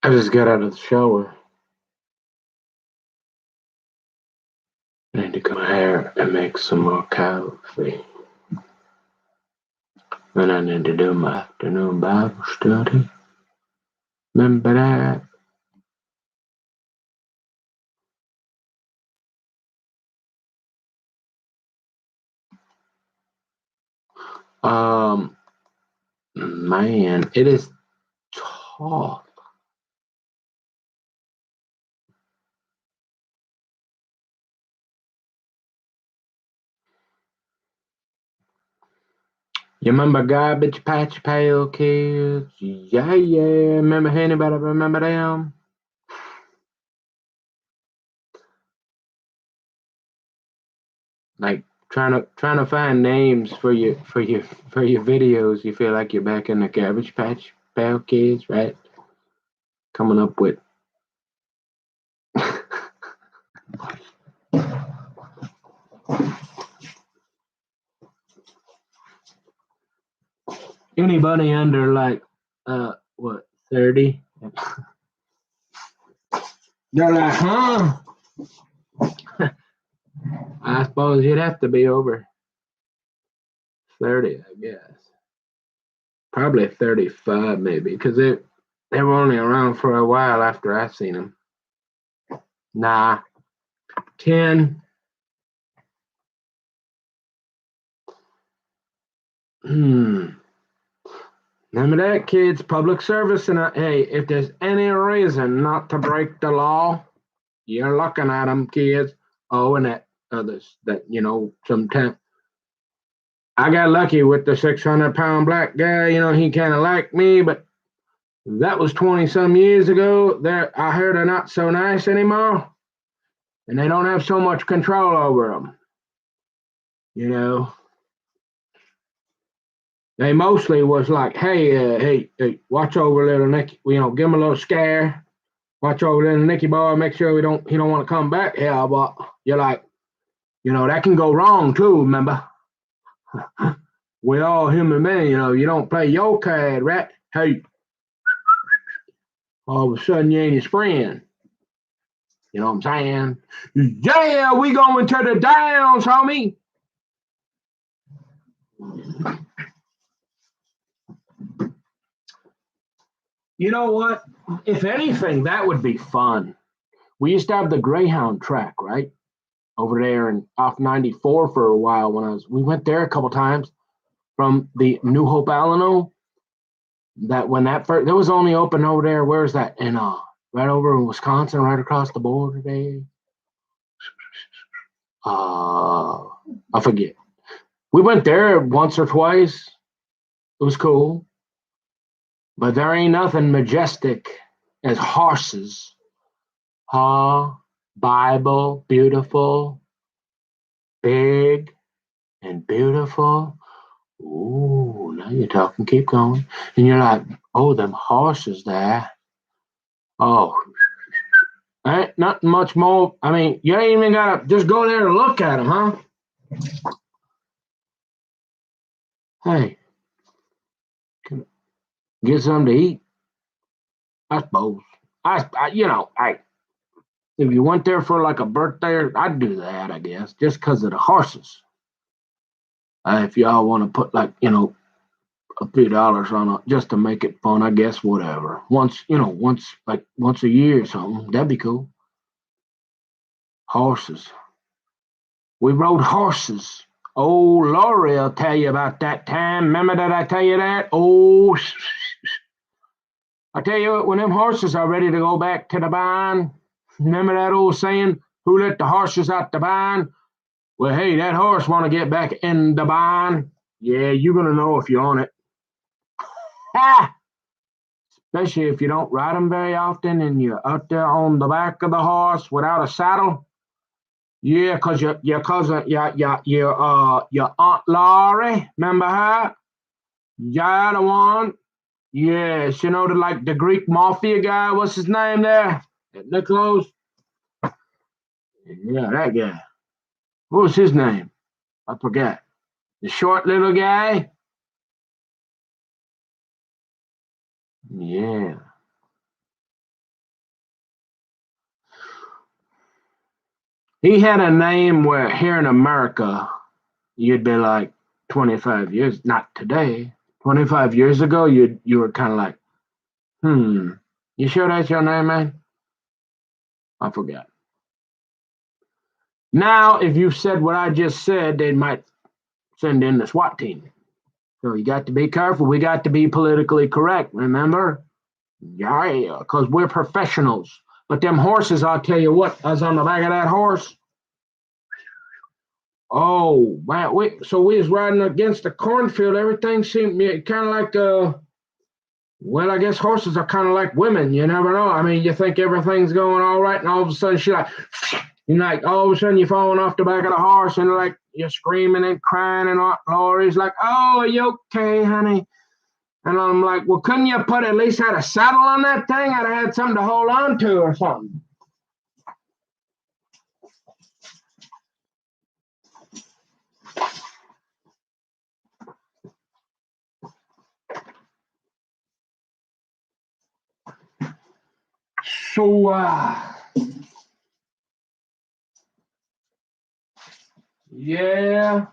I just got out of the shower. I need to cut my hair and make some more coffee. Then I need to do my afternoon Bible study. Remember that? Um, man, it is tough. You remember Garbage Patch Pail Kids? Yeah, yeah. Remember anybody remember them? Like trying to find names for your videos. You feel like you're back in the Garbage Patch Pail Kids, right? Coming up with anybody under like what 30? They're like, huh? I suppose you'd have to be over 30, I guess. Probably 35, maybe, because they were only around for a while after I seen them. Nah, 10. Hmm. Remember that, kids? Public service, and hey, if there's any reason not to break the law, you're looking at them, kids. Oh, and that others that sometimes I got lucky with the 600-pound black guy. He kind of liked me, but that was 20 some years ago. I heard they're not so nice anymore, and they don't have so much control over them. You know, they mostly was like, hey, watch over little Nicky. Give him a little scare. Watch over little Nicky boy. Make sure he don't want to come back here. But you're like, that can go wrong too. Remember, we're all human beings. You don't play your card right. Hey, all of a sudden you ain't his friend. You know what I'm saying? Yeah, we going to the downs, homie. You know what? If anything, that would be fun. We used to have the Greyhound track, right? Over there and off 94 for a while we went there a couple times from the New Hope Alano. That when that first, it was only open over there. Where's that? In right over in Wisconsin, right across the border there. I forget. We went there once or twice. It was cool. But there ain't nothing majestic as horses. Huh? Bible, beautiful, big, and beautiful. Ooh, now you're talking. Keep going. And you're like, oh, them horses there. Oh, ain't nothing much more. I mean, you ain't even got to just go there and look at them, huh? Hey, get something to eat, I suppose. If you went there for like a birthday, I'd do that, I guess, just because of the horses. If y'all want to put like, a few dollars on it just to make it fun, I guess, whatever. Once a year or something, that'd be cool. Horses. We rode horses. Oh, Lori will tell you about that time. Remember that I tell you that? Oh, I tell you what, when them horses are ready to go back to the barn, remember that old saying, who let the horses out the barn? Well, hey, that horse want to get back in the barn. Yeah, you're going to know if you're on it. Ha! Especially if you don't ride them very often and you're out there on the back of the horse without a saddle. Yeah, cause your cousin, your Aunt Laurie, remember her? Yeah, the one. Yes, the Greek mafia guy. What's his name there? Nicholas. Yeah, that guy. What was his name? I forgot. The short little guy. Yeah. He had a name where here in America, you'd be like 25 years, not today. 25 years ago, you were kind of like, you sure that's your name, man? I forgot. Now, if you said what I just said, they might send in the SWAT team. So you got to be careful. We got to be politically correct, remember? Yeah, because we're professionals. But them horses, I'll tell you what, I was on the back of that horse. Oh, man, we was riding against the cornfield. Everything seemed kind of like, well, I guess horses are kind of like women. You never know. I mean, you think everything's going all right, and all of a sudden she like, you like, all of a sudden you're falling off the back of the horse, and like you're screaming and crying, and Lori's like, oh, are you okay, honey? And I'm like, well, couldn't you put at least had a saddle on that thing? I'd have had something to hold on to or something. So, yeah,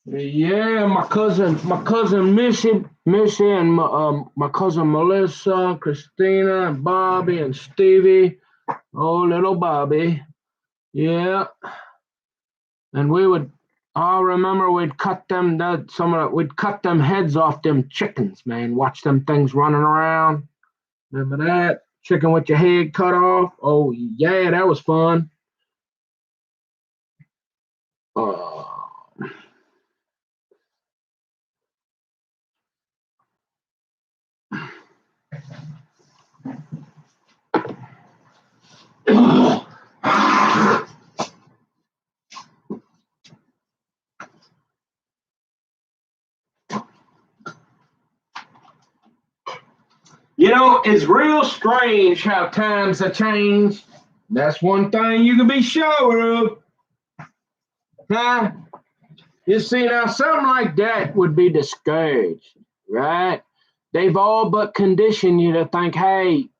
yeah, my cousin Missy, and my cousin Melissa, Christina, and Bobby, and Stevie. Oh, little Bobby. Yeah, and we would. I remember we'd cut them we'd cut them heads off them chickens, man. Watch them things running around. Remember that? Chicken with your head cut off. Oh yeah, that was fun. Uh, it's real strange how times have changed. That's one thing you can be sure of. Huh? You see, now something like that would be discouraged, right? They've all but conditioned you to think, hey,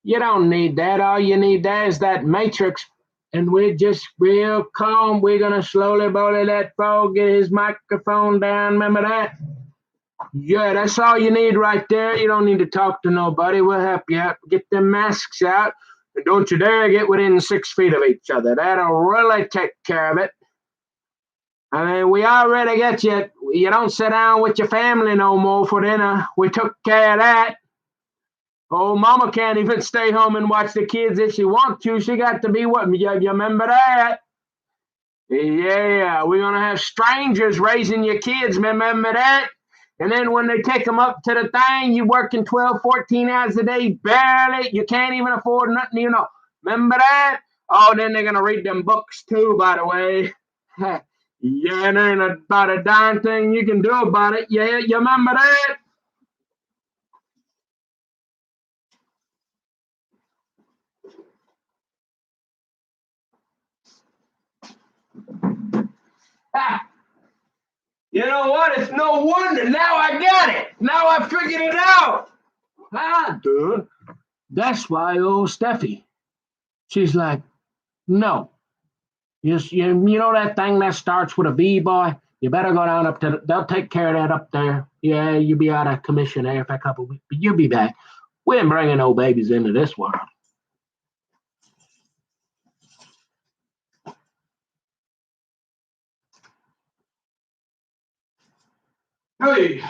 you don't need that. All you need that is that matrix. And we're just real calm. We're going to slowly bully that frog, get his microphone down. Remember that? Yeah, that's all you need right there. You don't need to talk to nobody. We'll help you out. Get them masks out. And don't you dare get within 6 feet of each other. That'll really take care of it. I mean, we already got you. You don't sit down with your family no more for dinner. We took care of that. Oh, mama can't even stay home and watch the kids if she wants to. She got to be what? You remember that? Yeah, we're going to have strangers raising your kids. Remember that? And then when they take them up to the thing, you working 12, 14 hours a day, barely. You can't even afford nothing. Remember that? Oh, then they're going to read them books too, by the way. Yeah, there ain't about a darn thing you can do about it. Yeah, you remember that? Ha! You know what? It's no wonder. Now I got it. Now I figured it out. Ah, dude. That's why old Steffi, she's like, no. You know that thing that starts with a B, boy? You better go down up to they'll take care of that up there. Yeah, you'll be out of commission there for a couple of weeks, but you'll be back. We ain't bringing no babies into this world. Hey,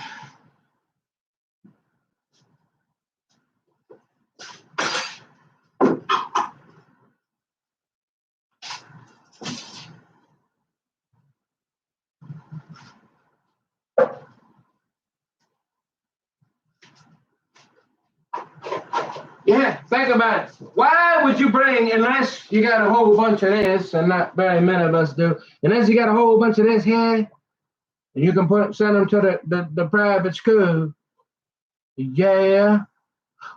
yeah, think about it. Why would you bring, unless you got a whole bunch of this, and not very many of us do, unless you got a whole bunch of this here, and you can send them to the private school. Yeah.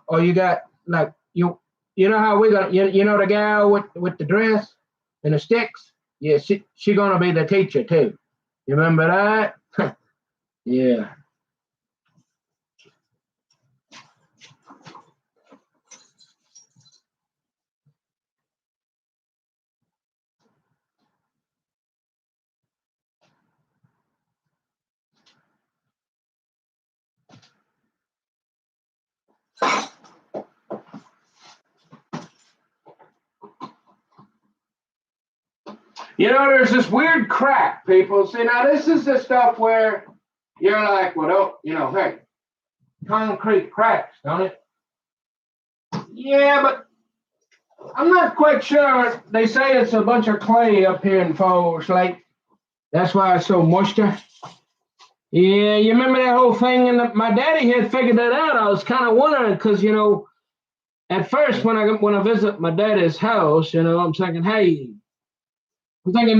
Or you got like you know how we gonna you know the gal with the dress and the sticks? Yeah, she gonna be the teacher too. You remember that? Yeah. There's this weird crack, people. See, now this is the stuff where you're like, well, hey, concrete cracks, don't it? Yeah, but I'm not quite sure. They say it's a bunch of clay up here in Falls Lake. That's why it's so moisture. Yeah, you remember that whole thing? And my daddy had figured that out. I was kind of wondering because, at first when I visit my daddy's house, I'm thinking, hey,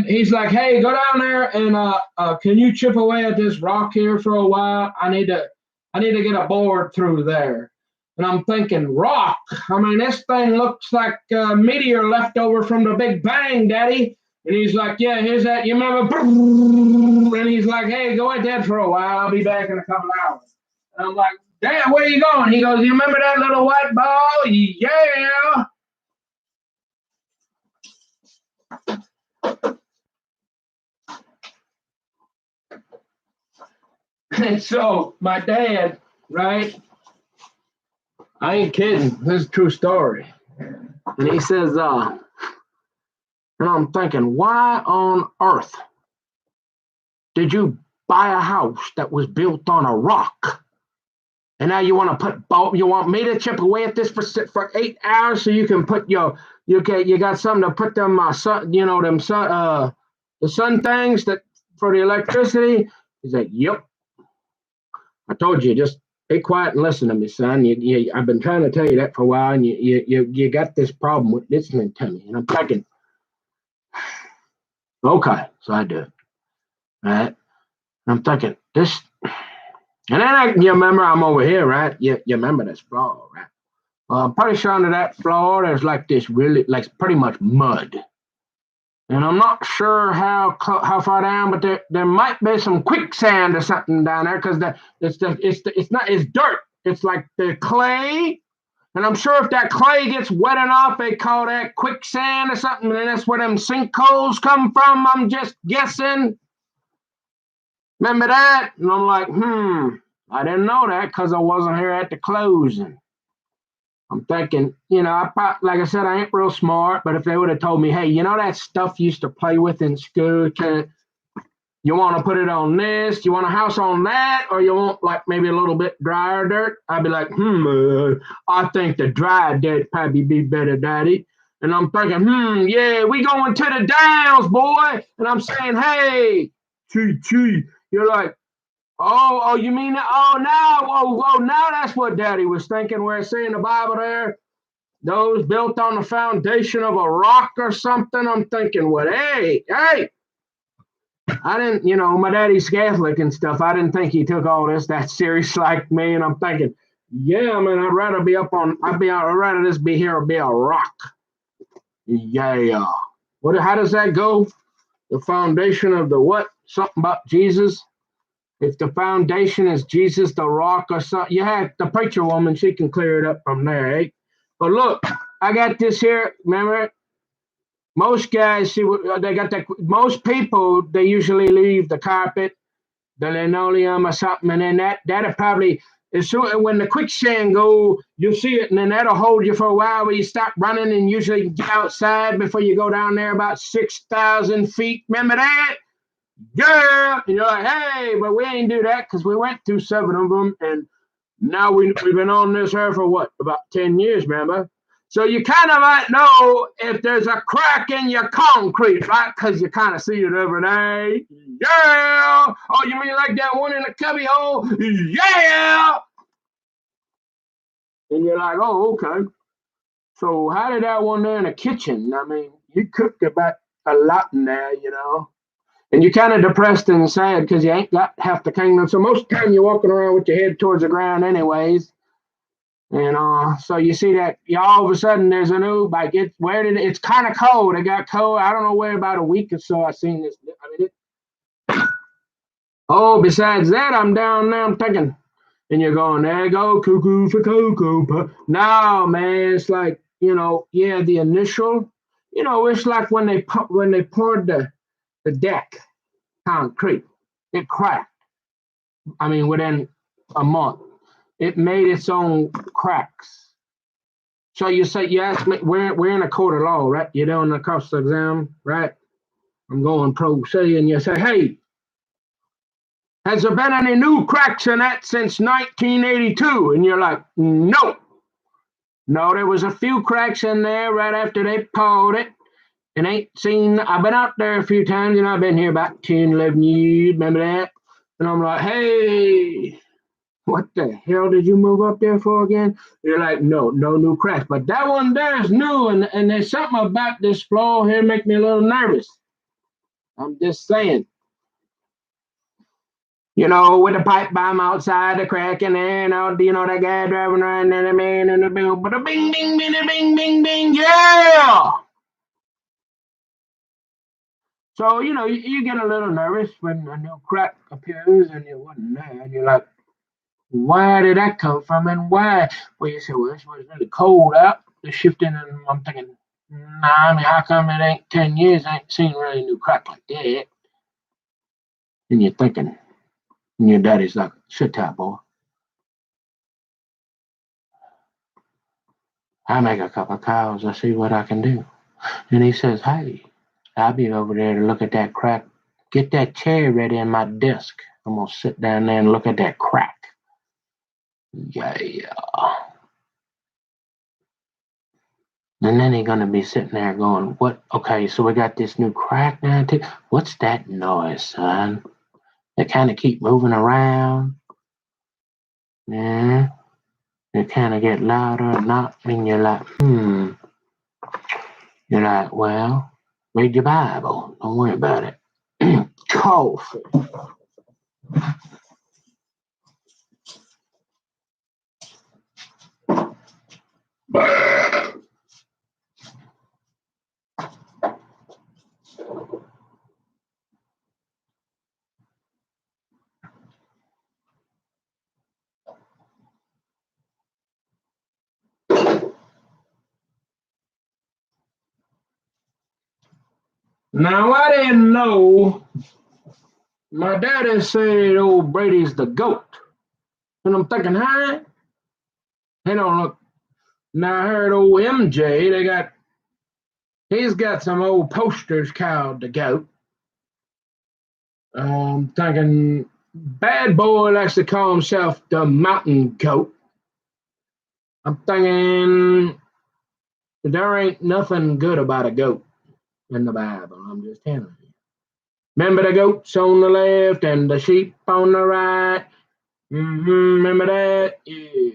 he's like, hey, go down there and can you chip away at this rock here for a while? I need to get a board through there. And I'm thinking, rock? I mean, this thing looks like a meteor left over from the Big Bang, Daddy. And he's like, yeah, here's that. You remember? And he's like, hey, go at that for a while. I'll be back in a couple hours. And I'm like, damn, where are you going? He goes, you remember that little white ball? Yeah. And so my dad, right? I ain't kidding. This is a true story. And he says, and I'm thinking, why on earth did you buy a house that was built on a rock? And now you want to you want me to chip away at this for 8 hours so you can put you got something to put them the sun things that for the electricity? He's like, yep. I told you, just be quiet and listen to me, son. I've been trying to tell you that for a while, and you got this problem with listening to me. And I'm thinking, okay, so I do it, right? And I'm thinking this, and then you remember I'm over here, right? You remember this floor, right? Well, I'm pretty sure under that floor there's like this really, like pretty much mud. And I'm not sure how far down, but there might be some quicksand or something down there because it's dirt. It's like the clay, and I'm sure if that clay gets wet enough, they call that quicksand or something, and that's where them sinkholes come from. I'm just guessing. Remember that? And I'm like, I didn't know that because I wasn't here at the closing. I'm thinking, like I said, I ain't real smart, but if they would have told me, hey, that stuff you used to play with in school, you want to put it on this, you want a house on that, or you want like maybe a little bit drier dirt, I'd be like, I think the dry dirt probably be better, Daddy. And I'm thinking, yeah, we going to the downs, boy. And I'm saying, hey, chee. You're like, oh, you mean that? Now that's what Daddy was thinking. Where it's saying in the Bible there, those built on the foundation of a rock or something. I'm thinking, what? Hey, I didn't, my daddy's Catholic and stuff. I didn't think he took all this that serious like me. And I'm thinking, yeah, man, I'd rather this be here or be a rock. Yeah. How does that go? The foundation of the what? Something about Jesus. If the foundation is Jesus, the rock, or something, you have the preacher woman, she can clear it up from there, eh? But look, I got this here. Remember, most guys, most people, they usually leave the carpet, the linoleum or something, and then that'll probably, when the quicksand go, you'll see it, and then that'll hold you for a while where you stop running and usually get outside before you go down there about 6,000 feet. Remember that? Yeah, and you're like, hey, but we ain't do that because we went through 7 of them, and now we've been on this earth for what, about 10 years, remember? So you kind of might know if there's a crack in your concrete, right? Because you kind of see it every day. Yeah. Oh, you mean like that one in the cubby hole? Yeah. And you're like, oh, okay. So how did that one there in the kitchen? I mean, you cooked about a lot in there, And you're kind of depressed and sad because you ain't got half the kingdom. So most of the time you're walking around with your head towards the ground anyways. And so you see that all of a sudden there's a new bike. It's kind of cold. It got cold. I don't know where about a week or so I seen this. Besides that, I'm down there, I'm thinking, and you're going, there you go, cuckoo for cocoa. No, man, it's like, the initial, it's like when they poured the deck concrete, it cracked. I mean, within a month, it made its own cracks. So you ask me, we're in a court of law, right? You're doing the cross exam, right? I'm going pro se, and you say, hey, has there been any new cracks in that since 1982? And you're like, no. No, there was a few cracks in there right after they poured it. And I've been out there a few times, and I've been here about 10, 11 years, remember that? And I'm like, hey, what the hell did you move up there for again? They're like, no new cracks. But that one there is new, and there's something about this floor here make me a little nervous. I'm just saying. With the pipe bomb outside, the crack in there, that guy driving around and the man in the bill, but a bing, bing, bing, bing, bing, bing, yeah! So, you get a little nervous when a new crack appears and it wasn't there, and you're like, where did that come from and why? Well, you say, well, it was really cold out, the shifting, and I'm thinking, nah, how come it ain't 10 years, I ain't seen really a new crack like that? And you're thinking, and your daddy's like, shut up, boy. I make a couple of calls, I see what I can do. And he says, hey, I'll be over there to look at that crack. Get that chair ready in my desk. I'm going to sit down there and look at that crack. Yeah. And then he's going to be sitting there going, what? Okay, so we got this new crack now, too. What's that noise, son? They kind of keep moving around. Yeah. They kind of get louder and not. And you're like, You're like, well, read your Bible. Don't worry about it. Cough. Now, I didn't know. My daddy said old Brady's the GOAT. And I'm thinking, huh? He don't look. Now I heard old MJ, he's got some old posters called the GOAT. Thinking Bad Boy likes to call himself the Mountain Goat. I'm thinking there ain't nothing good about a goat in the Bible. I'm just telling you. Remember the goats on the left and the sheep on the right? Remember that? Yeah.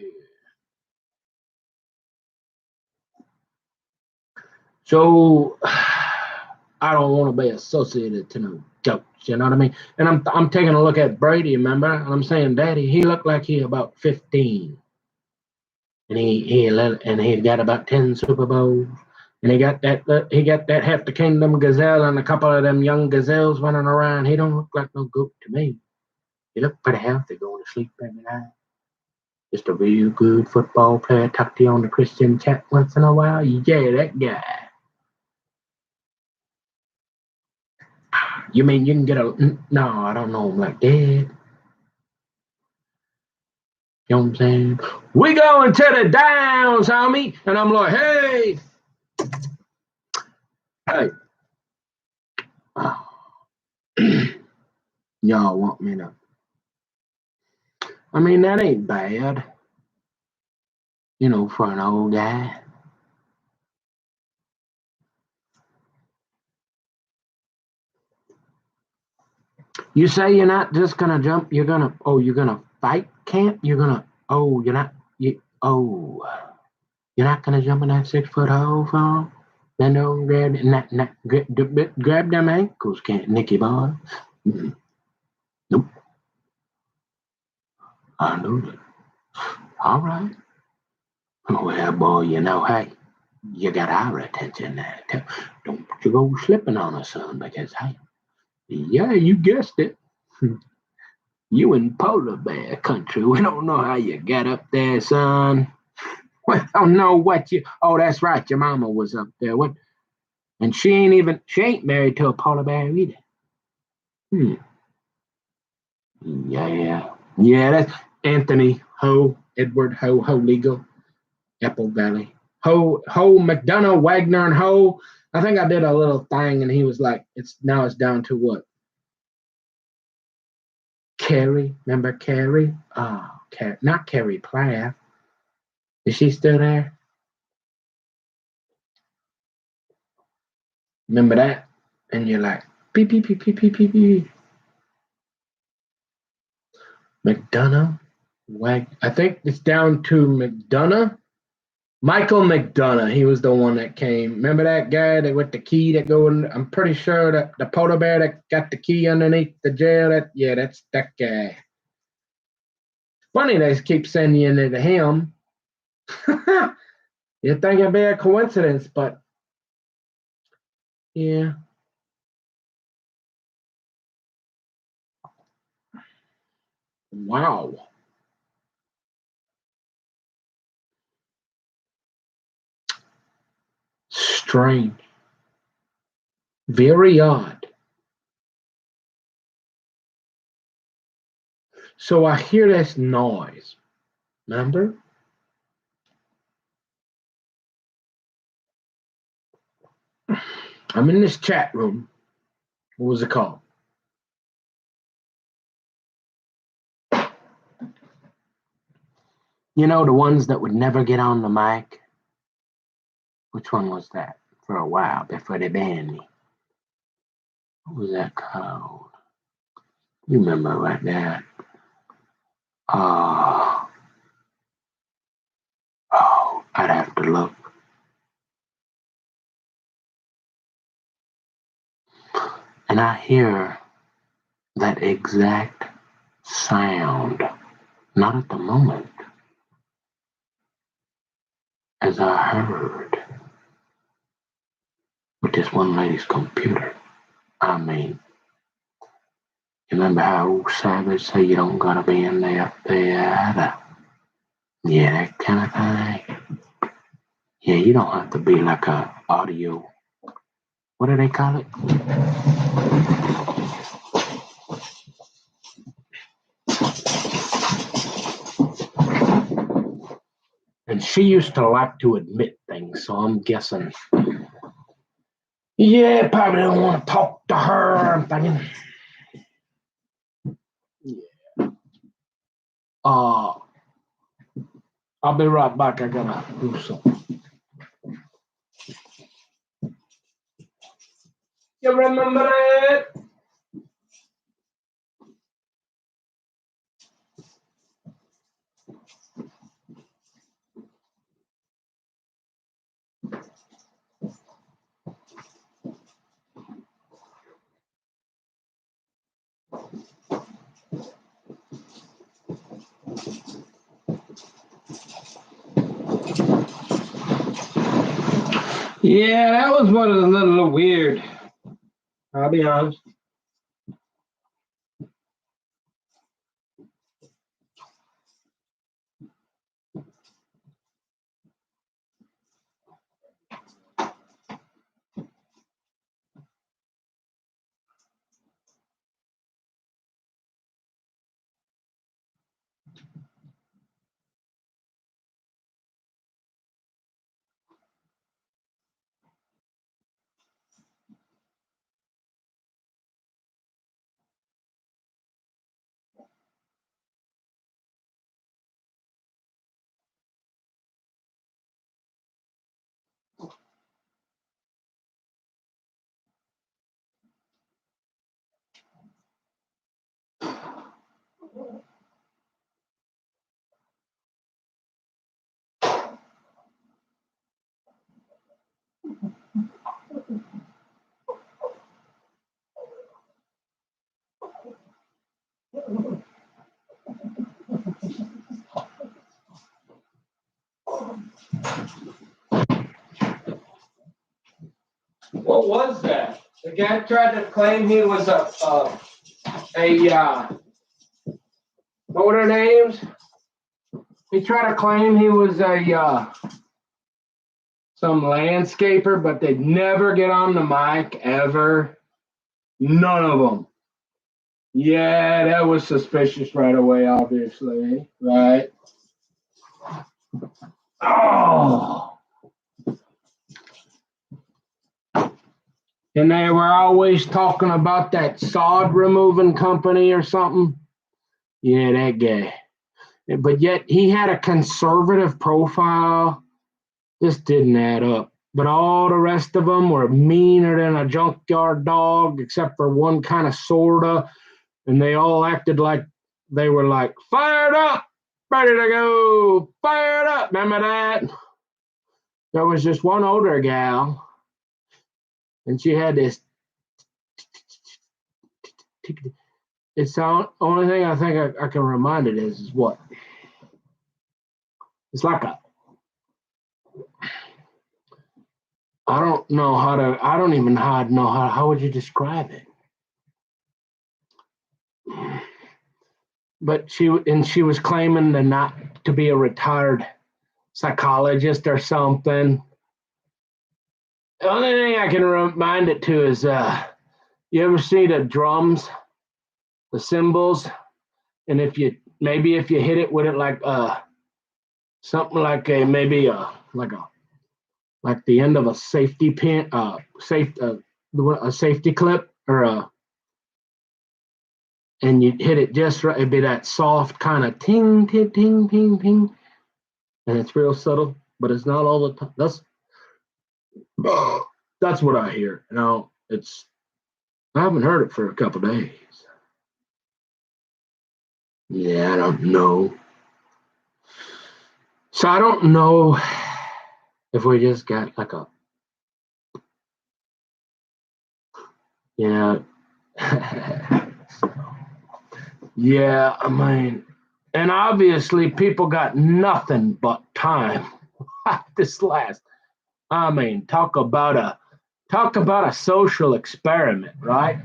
So I don't want to be associated to no goats. You know what I mean? And I'm taking a look at Brady. Remember? And I'm saying, Daddy, he looked like he about 15, and he got about 10 Super Bowls. And he got that half the kingdom gazelle and a couple of them young gazelles running around. He don't look like no goat to me. He look pretty healthy, going to sleep every night. Just a real good football player. Talk to you on the Christian chat once in a while. Yeah, that guy. You mean you can get a? No, I don't know him like that. You know what I'm saying? We going to the downs, homie. And I'm like, hey. Y'all want me to? I mean, that ain't bad. For an old guy. You say you're not just gonna jump. You're gonna fight camp. You're not. You're not gonna jump in that 6-foot hole, phone. Bend over and grab them ankles, can't Nicky boy. Nope. I know that. All right. Well, boy, hey, you got our attention now. Don't you go slipping on us, son, because hey, yeah, you guessed it. You in polar bear country. We don't know how you got up there, son. We don't know what you. Oh, that's right. Your mama was up there. What? And she ain't married to a polar bear either. Yeah. That's Anthony Ho, Edward Ho, legal, Apple Valley. Ho, McDonough, Wagner, and Ho. I think I did a little thing, and he was like, "It's down to what? Carrie, remember Carrie? Oh, not Carrie Plath. Is she still there? Remember that?" And you're like, beep, beep, beep, beep, beep, beep, beep. McDonough? I think it's down to McDonough. Michael McDonough. He was the one that came. Remember that guy that with the key that go in? I'm pretty sure that the polar bear that got the key underneath the jail. That's that guy. Funny they keep sending you into him. You'd think it'd be a coincidence, but yeah. Wow. Strange. Very odd. So I hear this noise. Remember? I'm in this chat room. What was it called? You know, the ones that would never get on the mic? Which one was that? For a while before they banned me. What was that called? You remember right there? Oh, I'd have to look. And I hear that exact sound, not at the moment, as I heard with this one lady's computer. I mean, you remember how old Savage say you don't gotta be in there theater? Yeah, that kind of thing. Yeah, you don't have to be like a audio. What do they call it? And she used to like to admit things, so I'm guessing. Yeah, probably don't want to talk to her. I'm thinking. Yeah. I'll be right back. I gotta do something. You remember it? Yeah, that was one of the little weird. I'll be honest. What was that? The guy tried to claim he was a what were their names? He tried to claim he was a some landscaper, but they'd never get on the mic ever. None of them. Yeah, that was suspicious right away, obviously, right? Oh. And they were always talking about that sod removing company or something. Yeah, that guy. But yet he had a conservative profile. This didn't add up. But all the rest of them were meaner than a junkyard dog, except for one kind of sorta. And they all acted like they were like fired up, ready to go, fired up. Remember that? There was just one older gal, and she had this. It's the only thing I think I can remind it is what? It's like a. I don't know how to. I don't even know how. How would you describe it? But she was claiming to be a retired psychologist or something. The only thing I can remind it to is you ever see the drums, the cymbals, and if you hit it with it like something like a maybe like the end of a safety pin, a safety clip, or and you hit it just right, it'd be that soft kind of ting ting ting ting ting, and it's real subtle, but it's not all the time. That's what I hear. Now I haven't heard it for a couple days. Yeah, I don't know. So I don't know if we just got like a yeah. Yeah, I mean, and obviously people got nothing but time. This last, I mean, talk about a social experiment, right?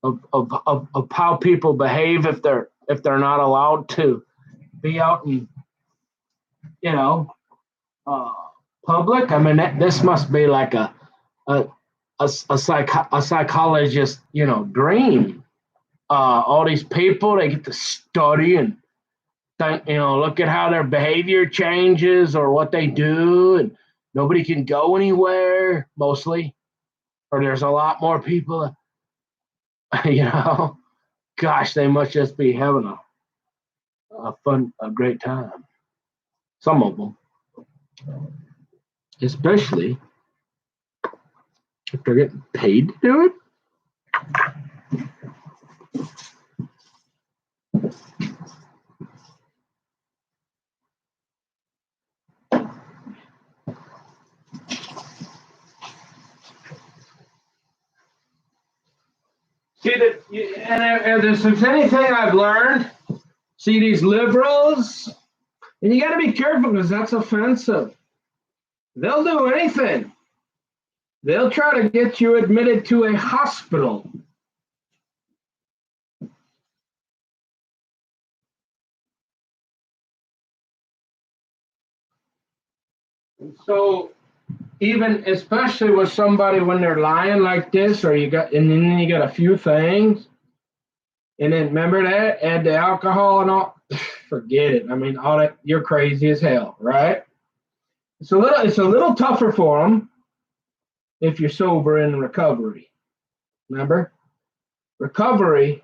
Of how people behave if they're not allowed to be out in you know uh, public. I mean, this must be like a a psychologist dream. All these people they get to study and look at how their behavior changes or what they do, and nobody can go anywhere mostly, or there's a lot more people. you know, Gosh, they must just be having a great time. Some of them, especially if they're getting paid to do it. See that, and if there's anything I've learned, see these liberals, and you got to be careful because that's offensive. They'll do anything. They'll try to get you admitted to a hospital. And so, even especially with somebody when they're lying like this, and then you got a few things, and then remember that, add the alcohol and all, forget it. I mean, all that, you're crazy as hell, right? It's a little tougher for them if you're sober in recovery. Remember? Recovery,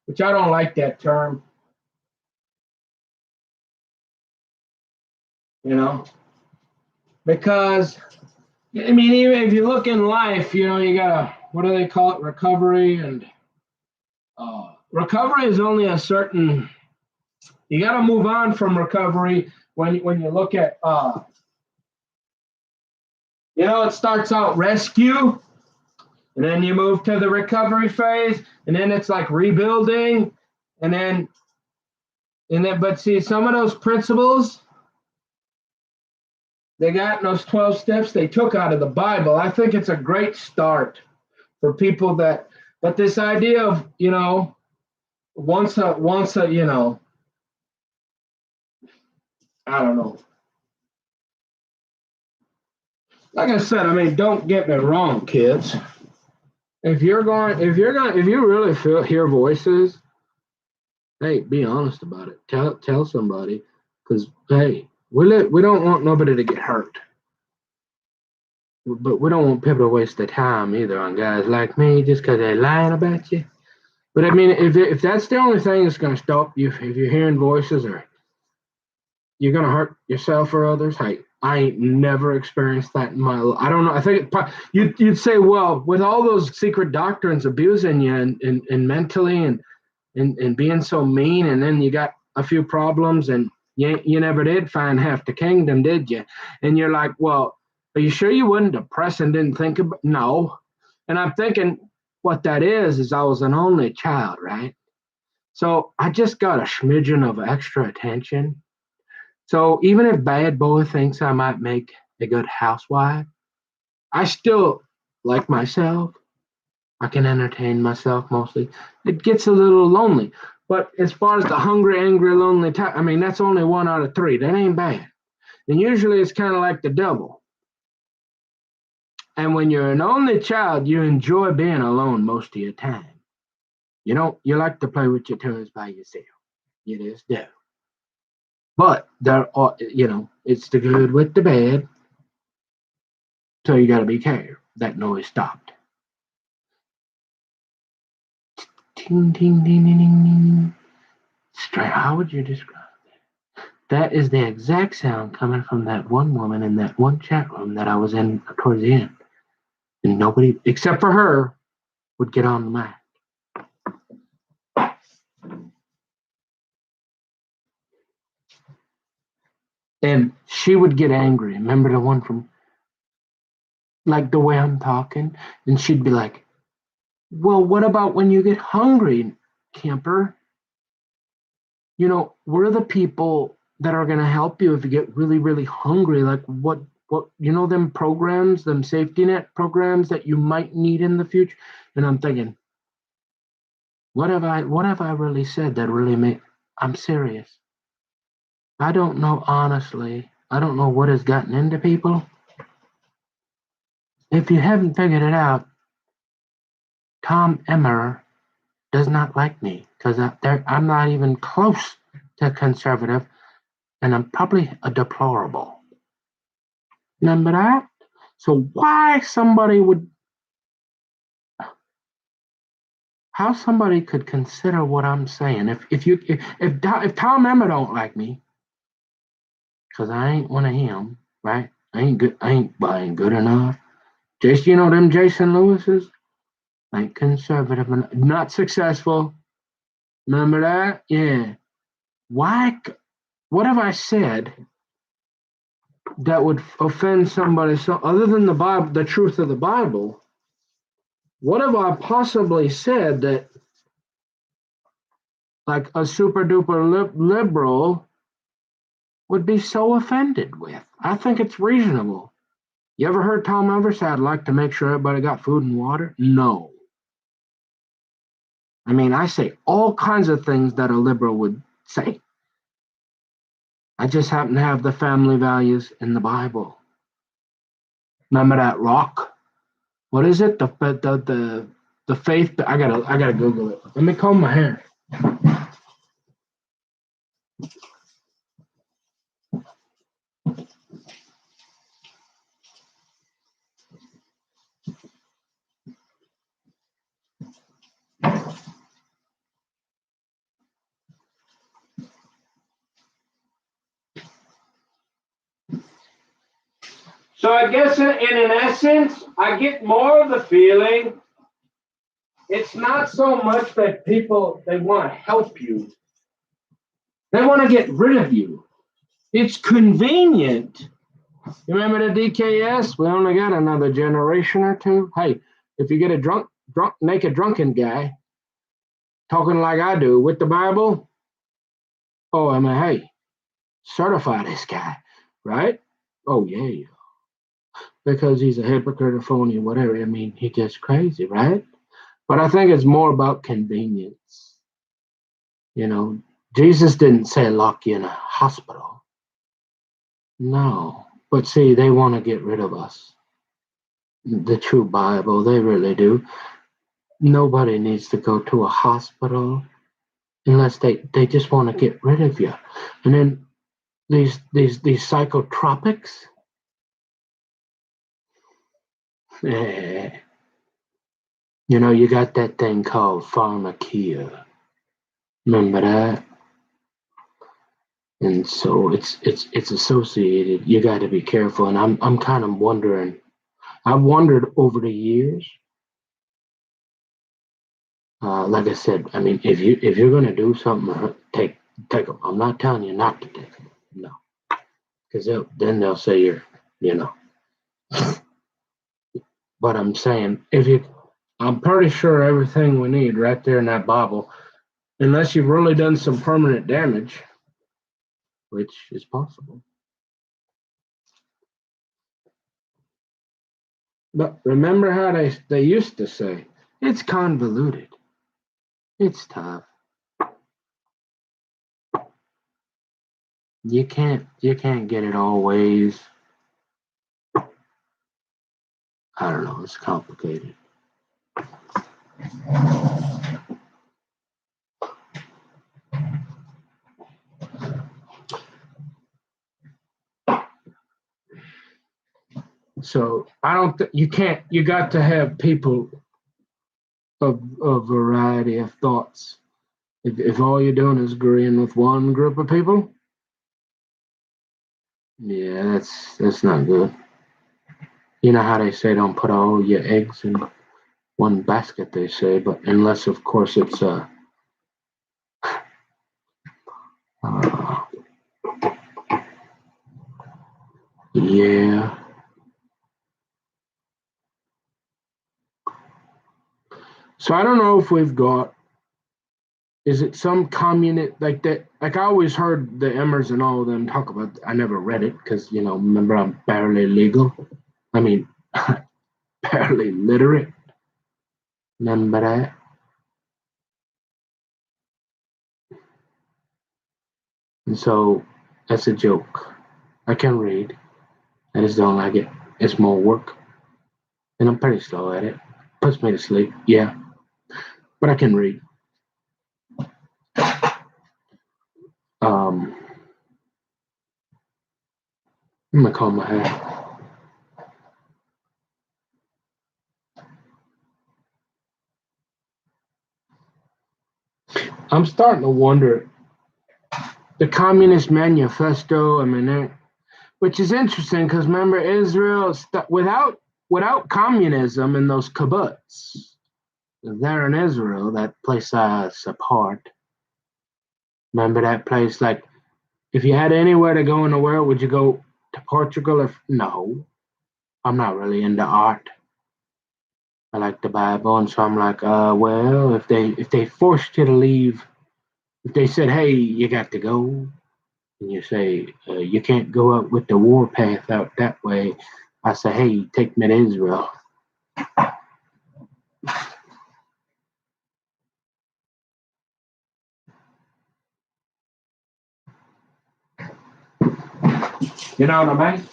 which I don't like that term, because I mean, even if you look in life, you gotta, what do they call it? Recovery, and recovery is only a certain. You gotta move on from recovery when you look at, it starts out rescue, and then you move to the recovery phase, and then it's like rebuilding, and then, but see, some of those principles they got in those 12 steps they took out of the Bible. I think it's a great start for people but this idea of, once a, I don't know. Like I said, I mean, don't get me wrong, kids. If you really hear voices, hey, be honest about it. Tell somebody, because hey, we don't want nobody to get hurt. but we don't want people to waste their time either on guys like me just because they're lying about you. But I mean, if that's the only thing that's going to stop you, if you're hearing voices or you're going to hurt yourself or others, hey, I ain't never experienced that in my life. I don't know. I think you'd say, well, with all those secret doctrines abusing you and mentally and being so mean, and then you got a few problems, and you never did find half the kingdom, did you? And you're like, well, are you sure you wasn't depressed and didn't think about? No. And I'm thinking, what that is I was an only child, right? So I just got a smidgen of extra attention. So even if bad boy thinks I might make a good housewife, I still like myself. I can entertain myself mostly. It gets a little lonely. But as far as the hungry, angry, lonely type, I mean, that's only 1 out of 3. That ain't bad. And usually it's kind of like the devil. And when you're an only child, you enjoy being alone most of your time. You like to play with your toys by yourself. You just do. But there are, it's the good with the bad. So you got to be careful. That noise stopped. Ting, ting, ding, ding, ding, ding. Straight. How would you describe? That is the exact sound coming from that one woman in that one chat room that I was in towards the end. And nobody, except for her, would get on the mic. And she would get angry. Remember the one from, like, the way I'm talking? And she'd be like, well, what about when you get hungry, camper? We're the people that are going to help you if you get really, really hungry. Like, what, them programs, them safety net programs that you might need in the future. And I'm thinking, what have I really said that really made? I'm serious. I don't know, honestly. I don't know what has gotten into people. If you haven't figured it out, Tom Emmer does not like me because I'm not even close to conservative, and I'm probably a deplorable. Remember that? So how somebody could consider what I'm saying if Tom Emmer don't like me because I ain't one of him, right? I ain't good. I ain't good enough. Just them Jason Lewis's. I ain't conservative and not successful. Remember that? Yeah. Why? What have I said that would offend somebody? So other than the Bible, the truth of the Bible, what have I possibly said that, like, a super duper liberal would be so offended with? I think it's reasonable. You ever heard Tom ever say, I'd like to make sure everybody got food and water? No. I mean, I say all kinds of things that a liberal would say. I just happen to have the family values in the Bible. Remember that rock? What is it? The faith. I gotta Google it. Let me comb my hair. So I guess in an essence, I get more of the feeling it's not so much that people they want to help you; they want to get rid of you. It's convenient. You remember the DKS? We only got another generation or two. Hey, if you get a naked drunken guy talking like I do with the Bible, oh, I mean, hey, certify this guy, right? Oh yeah, because he's a hypocrite or phony or whatever. I mean, he gets crazy, right? But I think it's more about convenience. Jesus didn't say lock you in a hospital. No. But see, they want to get rid of us. The true Bible, they really do. Nobody needs to go to a hospital unless they just want to get rid of you. And then these psychotropics, Yeah. You got that thing called pharmakia. Remember that? And so it's associated. You got to be careful. And I'm kind of wondering. I've wondered over the years. Like I said, I mean, if you're gonna do something, take them. I'm not telling you not to take them. No, because then they'll say you're, you know. But I'm saying I'm pretty sure everything we need right there in that bottle, unless you've really done some permanent damage, which is possible. But remember how they used to say, it's convoluted, it's tough. You can't get it always. I don't know. It's complicated. So I don't. You can't. You got to have people of a variety of thoughts. If all you're doing is agreeing with one group of people, yeah, that's not good. You know how they say don't put all your eggs in one basket. They say, but unless of course it's uh yeah. So I don't know if we've got. Is it some communist like that? Like I always heard the Emmers and all of them talk about. I never read it because remember I'm barely legal. I mean, barely literate. Remember that? And so that's a joke. I can read. I just don't like it. It's more work, and I'm pretty slow at it. Puts me to sleep. Yeah, but I can read. Um, I'm gonna comb my hair. I'm starting to wonder the Communist Manifesto. I mean, which is interesting because remember Israel without communism and those kibbutz there in Israel, that place us apart. Remember that place? Like, if you had anywhere to go in the world, would you go to Portugal? If no, I'm not really into art. I like the Bible, and so I'm like, well, if they forced you to leave, if they said, hey, you got to go, and you say you can't go out with the war path out that way, I say, hey, take me to Israel. You know what I mean?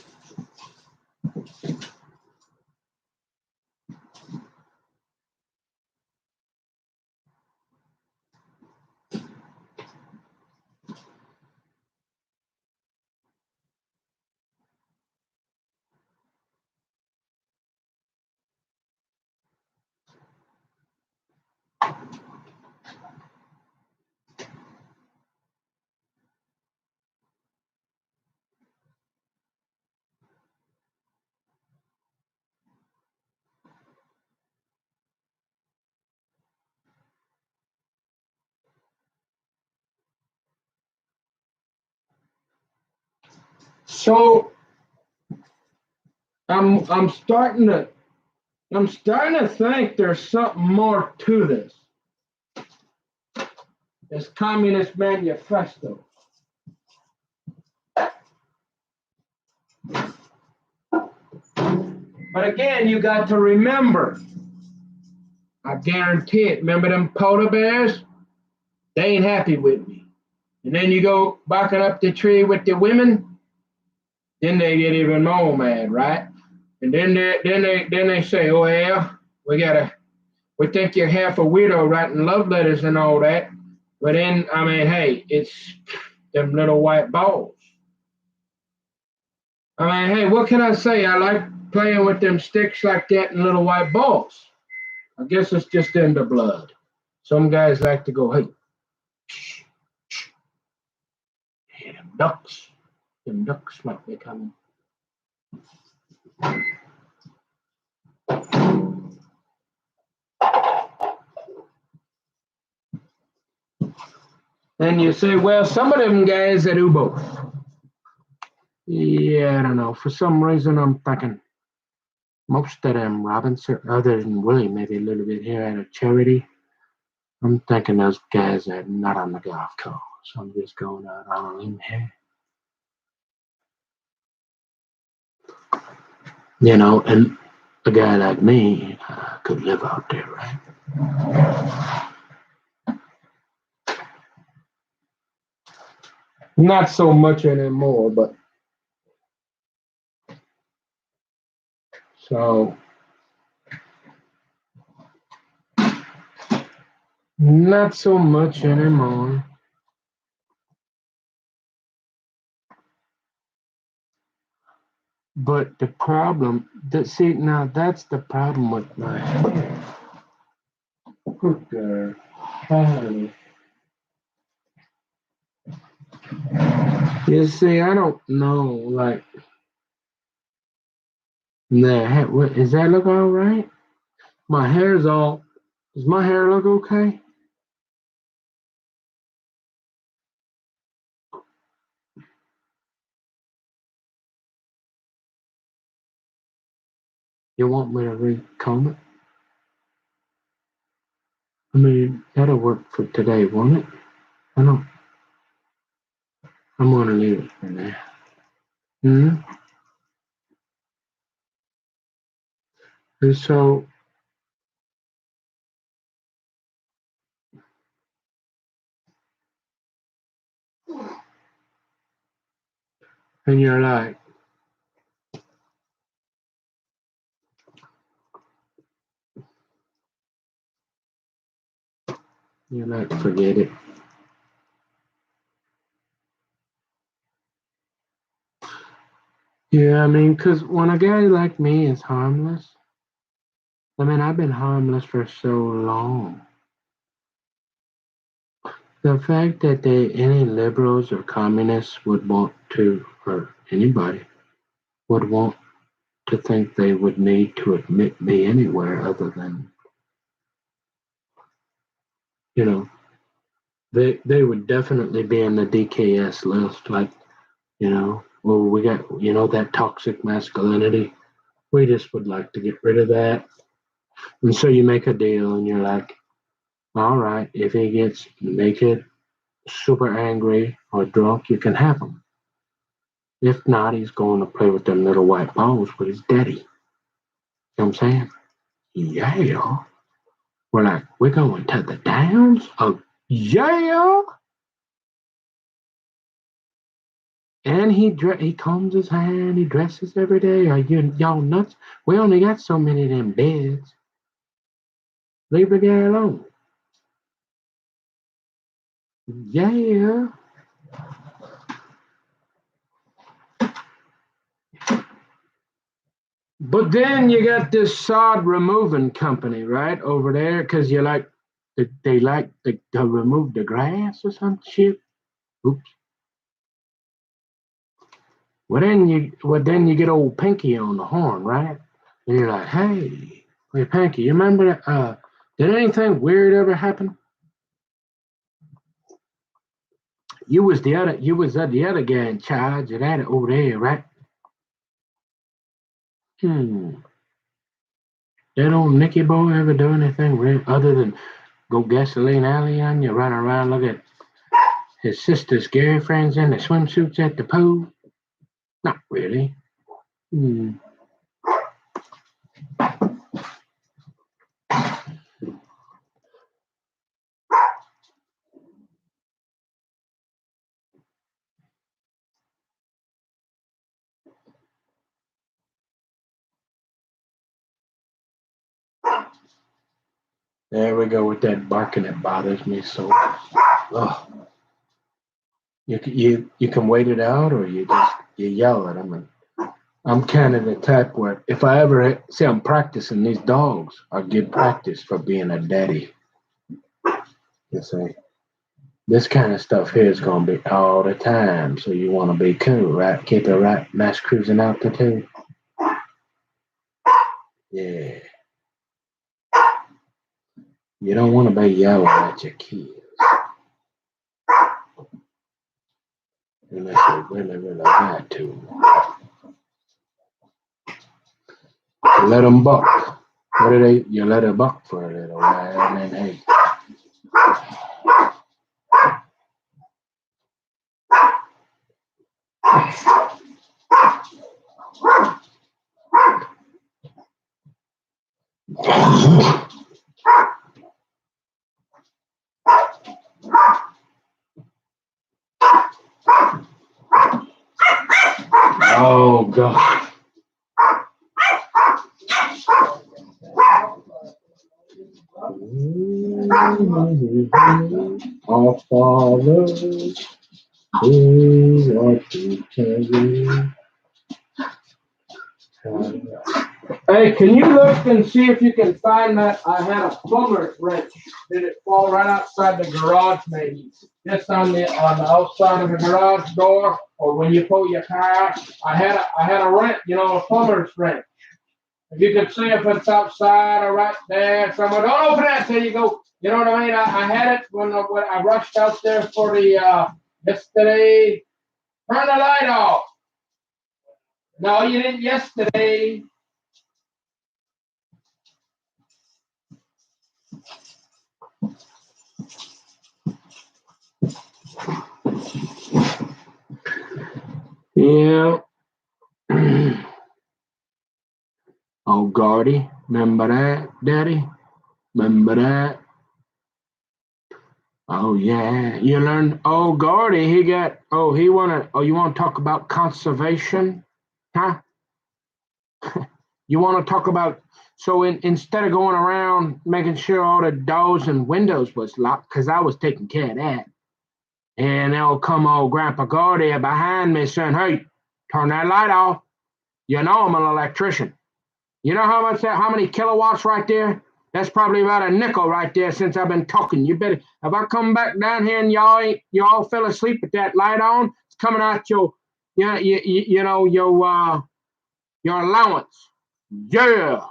So I'm starting to think there's something more to this Communist Manifesto. But again, you got to remember, I guarantee it. Remember them polar bears? They ain't happy with me. And then you go barking up the tree with the women, then they get even more mad, right? And then they say, oh yeah, we think you're half a widow writing love letters and all that. But then I mean, hey, it's them little white balls. I mean, hey, what can I say? I like playing with them sticks like that and little white balls. I guess it's just in the blood. Some guys like to go, hey, them ducks. Them ducks might be coming. And you say, well, some of them guys that do both. Yeah, I don't know. For some reason, I'm thinking most of them Robinson, other than Willie, maybe a little bit here at a charity. I'm thinking those guys are not on the golf course. I'm just going out on a limb here. You know, and a guy like me could live out there, right? Not so much anymore, but so not so much anymore. But the problem that see now that's the problem with my hair. Good honey. You see, I don't know, like that. What is that look all right? My hair's all. Does my hair look okay? You want me to recomb it? I mean, that'll work for today, won't it? I don't. I'm gonna leave it for now. Hmm. And so, and you're like, forget it. Yeah, I mean, because when a guy like me is harmless, I mean, I've been harmless for so long. The fact that any liberals or communists would want to, or anybody would want to think they would need to admit me anywhere other than, you know, they would definitely be in the DKS list. Like, well, we got, that toxic masculinity. We just would like to get rid of that. And so you make a deal and you're like, all right, if he gets naked, super angry, or drunk, you can have him. If not, he's going to play with them little white balls with his daddy. You know what I'm saying? Yeah. We're like, we're going to the downs? Oh, yeah. And he combs his hair and he dresses every day. Are y'all nuts? We only got so many of them beds. Leave the guy alone. Yeah. But then you got this sod removing company, right, over there, because you like they like to remove the grass or some shit. Oops. Well then you get old Pinky on the horn, right? And you're like, hey Pinky, you remember that? Did anything weird ever happen? You was the other guy in charge of that over there, right? Hmm. That old Nicky boy ever do anything weird other than go gasoline alley on you, run around, look at his sister's girlfriends in the swimsuits at the pool? Not really. Hmm. There we go with that barking. It bothers me so. Oh, you can wait it out, or you yell at them. And I'm kind of the type where if I ever see I'm practicing these dogs, I get practice for being a daddy. You see, this kind of stuff here is gonna be all the time. So you want to be cool, right? Keep it right, mass cruising altitude. Yeah, you don't want to be yelling at your kids unless you really, really got to. Let them buck. What do they? You let it buck for a little while, and then hey. Oh God. Our Father, who art in heaven. Hey, can you look and see if you can find that? I had a plumber's wrench. Did it fall right outside the garage, maybe? Just on the outside of the garage door, or when you pull your car? I had a wrench, a plumber's wrench. If you could see if it's outside or right there somewhere, don't open that till you go. You know what I mean? I had it when I rushed out there for the yesterday. Turn the light off. No, you didn't yesterday. Yeah. Oh, Gardy, remember that, Daddy? Remember that? Oh, yeah. You learned. Oh, Gardy, he wanna. Oh, you want to talk about conservation, huh? You want to talk about. So instead of going around making sure all the doors and windows was locked, because I was taking care of that, and they'll come old Grandpa Gardy behind me saying, "Hey, turn that light off." You know I'm an electrician. You know how many kilowatts right there? That's probably about a nickel right there since I've been talking. You better, if I come back down here and y'all fell asleep with that light on, it's coming out your allowance. Yeah.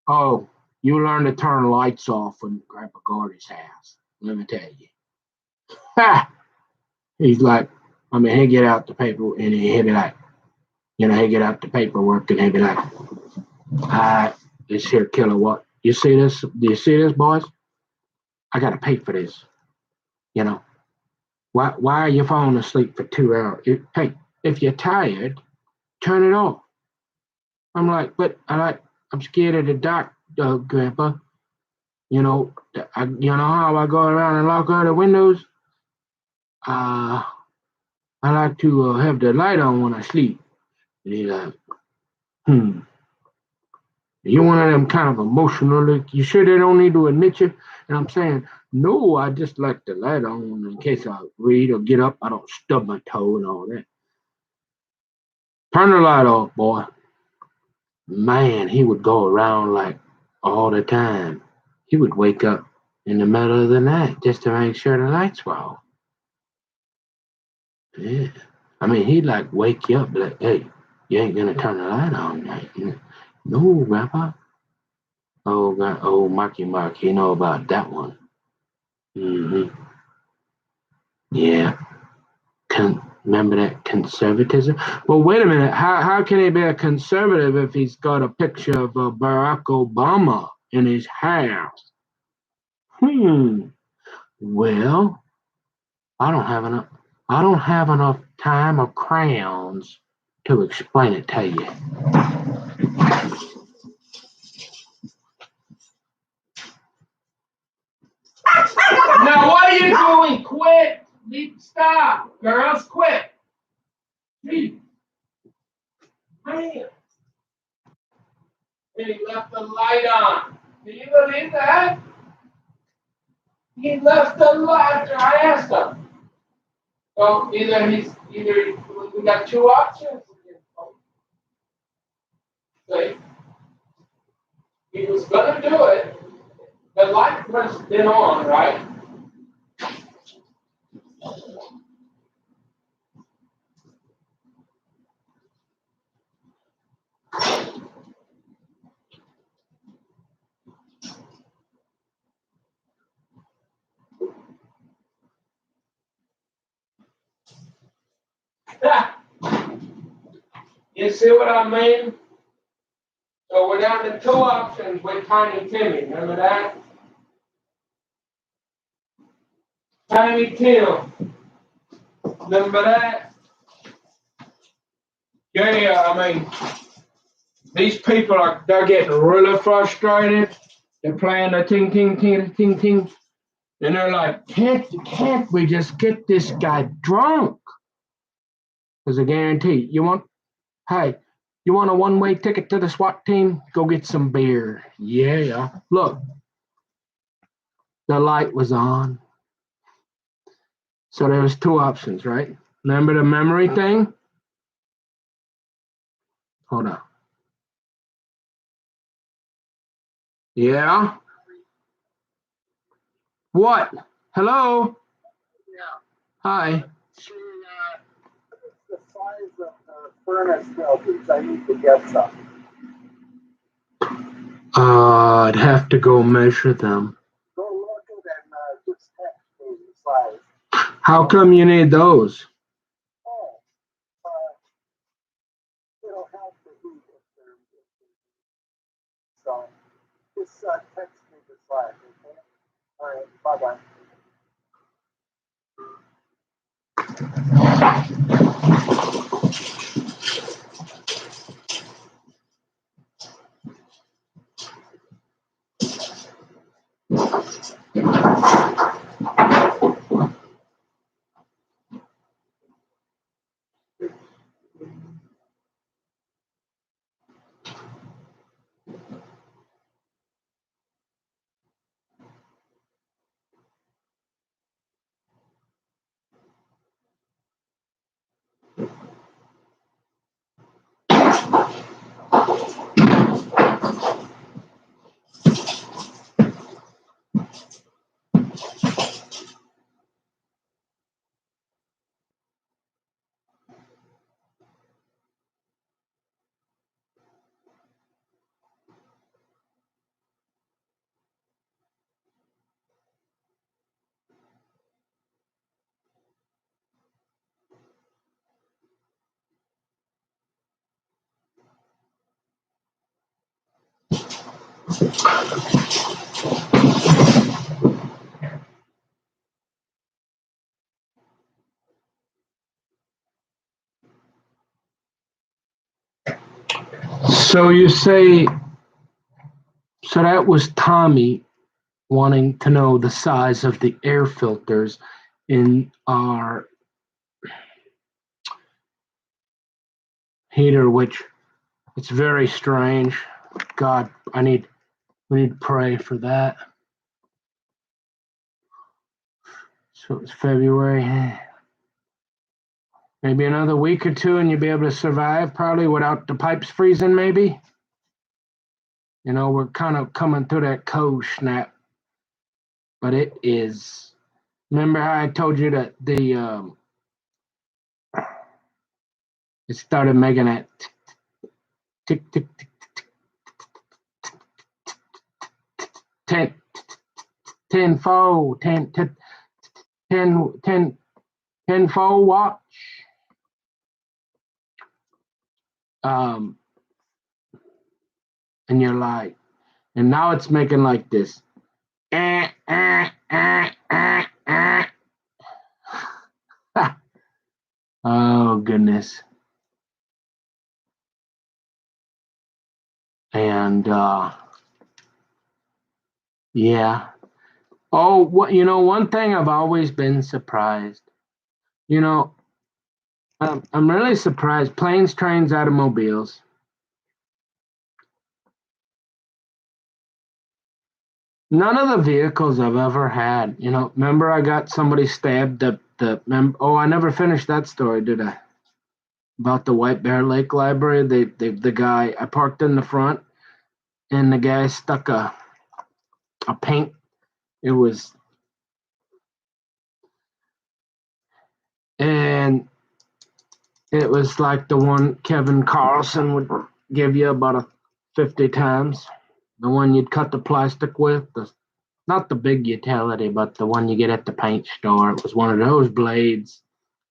Oh, you learn to turn lights off in Grandpa Gordy's house. Let me tell you. Ha! He's like, I mean, he'll get out the paper and he'll be like, he'll get out the paperwork and he'll be like, all right, this here kilowatt. You see this? Do you see this, boys? I got to pay for this. You know, why are you falling asleep for 2 hours? Hey, if you're tired, turn it off. I'm like, but I'm scared of the dark, Grandpa. You know how I go around and lock all the windows? Uh, I like to have the light on when I sleep. And he's like, you one of them kind of emotional. You sure they don't need to admit you? And I'm saying, no, I just like the light on in case I read or get up. I don't stub my toe and all that. Turn the light off, boy. Man, he would go around like all the time. He would wake up in the middle of the night just to make sure the lights were off. Yeah. I mean, he'd like wake you up like, hey, you ain't gonna turn the light on tonight. No, Grandpa. Oh, God. Oh, Marky Mark, you know about that one. Hmm. Yeah. Remember that conservatism? Well, wait a minute. How can he be a conservative if he's got a picture of Barack Obama in his house? Well, I don't have enough. I don't have enough time or crayons to explain it to you. Now, what are you doing? Quit! Stop, girls! Quit! Gee, man. He left the light on. Do you believe that? He left the light. I asked him. So either we got two options. See, he was going to do it. The light was been on, right? You see what I mean? So we're down to two options with Tiny Timmy. Remember that? Tiny Tim. Remember that? Yeah, I mean, these people they're getting really frustrated. They're playing the ting ting ting ting ting. And they're like, can't we just get this guy drunk? Because I guarantee hey, you want a one-way ticket to the SWAT team? Go get some beer. Yeah. Look, the light was on. So there was two options, right? Remember the memory thing? Hold on. Yeah? What? Hello? Yeah. Hi. She, the size of the furnace filters, I need to get some. I'd have to go measure them. Go look at and just text me the size. How come you need those? Oh, it'll help the heat if they're so just text me the size, okay? All right, bye-bye. So you say, so that was Tommy wanting to know the size of the air filters in our heater, which it's very strange. God, we need to pray for that. So it's February. Maybe another week or two and you'll be able to survive, probably without the pipes freezing, maybe. You know, we're kind of coming through that cold snap. But it is. Remember how I told you that it started making that tick tick tick 10 tenfold 10 watch. And you're like, and now it's making like this. Oh goodness. And yeah. Oh, what one thing I've always been surprised. You know, I'm really surprised. Planes, trains, automobiles. None of the vehicles I've ever had. Remember I got somebody stabbed. Oh, I never finished that story, did I? about the White Bear Lake Library. The guy, I parked in the front, and the guy stuck a paint. It was, and it was like the one Kevin Carlson would give you about 50 times. The one you'd cut the plastic with, not the big utility, but the one you get at the paint store. It was one of those blades.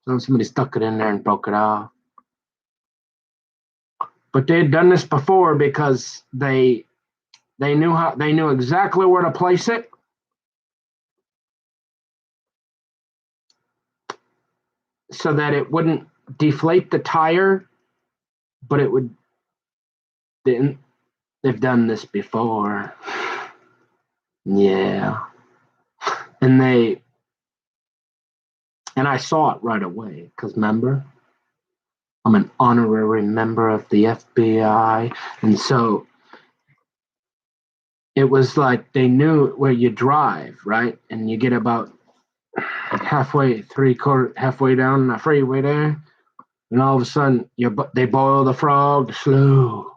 So somebody stuck it in there and broke it off. But they had done this before because they knew exactly where to place it. So that it wouldn't deflate the tire, but it would. They've done this before. Yeah. And I saw it right away because remember, I'm an honorary member of the FBI, and so it was like they knew where you drive, right? And you get about halfway down the freeway there, and all of a sudden they boil the frog slow,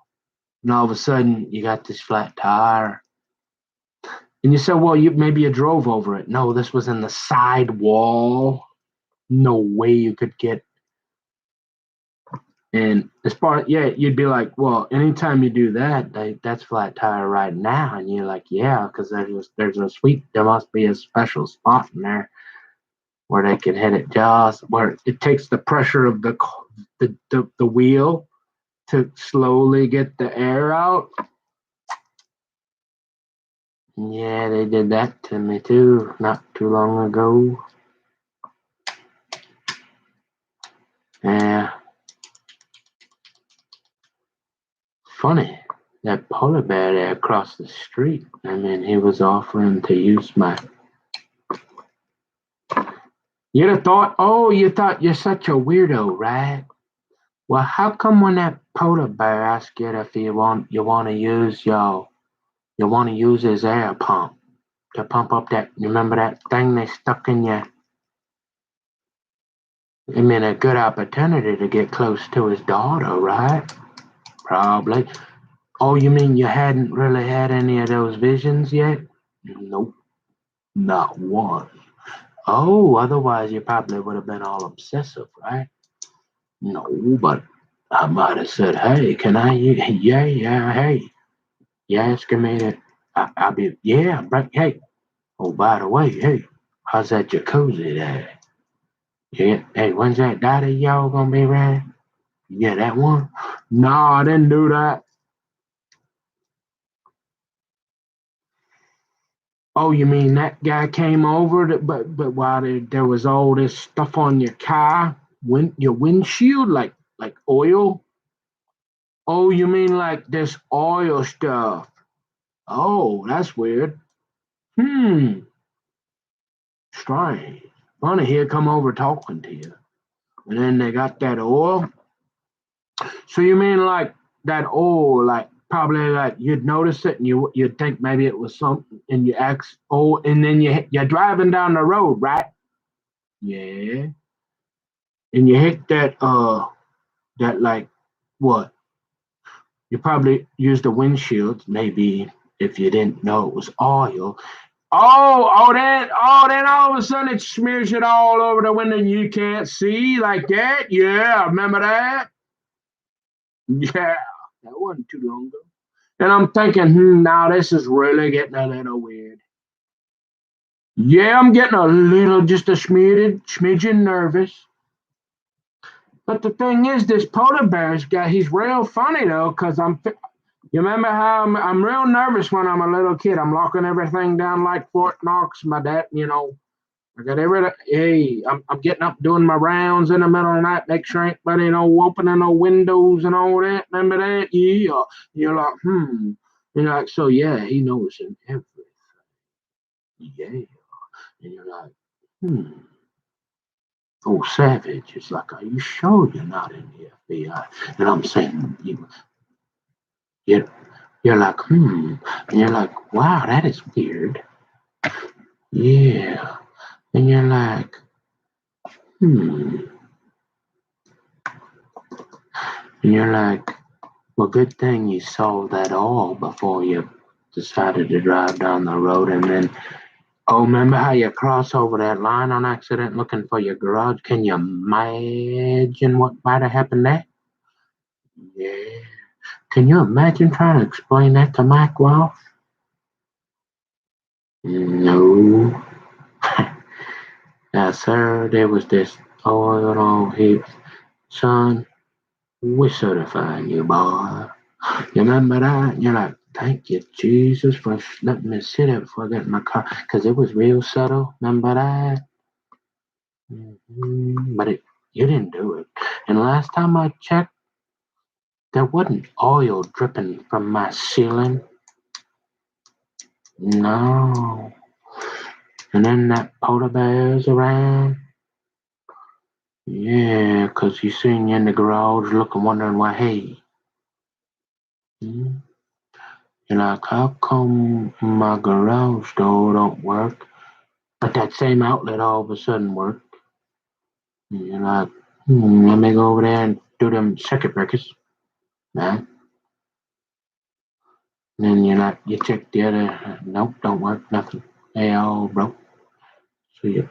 and all of a sudden you got this flat tire. And you said, well, maybe you drove over it. No, this was in the side wall. No way you could get. And as far, yeah, you'd be like, well, anytime you do that, that's flat tire right now. And you're like, yeah, because there must be a special spot in there where they can hit it just where it takes the pressure of the wheel to slowly get the air out. Yeah, they did that to me too, not too long ago. Yeah. Funny, that polar bear there across the street. I mean, he was offering to use my. You'd have thought, oh, you thought you're such a weirdo, right? Well, how come when that polar bear asks you if you want to use his air pump to pump up that, remember that thing they stuck in you? I mean, a good opportunity to get close to his daughter, right? Probably. Oh, you mean you hadn't really had any of those visions yet? Nope, not one. Oh, otherwise you probably would have been all obsessive, right? No, but I might have said, hey, can I use, yeah, hey, you asking me that? I'll be, yeah, but hey, oh, by the way, hey, how's that jacuzzi there? Yeah, hey, when's that daddy y'all gonna be ready? Yeah, that one? No, I didn't do that. Oh, you mean that guy came over, but while there was all this stuff on your car, your windshield, like oil? Oh, you mean like this oil stuff? Oh, that's weird. Hmm, strange. Funny, he'd come over talking to you. And then they got that oil. So you mean like that oil, like probably like you'd notice it and you'd think maybe it was something and you ask, oh, and then you're driving down the road, right? Yeah. And you hit that like what? You probably used the windshield, maybe if you didn't know it was oil. Then all of a sudden it smears it all over the window and you can't see like that. Yeah, remember that? Yeah, that wasn't too long ago. And I'm thinking, now this is really getting a little weird. Yeah, I'm getting a little, just a smidgen nervous. But the thing is, this polar bear's guy, he's real funny though, because you remember how I'm real nervous when I'm a little kid. I'm locking everything down like Fort Knox. My dad, I got everything. Hey, I'm getting up doing my rounds in the middle of the night, make sure ain't nobody, opening no windows and all that. Remember that? Yeah. You're like, You're like, so yeah, he knows in everything. Yeah. And you're like, oh, Savage. It's like, are you sure you're not in the FBI? And I'm saying, you're, you're like, And you're like, wow, that is weird. Yeah. And you're like, And you're like, well, good thing you saw that all before you decided to drive down the road. And then, oh, remember how you cross over that line on accident looking for your garage? Can you imagine what might have happened there? Yeah. Can you imagine trying to explain that to Mike Walsh? No. Now, sir, there was this oil on heaps. Son, we certifying you, boy. You remember that? You're like, thank you, Jesus, for letting me sit it before I got in my car. Because it was real subtle. Remember that? But you didn't do it. And last time I checked, there wasn't oil dripping from my ceiling. No. And then that polar bear's around. Yeah, 'cause he seen you in the garage looking, wondering why, hey. Hmm? You're like, how come my garage door don't work, but that same outlet all of a sudden worked? You're like, let me go over there and do them circuit breakers. Nah. And then you're like, you check the other, nope, don't work, nothing. They all broke. So you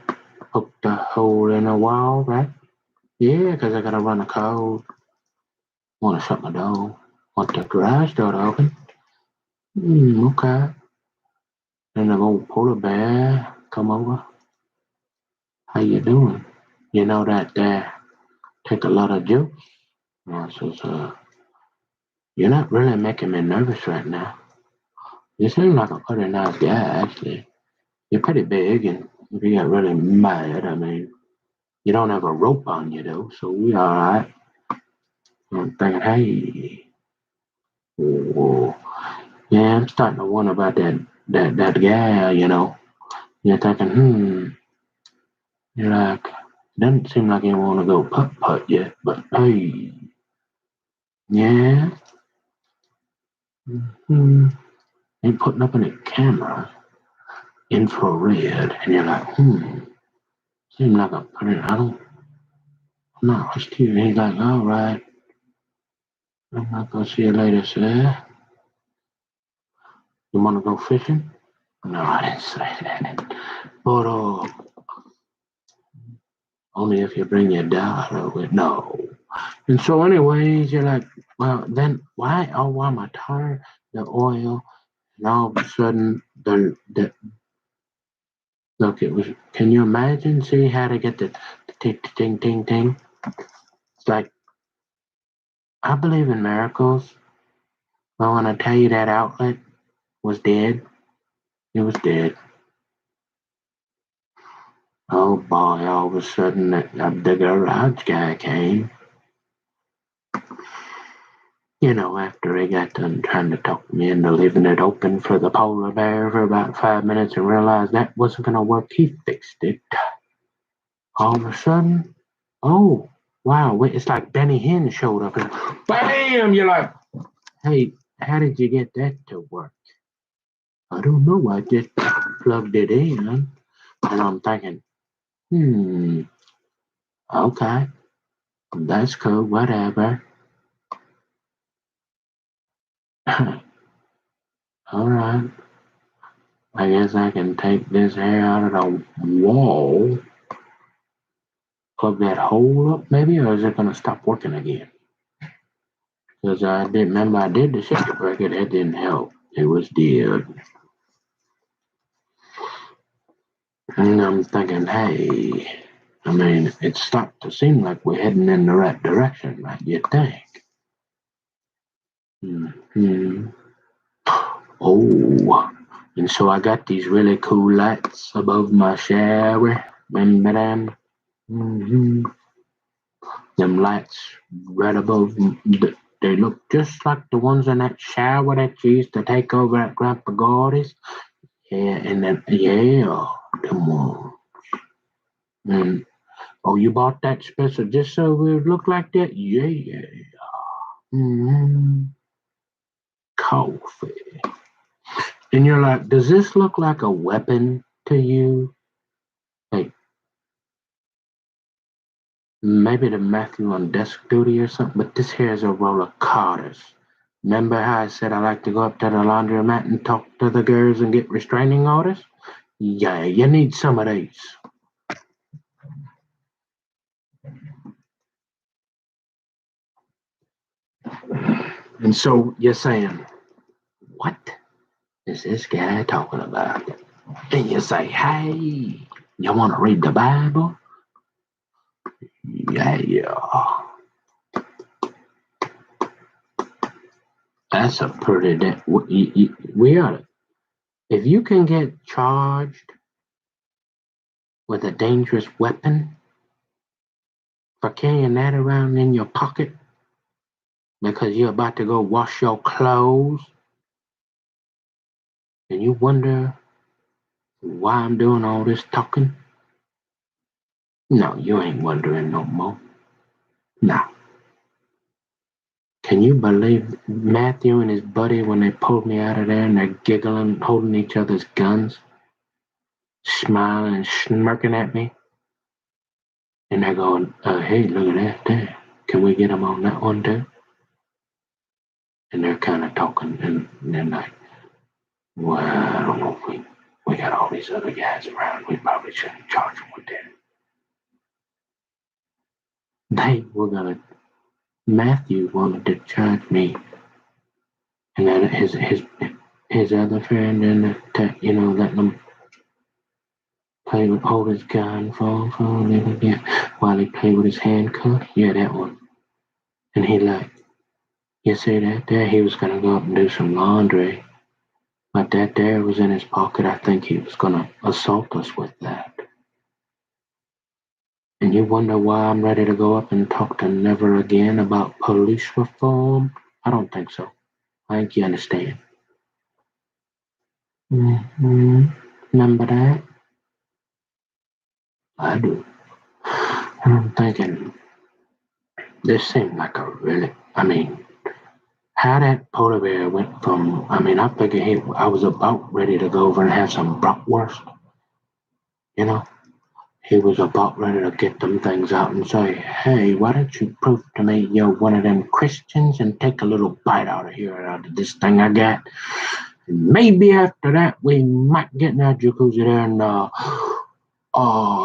poke the hole in the wall, right? Yeah, 'cause I gotta run a code. Want to shut my door. Want the garage door to open. Okay. Then the old polar bear come over. How you doing? You know that take a lot of juice. I says, you're not really making me nervous right now. You seem like a pretty nice guy, actually. You're pretty big, and if you get really mad, I mean, you don't have a rope on you, though, so we all right. I'm thinking, hey, whoa. Yeah, I'm starting to wonder about that guy, you know. You're thinking, you're like, doesn't seem like you want to go putt-putt yet, but hey, yeah. Hmm. Ain't putting up any camera, infrared, and you're like, seem like a pretty, I'm not rushed here. And he's like, all right, I'm not gonna see you later, sir. You wanna go fishing? No, I didn't say that. But, only if you bring your daughter with, no. And so anyways, you're like, well, then why my tire, the oil, and all of a sudden, look, it was, can you imagine, see how to get the ting, ting, ting, ting? It's like, I believe in miracles. Well, when I tell you that outlet was dead, it was dead. Oh boy, all of a sudden the garage guy came. You know, after he got done trying to talk me into leaving it open for the polar bear for about 5 minutes and realized that wasn't going to work, he fixed it. All of a sudden, oh, wow, it's like Benny Hinn showed up and BAM! You're like, hey, how did you get that to work? I don't know, I just plugged it in. And I'm thinking, okay, that's cool, whatever. All right, I guess I can take this hair out of the wall, plug that hole up maybe, or is it going to stop working again? Because I did remember I did the circuit breaker, that didn't help. It was dead. And I'm thinking, hey, I mean, it stopped to seem like we're heading in the right direction, right? You think? Hmm. Oh, and so I got these really cool lights above my shower. Remember them? Mm-hmm. Them lights right above, they look just like the ones in that shower that you used to take over at Grandpa Gordy's. Yeah, and then, yeah, them ones. And, oh, you bought that special just so it would look like that? Yeah. Mm-hmm. Coffee. And you're like, does this look like a weapon to you? Like, Maybe the Matthew on desk duty or something, but this here is a roll of quarters. Remember how I said I like to go up to the laundromat and talk to the girls and get restraining orders? Yeah, you need some of these. And so you're saying, what is this guy talking about? And you say, hey, you want to read the Bible? Yeah. That's a pretty, we ought to, if you can get charged with a dangerous weapon for carrying that around in your pocket because you're about to go wash your clothes and you wonder why I'm doing all this talking? No, you ain't wondering no more. Now, can you believe Matthew and his buddy when they pulled me out of there and they're giggling, holding each other's guns, smiling and smirking at me? And they're going, hey, look at that there. Can we get them on that one too? And they're kind of talking and they're like, well, I don't know if we got all these other guys around. We probably shouldn't charge them with that. They were going to, Matthew wanted to charge me. And then his other friend and letting him play with hold his gun for a little bit while he played with his handcuff. Yeah, that one. And he like, you see that there? He was gonna go up and do some laundry, but that there was in his pocket. I think he was gonna assault us with that. And you wonder why I'm ready to go up and talk to Never again about police reform? I don't think so. I think you understand. Mm-hmm. Remember that? I do. And I'm thinking, this seemed like a really, how that polar bear went from, I figured I was about ready to go over and have some bratwurst, you know? He was about ready to get them things out and say, hey, why don't you prove to me you're one of them Christians and take a little bite out of here, out of this thing I got. And maybe after that, we might get in that jacuzzi there and,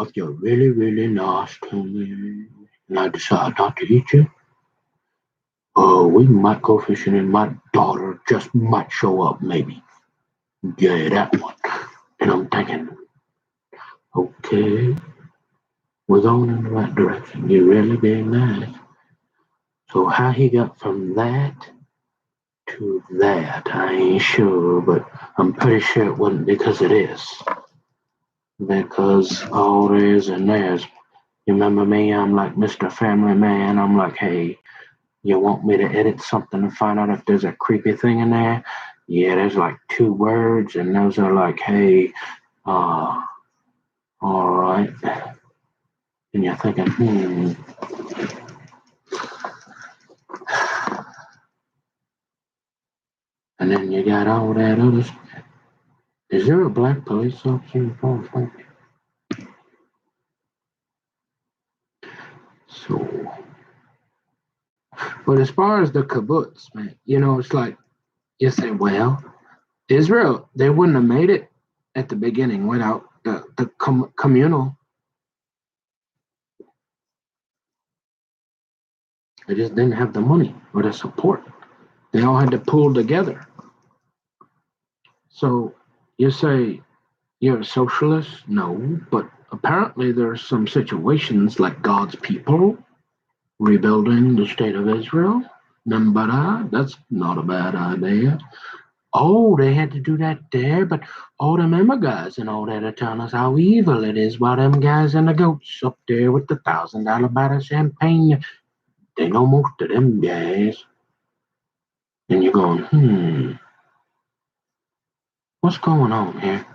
if you're really, really nice to me, and I decide not to eat you, we might go fishing and my daughter just might show up, maybe. Yeah, that one. And I'm thinking, okay, we're going in the right direction. You're really being nice. So how he got from that to that, I ain't sure, but I'm pretty sure it wasn't because of this. Because all there's and there's. You remember me? I'm like Mr. Family Man. I'm like, hey, you want me to edit something and find out if there's a creepy thing in there? Yeah, there's like 2 words, and those are like, hey, all right. And you're thinking, And then you got all that other stuff. Is there a black police officer in Falls Lake? So, but as far as the kibbutz, man, it's like you say, well, Israel, they wouldn't have made it at the beginning without the communal. They just didn't have the money or the support. They all had to pull together. So you say you're a socialist? No, but apparently there's some situations like God's people rebuilding the state of Israel. Nambara, that's not a bad idea. Oh, they had to do that there, but all them Emma guys and all that are telling us how evil it is while them guys and the goats up there with the $1,000 bottle of champagne, they know most of them guys. And you're going, what's going on here?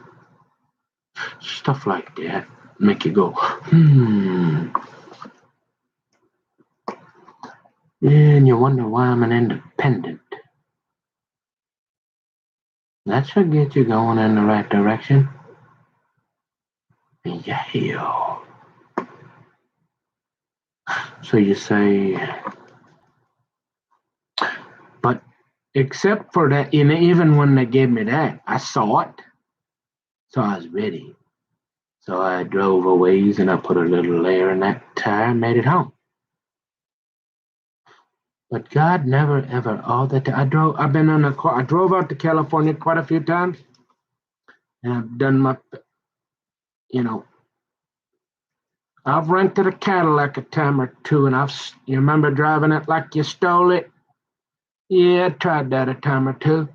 Stuff like that make you go, and you wonder why I'm an independent. That should get you going in the right direction. Yeah. So you say, but except for that, even when they gave me that, I saw it, so I was ready. So I drove a ways and I put a little air in that tire and made it home. But God never ever all that I've been in a car. I drove out to California quite a few times, and I've done you know, I've rented a Cadillac a time or two, and you remember driving it like you stole it? Yeah, I tried that a time or two.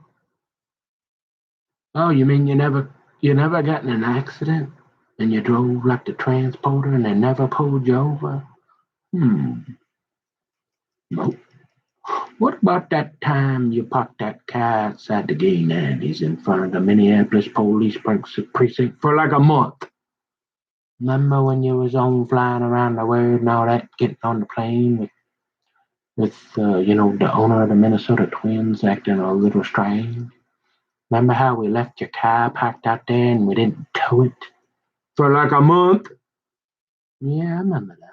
Oh, you mean you never got in an accident, and you drove like the transporter, and they never pulled you over? No. What about that time you parked that car outside the gay nannies in front of the Minneapolis police precinct for like a month? Remember when you was on flying around the world and all that, getting on the plane with the owner of the Minnesota Twins acting a little strange? Remember how we left your car parked out there and we didn't tow it for like a month? Yeah, I remember that.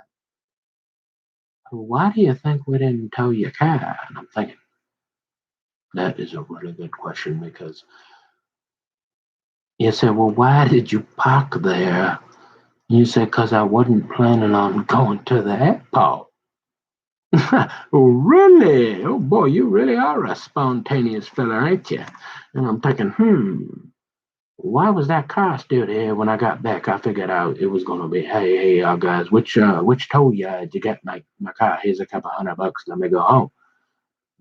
Why do you think we didn't tow your car? And I'm thinking, that is a really good question because you said, well, why did you park there? You said, because I wasn't planning on going to the airport. Oh, really? Oh, boy, you really are a spontaneous fella, ain't you? And I'm thinking, why was that car still there when I got back? I figured out it was going to be, hey, guys, which tow yard you got my car? Here's a couple $100. Let me go home.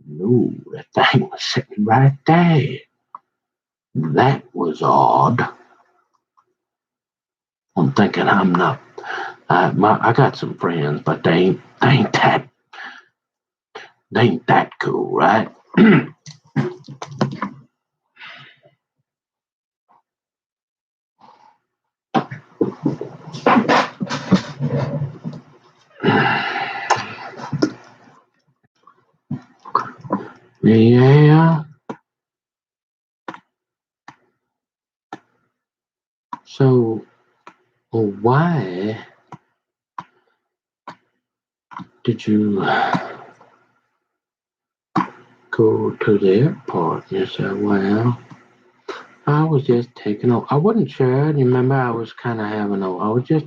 No, that thing was sitting right there. That was odd. I'm thinking I'm not. I got some friends, but they ain't that cool, right? Yeah. So why did you go to the airport? You said, well, I was just taking off. I wasn't sure. You remember, I was kind of having I was just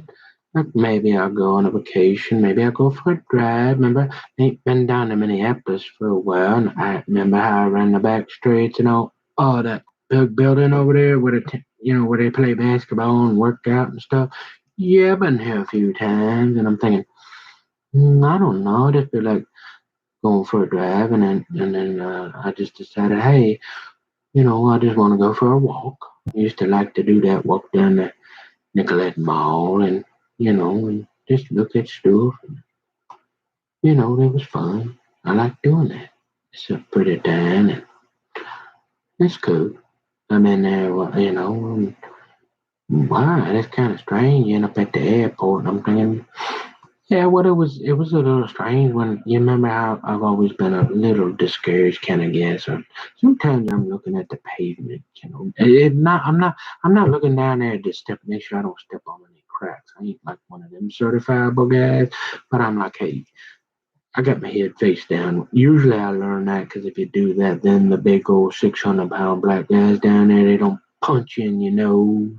like, maybe I'll go on a vacation. Maybe I'll go for a drive. Remember, I ain't been down to Minneapolis for a while. And I remember how I ran the back streets and all that big building over there where they play basketball and work out and stuff. Yeah, I've been here a few times. And I'm thinking, I don't know. I just feel like going for a drive. And then I just decided, hey, I just want to go for a walk. I used to like to do that walk down the Nicollet Mall and just look at stuff. It was fun. I like doing that. It's a pretty time and it's cool. I'm in there, wow, that's kind of strange. You end up at the airport and I'm thinking, yeah, well, it was a little strange when you remember how I've always been a little discouraged kind of guy. So sometimes I'm looking at the pavement. I'm not looking down there to make sure I don't step on any cracks. I ain't like one of them certifiable guys, but I'm like, hey, I got my head face down. Usually I learn that because if you do that, then the big old 600-pound black guys down there, they don't punch you in your nose.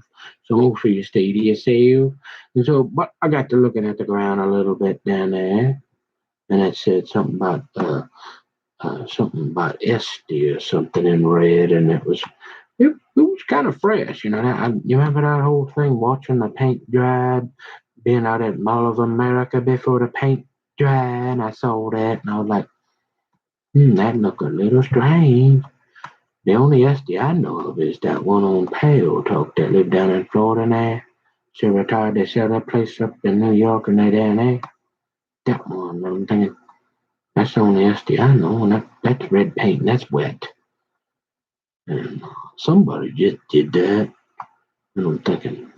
So make sure you stay to yourself. And so, but I got to looking at the ground a little bit down there, and it said something about Esty or something in red, and it was kind of fresh. You remember that whole thing, watching the paint dry, being out at Mall of America before the paint dry, and I saw that, and I was like, that look a little strange. The only Esty I know of is that one on Pale Talk that lived down in Florida now. She retired, they sell that place up in New York, and they down there. That one, I'm thinking, that's the only Esty I know, and that's red paint, and that's wet. And somebody just did that, and I'm thinking,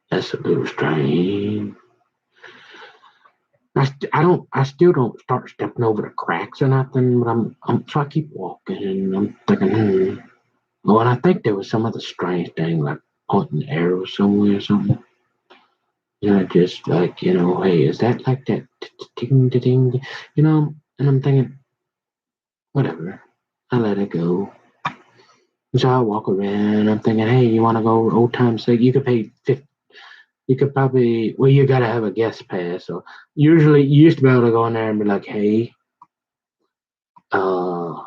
that's a little strange. I still don't start stepping over the cracks or nothing, but so I keep walking, and I'm thinking, Well, and I think there was some other strange thing, like pointing arrows somewhere or something. Just like, hey, is that like that ting ting, and I'm thinking, whatever. I let it go. So I walk around. I'm thinking, hey, you want to go old time's sake? You could pay 50. You could probably, well, you got to have a guest pass. So usually you used to be able to go in there and be like, hey, uh,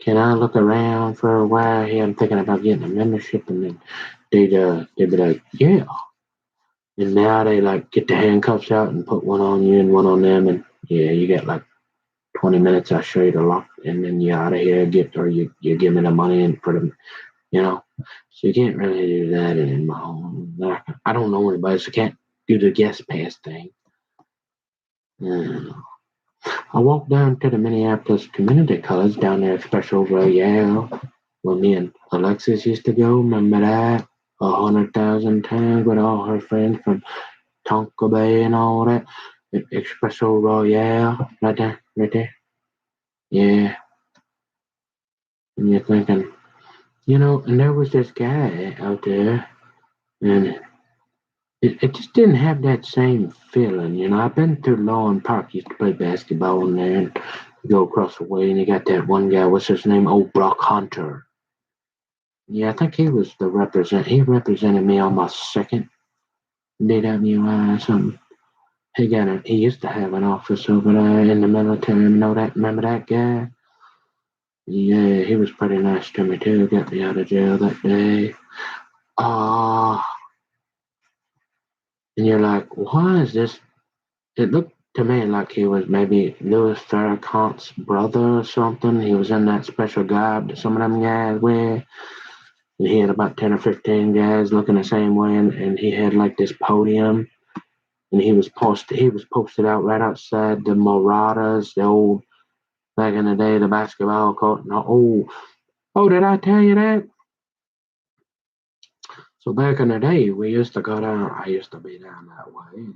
can I look around for a while here? I'm thinking about getting a membership. And then they'd be like, yeah. And now they like get the handcuffs out and put one on you and one on them. And yeah, you get like 20 minutes. I'll show you the lock. And then you're out of here. You give me the money and for them, you know. So you can't really do that in my home. I don't know anybody, so I can't do the guest pass thing. Mm. I walked down to the Minneapolis Community College down there at Special Royale where me and Alexis used to go. Remember that? 100,000 times with all her friends from Tonka Bay and all that. Espresso Royale, right there, right there. Yeah, and you're thinking, and there was this guy out there, and it just didn't have that same feeling. I've been through Lawn Park, used to play basketball in there, and you go across the way, and you got that one guy, what's his name? Oh, Brock Hunter. Yeah, I think he represented me on my second DWI or something. He used to have an office over there in the military. Remember that guy? Yeah, he was pretty nice to me too. Got me out of jail that day. Ah, and you're like, why is this? It looked to me like he was maybe Louis Farrakhan's brother or something. He was in that special garb that some of them guys wear. And he had about 10 or 15 guys looking the same way, and he had like this podium, and he was posted out right outside the Marauders, the old back in the day, the basketball court. And did I tell you that? So back in the day, we used to go down. I used to be down that way.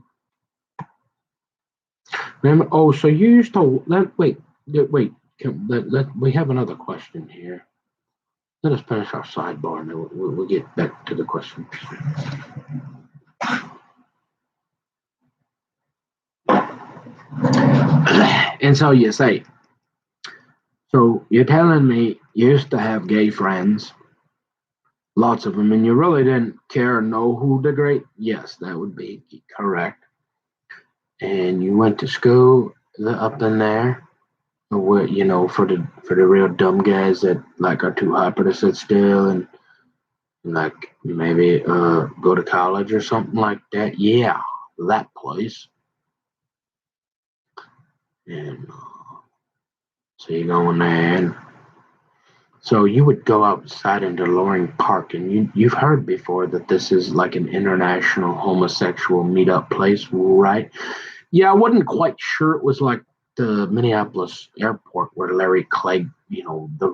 Remember? Oh, so you used to wait. We have another question here. Let us finish our sidebar, and then we'll get back to the question. And so you say, so you're telling me you used to have gay friends, lots of them, and you really didn't care or know who the great? Yes, that would be correct. And you went to school up in there, where for the real dumb guys that like are too hyper to sit still and like maybe go to college or something like that. Yeah, that place. And so you go in there, and so you would go outside into Loring Park, and you've heard before that this is like an international homosexual meetup place, right? Yeah, I wasn't quite sure it was like the Minneapolis airport where Larry Clegg, the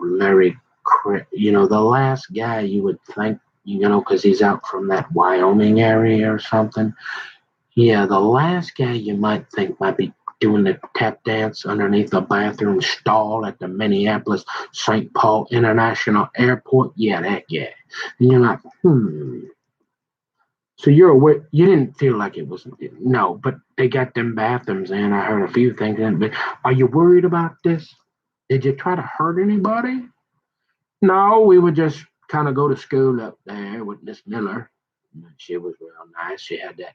last guy you would think, because he's out from that Wyoming area or something. Yeah, the last guy you might think might be doing the tap dance underneath the bathroom stall at the Minneapolis St. Paul International Airport. Yeah, that guy. And you're like, So you're aware, you didn't feel like it was, no, but they got them bathrooms in. I heard a few things in, but are you worried about this? Did you try to hurt anybody? No, we would just kind of go to school up there with Miss Miller. She was real nice. She had that.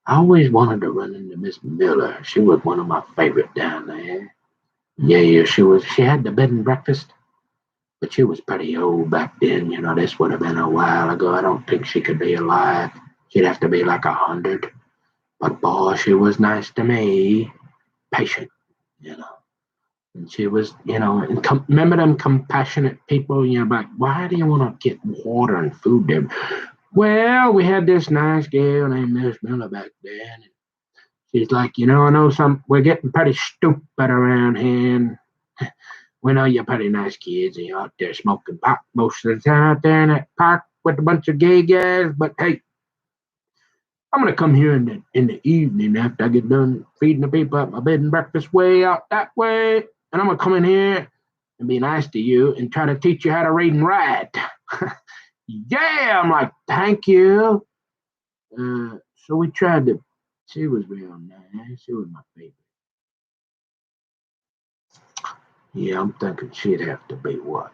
I always wanted to run into Miss Miller. She was one of my favorite down there. Yeah, yeah, she was. She had the bed and breakfast, but she was pretty old back then. This would have been a while ago. I don't think she could be alive. She'd have to be like 100. But boy, she was nice to me. Patient, you know. And she was, and remember them compassionate people, like, why do you want to get water and food there? Well, we had this nice girl named Miss Miller back then. And she's like, I know we're getting pretty stupid around here. And we know you're pretty nice kids and you're out there smoking pot most of the time out there in that park with a bunch of gay guys. But hey, I'm gonna come here in the evening after I get done feeding the people at my bed and breakfast way out that way, and I'm gonna come in here and be nice to you and try to teach you how to read and write. Yeah, I'm like, thank you. Uh, So we tried to. She was real nice. She was my favorite. Yeah, I'm thinking she'd have to be what?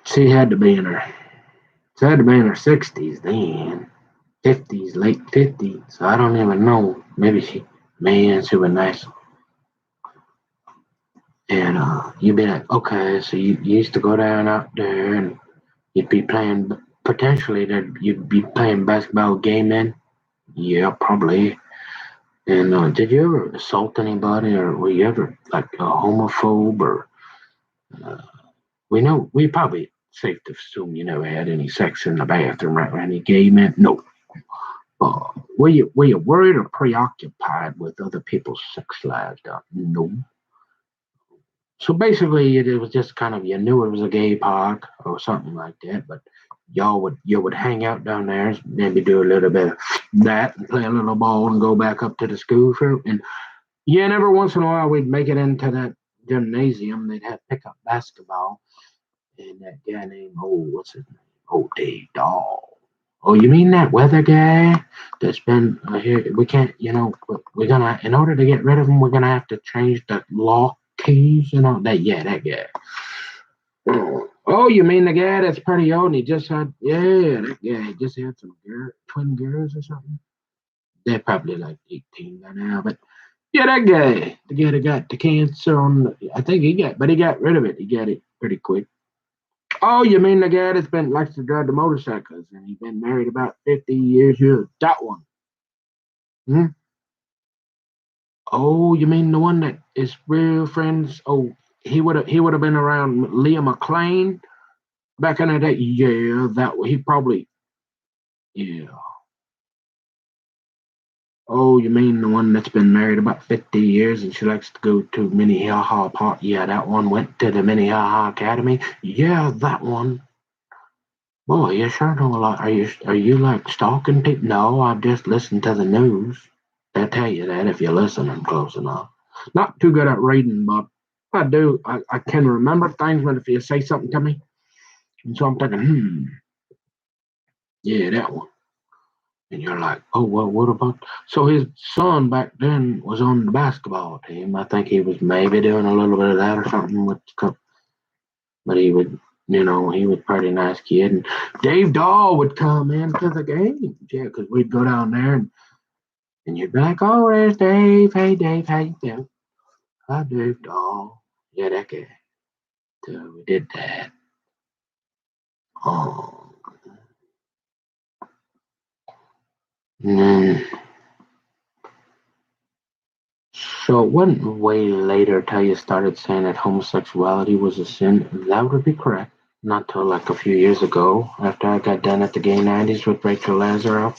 She had to be in her. She had to be in her 60s then, 50s, late 50s. So I don't even know. Maybe she was nice. And you'd be like, okay, so you used to go down out there and you'd be playing, potentially that you'd be playing basketball with gay men. Yeah, probably. And did you ever assault anybody, or were you ever like a homophobe, or uh, we probably safe to assume you never had any sex in the bathroom, right? Any gay men? No. Were you worried or preoccupied with other people's sex lives? No. So basically, it was just kind of, you knew it was a gay park or something like that, but you would hang out down there, maybe do a little bit of that, and play a little ball, and go back up to the school for. And yeah, and every once in a while we'd make it into that gymnasium. They'd have pickup basketball, and that guy named, what's his name? Dave Dahl. Oh, you mean that weather guy that's been here? We can't, we're gonna, in order to get rid of him, we're gonna have to change the lock keys and all that. Yeah, that guy. Oh, you mean the guy that's pretty old and he just had, yeah, that guy. He just had some twin girls or something. They're probably like 18 by now, but yeah, that guy, the guy that got the cancer I think but he got rid of it. He got it pretty quick. Oh, you mean the guy that's been likes to drive the motorcycles and he's been married about 50 years? Yeah, that one. Hmm? Oh, you mean the one that is real friends? Oh, he would have been around Leah McLean back in the day. Yeah, he probably. Yeah. Oh, you mean the one that's been married about 50 years and she likes to go to Minnehaha Park? Yeah, that one went to the Minnehaha Academy. Yeah, that one. Boy, you sure know a lot. Are you like stalking people? No, I've just listened to the news. They'll tell you that if you listen and close enough. Not too good at reading, but I do. I can remember things when if you say something to me. And so I'm thinking, yeah, that one. And you're like, oh, well, what about? So his son back then was on the basketball team. I think he was maybe doing a little bit of that or something but he was pretty nice kid. And Dave Dahl would come in to the game, yeah, because we'd go down there and you'd be like, oh, there's Dave. Hey, Dave, how you doing? Hi, Dave Dahl. Yeah, that guy. So we did that. Oh, and then, so it wasn't way later till you started saying that homosexuality was a sin. That would be correct. Not till like a few years ago, after I got done at the gay 90s with Rachel Lazaro.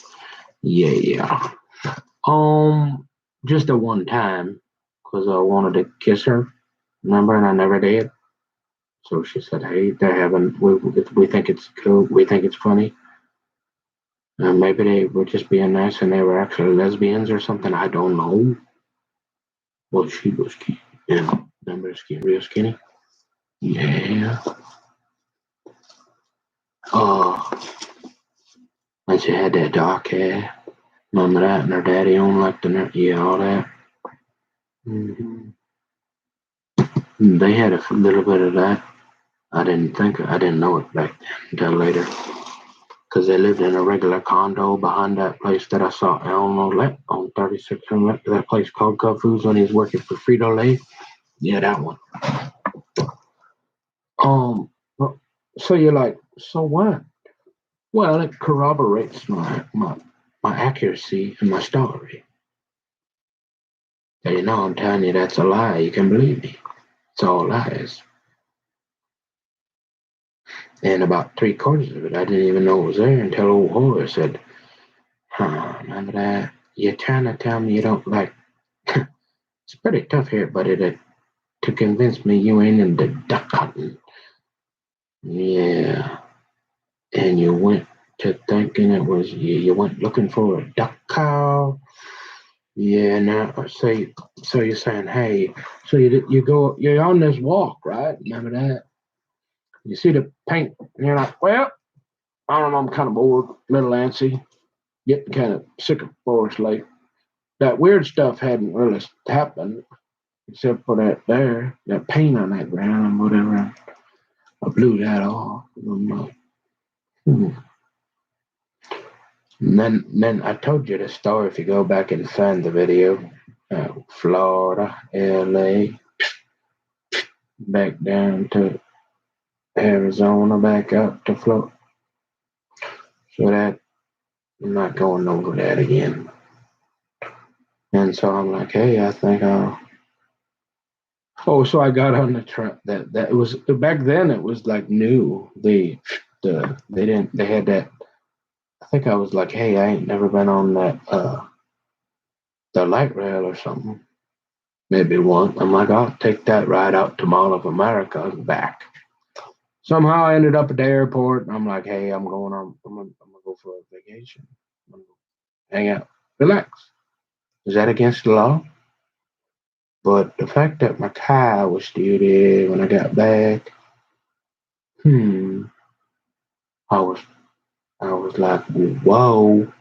Yeah. Just at one time, because I wanted to kiss her, remember, and I never did. So she said, "Hey, they're having. We think it's cool. We think it's funny. And maybe they were just being nice, and they were actually lesbians or something. I don't know." Well, she was cute. Yeah, remember, real skinny. Yeah. Oh, and she had that dark hair. Remember that? And her daddy owned like yeah, all that. Hmm. They had a little bit of that. I didn't know it back then until later. Because they lived in a regular condo behind that place that I saw Elmo on 36th and that place called Cuffoo's when he was working for Frito Lay. Yeah, that one. Um, so you're like, so what? Well, it corroborates my accuracy in my story. So I'm telling you that's a lie. You can believe me. It's all lies. And about three-quarters of it, I didn't even know it was there until old Horace said, remember that? You're trying to tell me you don't like. It's pretty tough here, but to convince me you ain't into duck hunting. Yeah. And you went to thinking it was you went looking for a duck call. Yeah, now so you're saying, hey, so you're on this walk, right? Remember that? You see the paint, and you're like, well, I don't know, I'm kind of bored, a little antsy, getting kind of sick of Forest Lake. That weird stuff hadn't really happened except for that paint on that ground and whatever. I blew that off. Hmm. And then I told you the story if you go back and find the video. Florida, LA, back down to Arizona, back up to Florida. So that I'm not going over that again. And so I'm like, hey, I think I'll. Oh, so I got on the truck. That it was back then. It was like new. They didn't. They had that. I think I was like, hey, I ain't never been on that the light rail or something. Maybe one. I'm like, I'll take that ride out to Mall of America and back. Somehow I ended up at the airport. And I'm like, hey, I'm going on. I'm gonna go for a vacation. I'm gonna hang out, relax. Is that against the law? But the fact that my car was still there when I got back, hmm, I was I was like, whoa,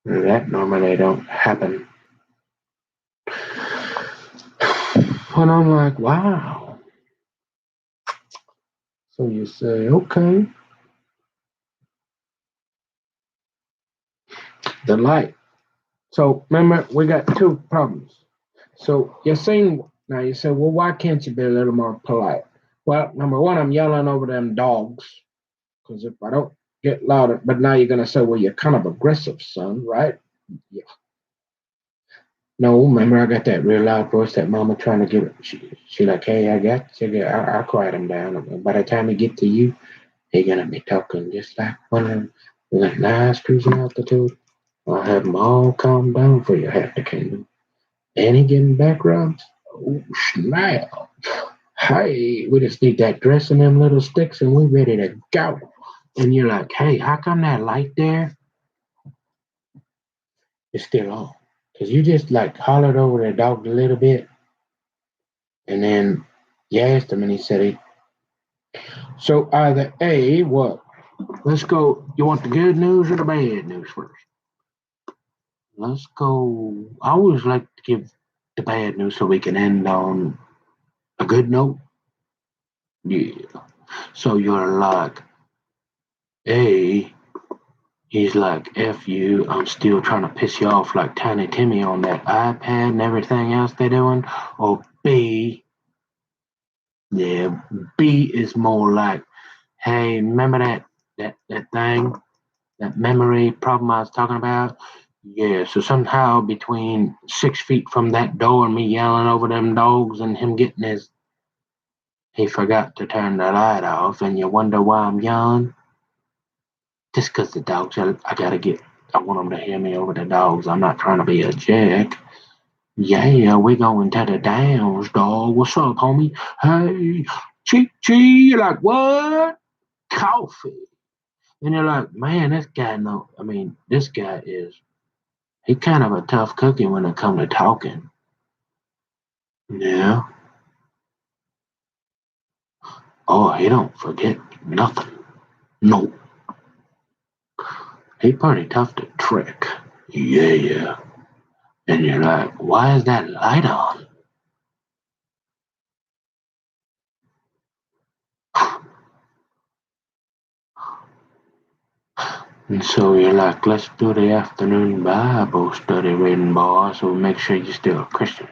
that normally don't happen. And I'm like, wow. So you say, okay, the light. So remember, we got two problems. So you're saying now you say, well, why can't you be a little more polite? Well, number one, I'm yelling over them dogs because if I don't get louder, but now you're gonna say, well, you're kind of aggressive, son, right? Yeah. No, remember I got that real loud voice that mama trying to get it. She like, hey, I got you. I'll quiet him down. By the time he get to you, he gonna be talking just like one of them with that nice cruising altitude. I'll have them all calm down for you, half the kingdom. And he getting back rubs. Oh, snap. Hey, we just need that dress and them little sticks and we ready to go. And you're like, hey, how come that light there is still on? Because you just like hollered over the dog a little bit and then you asked him and he said he. So either A, what? Let's go. You want the good news or the bad news first? Let's go. I always like to give the bad news so we can end on a good note. Yeah. So you're like, A, he's like, F you, I'm still trying to piss you off like Tiny Timmy on that iPad and everything else they're doing. Or B, yeah, B is more like, hey, remember that thing, that memory problem I was talking about? Yeah, so somehow between 6 feet from that door and me yelling over them dogs and him getting he forgot to turn the light off, and you wonder why I'm yelling? Just 'cause the dogs, I want them to hear me over the dogs. I'm not trying to be a jerk. Yeah, we going to the downs, dog. What's up, homie? Hey, Chi. You're like, what? Coffee. And you're like, man, this guy he kind of a tough cookie when it comes to talking. Yeah. Oh, he don't forget nothing. No. He pretty tough to trick. Yeah. And you're like, why is that light on? And so you're like, let's do the afternoon Bible study reading, boy, so we make sure you're still a Christian.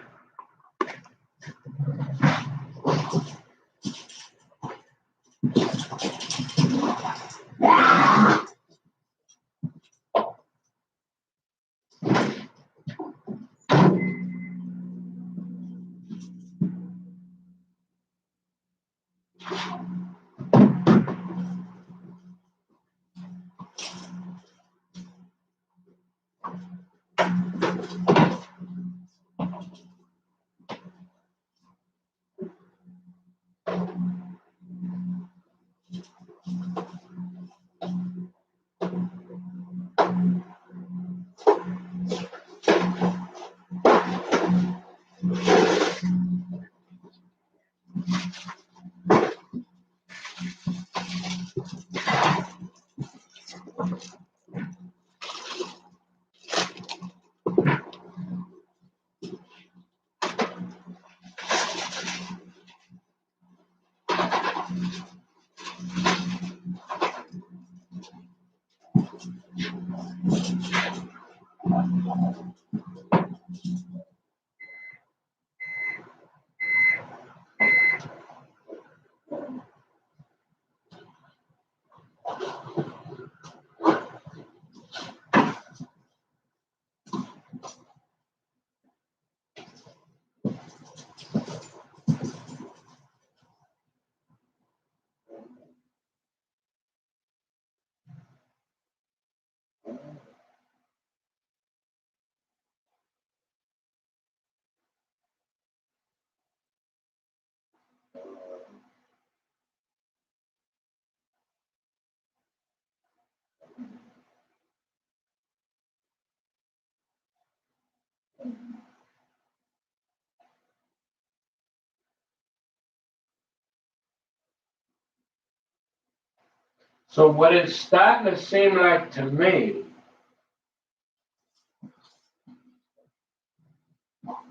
So what it's starting to seem like to me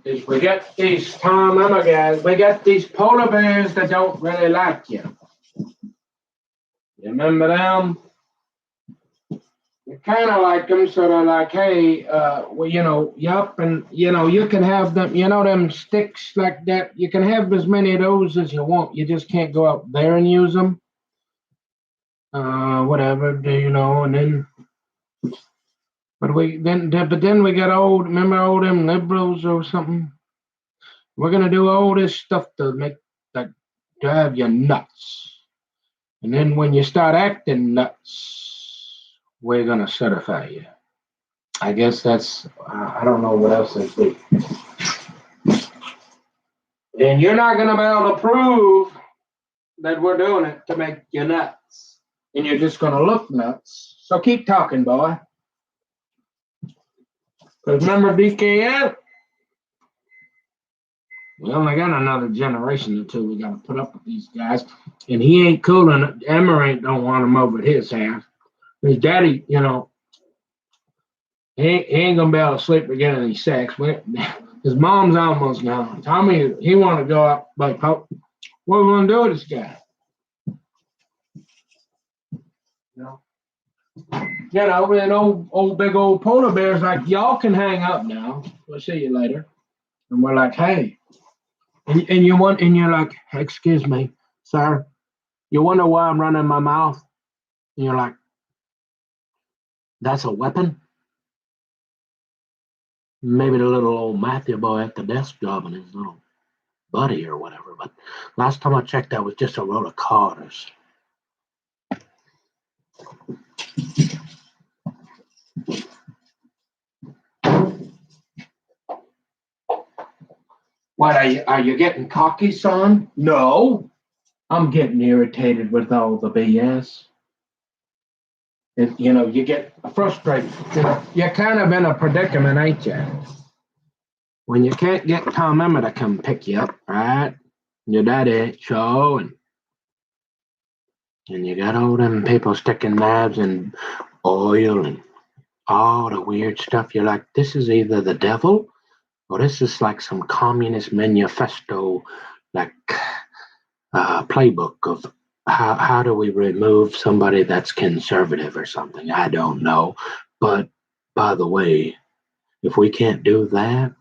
is we got these Tom Emma guys, we got these polar bears that don't really like you. You remember them? You kind of like them, so they're like, hey, well, yup, and, you can have them, them sticks like that. You can have as many of those as you want. You just can't go out there and use them. Whatever, and then, but then we got remember all them liberals or something? We're going to do all this stuff that drive you nuts. And then when you start acting nuts, we're going to certify you. I guess that's, I don't know what else they do. And you're not going to be able to prove that we're doing it to make you nuts. And you're just going to look nuts. So keep talking, boy. Because remember DKL? We only got another generation or two we got to put up with these guys. And he ain't cool, and Emma don't want him over at his house. His daddy, he ain't going to be able to sleep or get any sex. His mom's almost gone. Tommy, he want to go out, like, what are we going to do with this guy? And old big old polar bears like, y'all can hang up now. We'll see you later. And we're like, hey. And you're like, excuse me, sir. You wonder why I'm running my mouth? And you're like, that's a weapon? Maybe the little old Matthew boy at the desk job and his little buddy or whatever. But last time I checked, that was just a roll of quarters. What, are you getting cocky, son? No. I'm getting irritated with all the BS. You get frustrated. You're kind of in a predicament, ain't you? When you can't get Tom Emma to come pick you up, right? Your daddy ain't show, and you got all them people sticking knives in oil and all the weird stuff. You're like, this is either the devil or this is like some communist manifesto, like playbook of how do we remove somebody that's conservative or something. I don't know. But by the way, if we can't do that,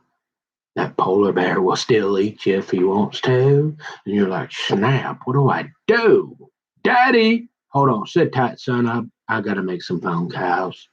that polar bear will still eat you if he wants to. And you're like, snap, what do I do? Daddy, hold on, sit tight, son. I got to make some phone calls.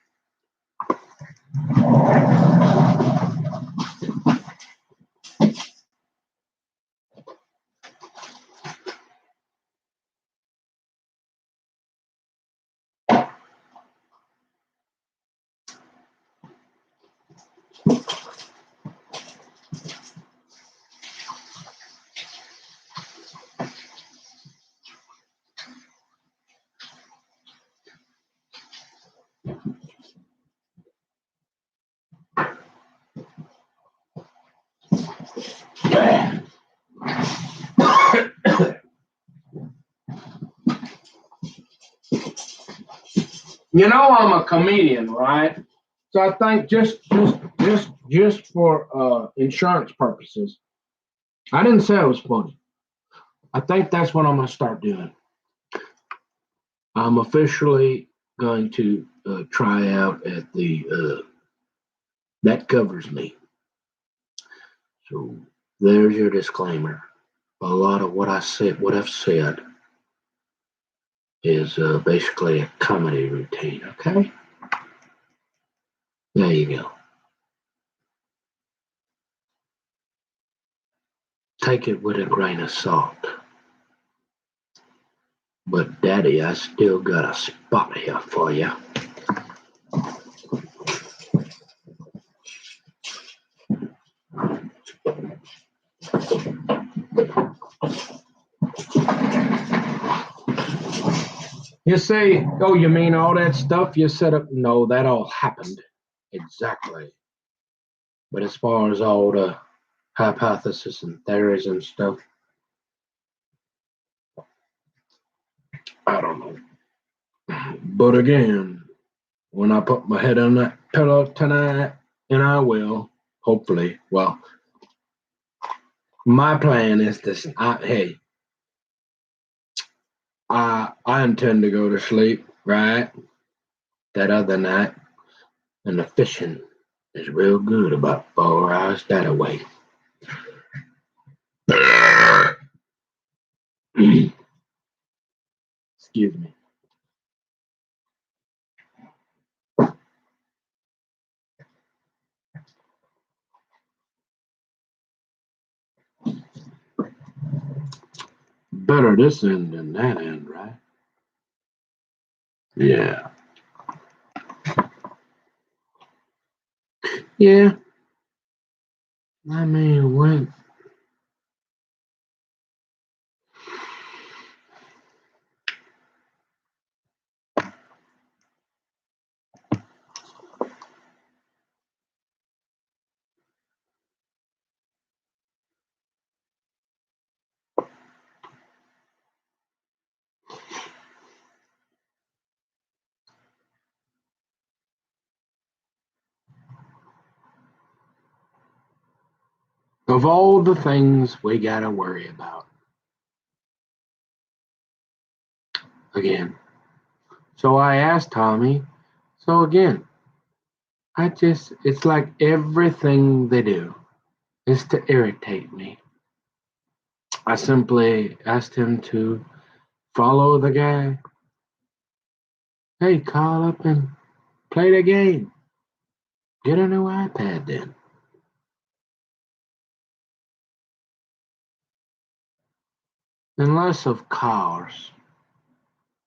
I'm a comedian, right? So I think just for insurance purposes, I didn't say it was funny. I think that's what I'm going to start doing. I'm officially going to try out at the That Covers Me. So there's your disclaimer. A lot of what I've said is basically a comedy routine, okay? There you go. Take it with a grain of salt. But Daddy, I still got a spot here for you. You say, oh, you mean all that stuff you set up? No, that all happened. Exactly. But as far as all the hypotheses and theories and stuff, I don't know. But again, when I put my head on that pillow tonight, and I will, hopefully, well, my plan is this. I intend to go to sleep, right? That other night, and the fishing is real good about 4 hours that away. Excuse me. Better this end than that end, right? Yeah. Yeah. I mean, when of all the things we gotta worry about, again. So I asked Tommy. So again, it's like everything they do is to irritate me. I simply asked him to follow the guy. Hey, call up and play the game. Get a new iPad then. Unless, of course,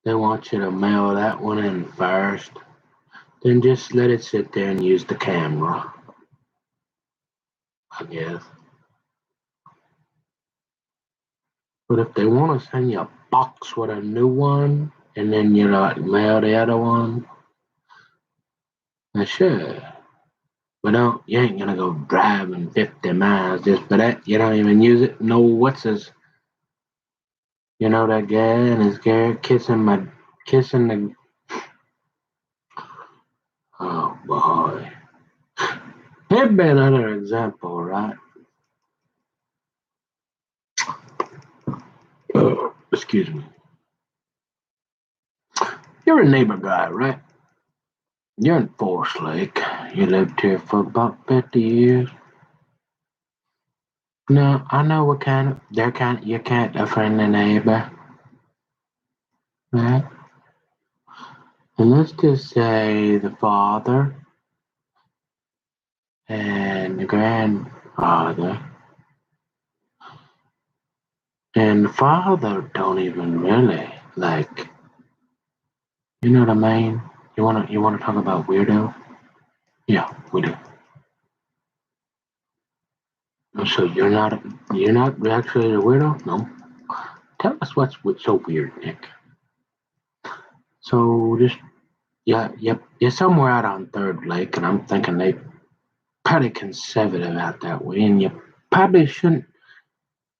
they want you to mail that one in first, then just let it sit there and use the camera, I guess. But if they want to send you a box with a new one, and then mail the other one, then sure. But you ain't gonna go driving 50 miles just for that. You don't even use it. No, that guy and his girl kissing the. Oh boy. Here'd be another example, right? Excuse me. You're a neighbor guy, right? You're in Forest Lake. You lived here for about 50 years. No, I know you're kind of a friendly neighbor, right? And let's just say the father and the grandfather and the father don't even really like, you know what I mean? You wanna talk about weirdo? Yeah, we do. So you're not actually a weirdo? No. Tell us what's so weird, Nick. So just yeah, yep, you're somewhere out on Third Lake, and I'm thinking they pretty conservative out that way, and you probably shouldn't.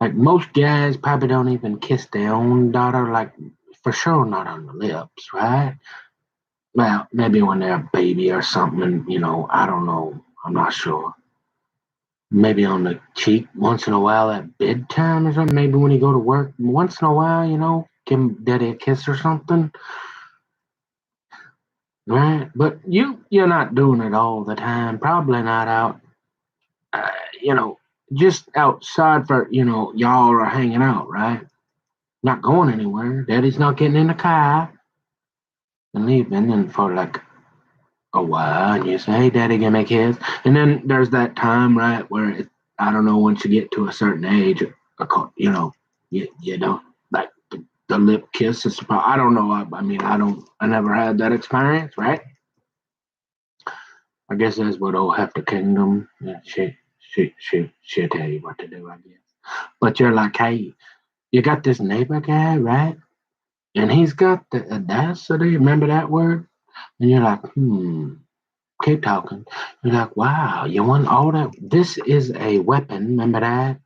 Like most guys, probably don't even kiss their own daughter, like for sure not on the lips, right? Well, maybe when they're a baby or something, and I don't know, I'm not sure. Maybe on the cheek once in a while at bedtime or something. Maybe when you go to work once in a while, give daddy a kiss or something, right? But you're not doing it all the time. Probably not out, uh, you know, just outside for y'all are hanging out, right? Not going anywhere. Daddy's not getting in the car and leaving, and for like a while, and you say, "Hey, Daddy, give me a kiss." And then there's that time, right, where I don't know, once you get to a certain age, you don't like the lip kiss is. I don't know. I mean, I never had that experience, right? I guess that's what old Hefty Kingdom. Yeah, she'll tell you what to do, I guess. But you're like, hey, you got this neighbor guy, right? And he's got the audacity. Remember that word? And you're like, keep talking. You're like, wow, you want all that? This is a weapon, remember that?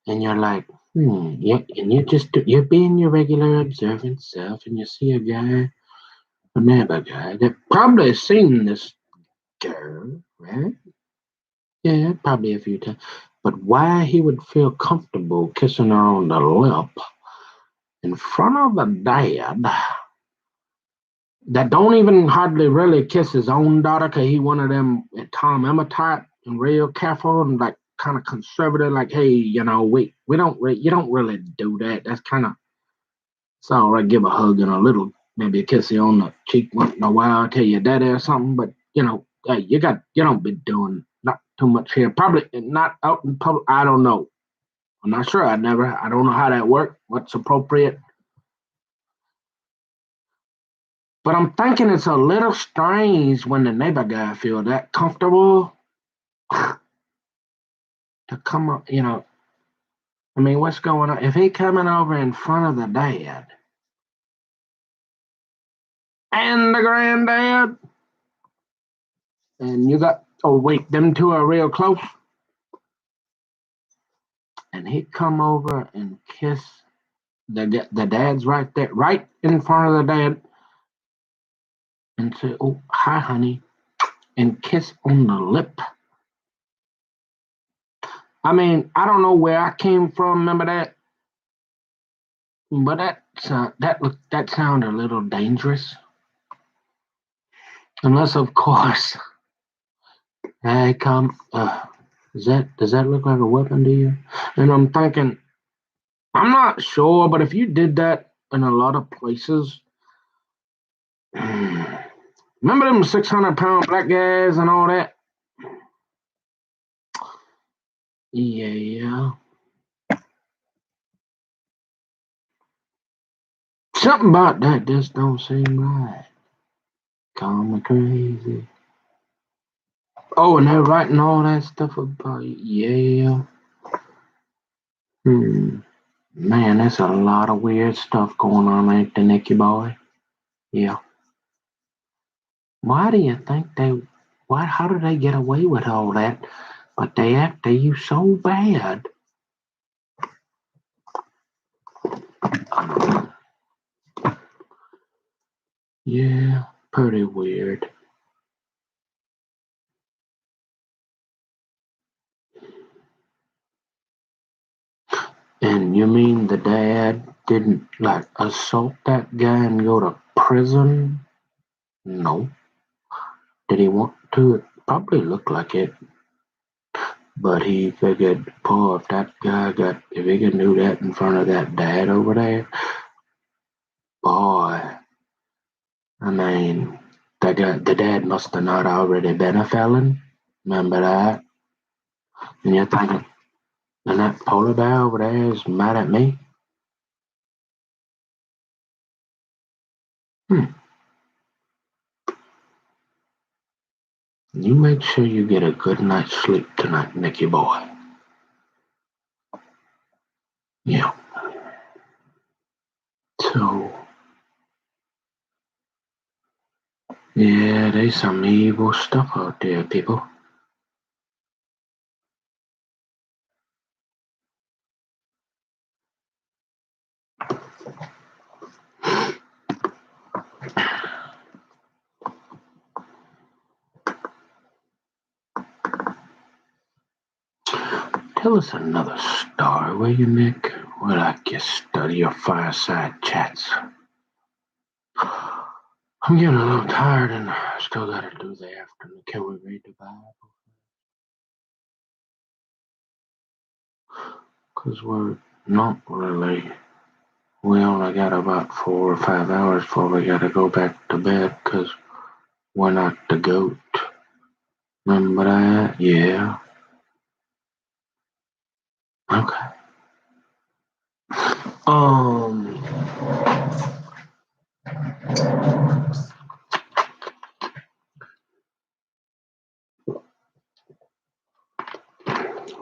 And you're like, yeah, and you're being your regular observant self, and you see a guy, another guy that probably has seen this girl, right? Yeah, probably a few times. But why he would feel comfortable kissing her on the lip in front of the dad that don't even hardly really kiss his own daughter because he one of them Tom Emma type and real careful and like kind of conservative, like, hey, we don't you don't really do that. That's kind of it's all right. Give a hug and a little maybe a kissy on the cheek once in a while, tell your daddy or something. But hey, you don't be doing not too much here. Probably not out in public. I don't know. I'm not sure. I don't know how that works. What's appropriate. But I'm thinking it's a little strange when the neighbor guy feel that comfortable to come up, I mean, what's going on? If he coming over in front of the dad and the granddad, and you got, oh wait, them two are real close, and he come over and kiss the dad's right there, right in front of the dad, and say, oh, hi, honey, and kiss on the lip. I mean, I don't know where I came from, remember that? But that sounded a little dangerous. Unless, of course, I come. Does that look like a weapon to you? And I'm thinking, I'm not sure, but if you did that in a lot of places, remember them 600-pound black guys and all that? Yeah, something about that just don't seem right. Call me crazy. Oh, and they're writing all that stuff about you. Yeah. Man, there's a lot of weird stuff going on, ain't there, Nicky boy? Yeah. Why do you think how do they get away with all that? But they after you so bad. Yeah, pretty weird. And you mean the dad didn't like assault that guy and go to prison? No. Did he want to? It probably looked like it. But he figured, Paul, if he can do that in front of that dad over there, boy, I mean, the dad must have not already been a felon. Remember that? And you're thinking, and that polar bear over there is mad at me? Hmm. You make sure you get a good night's sleep tonight, Nicky boy. Yeah. So, yeah, there's some evil stuff out there, people. Tell us another story, will you, Nick? We'll like you study your fireside chats. I'm getting a little tired and still gotta do the afternoon. Can we read the Bible? Because we're not really. We only got about 4 or 5 hours before we gotta go back to bed because we're not the goat. Remember that? Yeah. Okay. Um,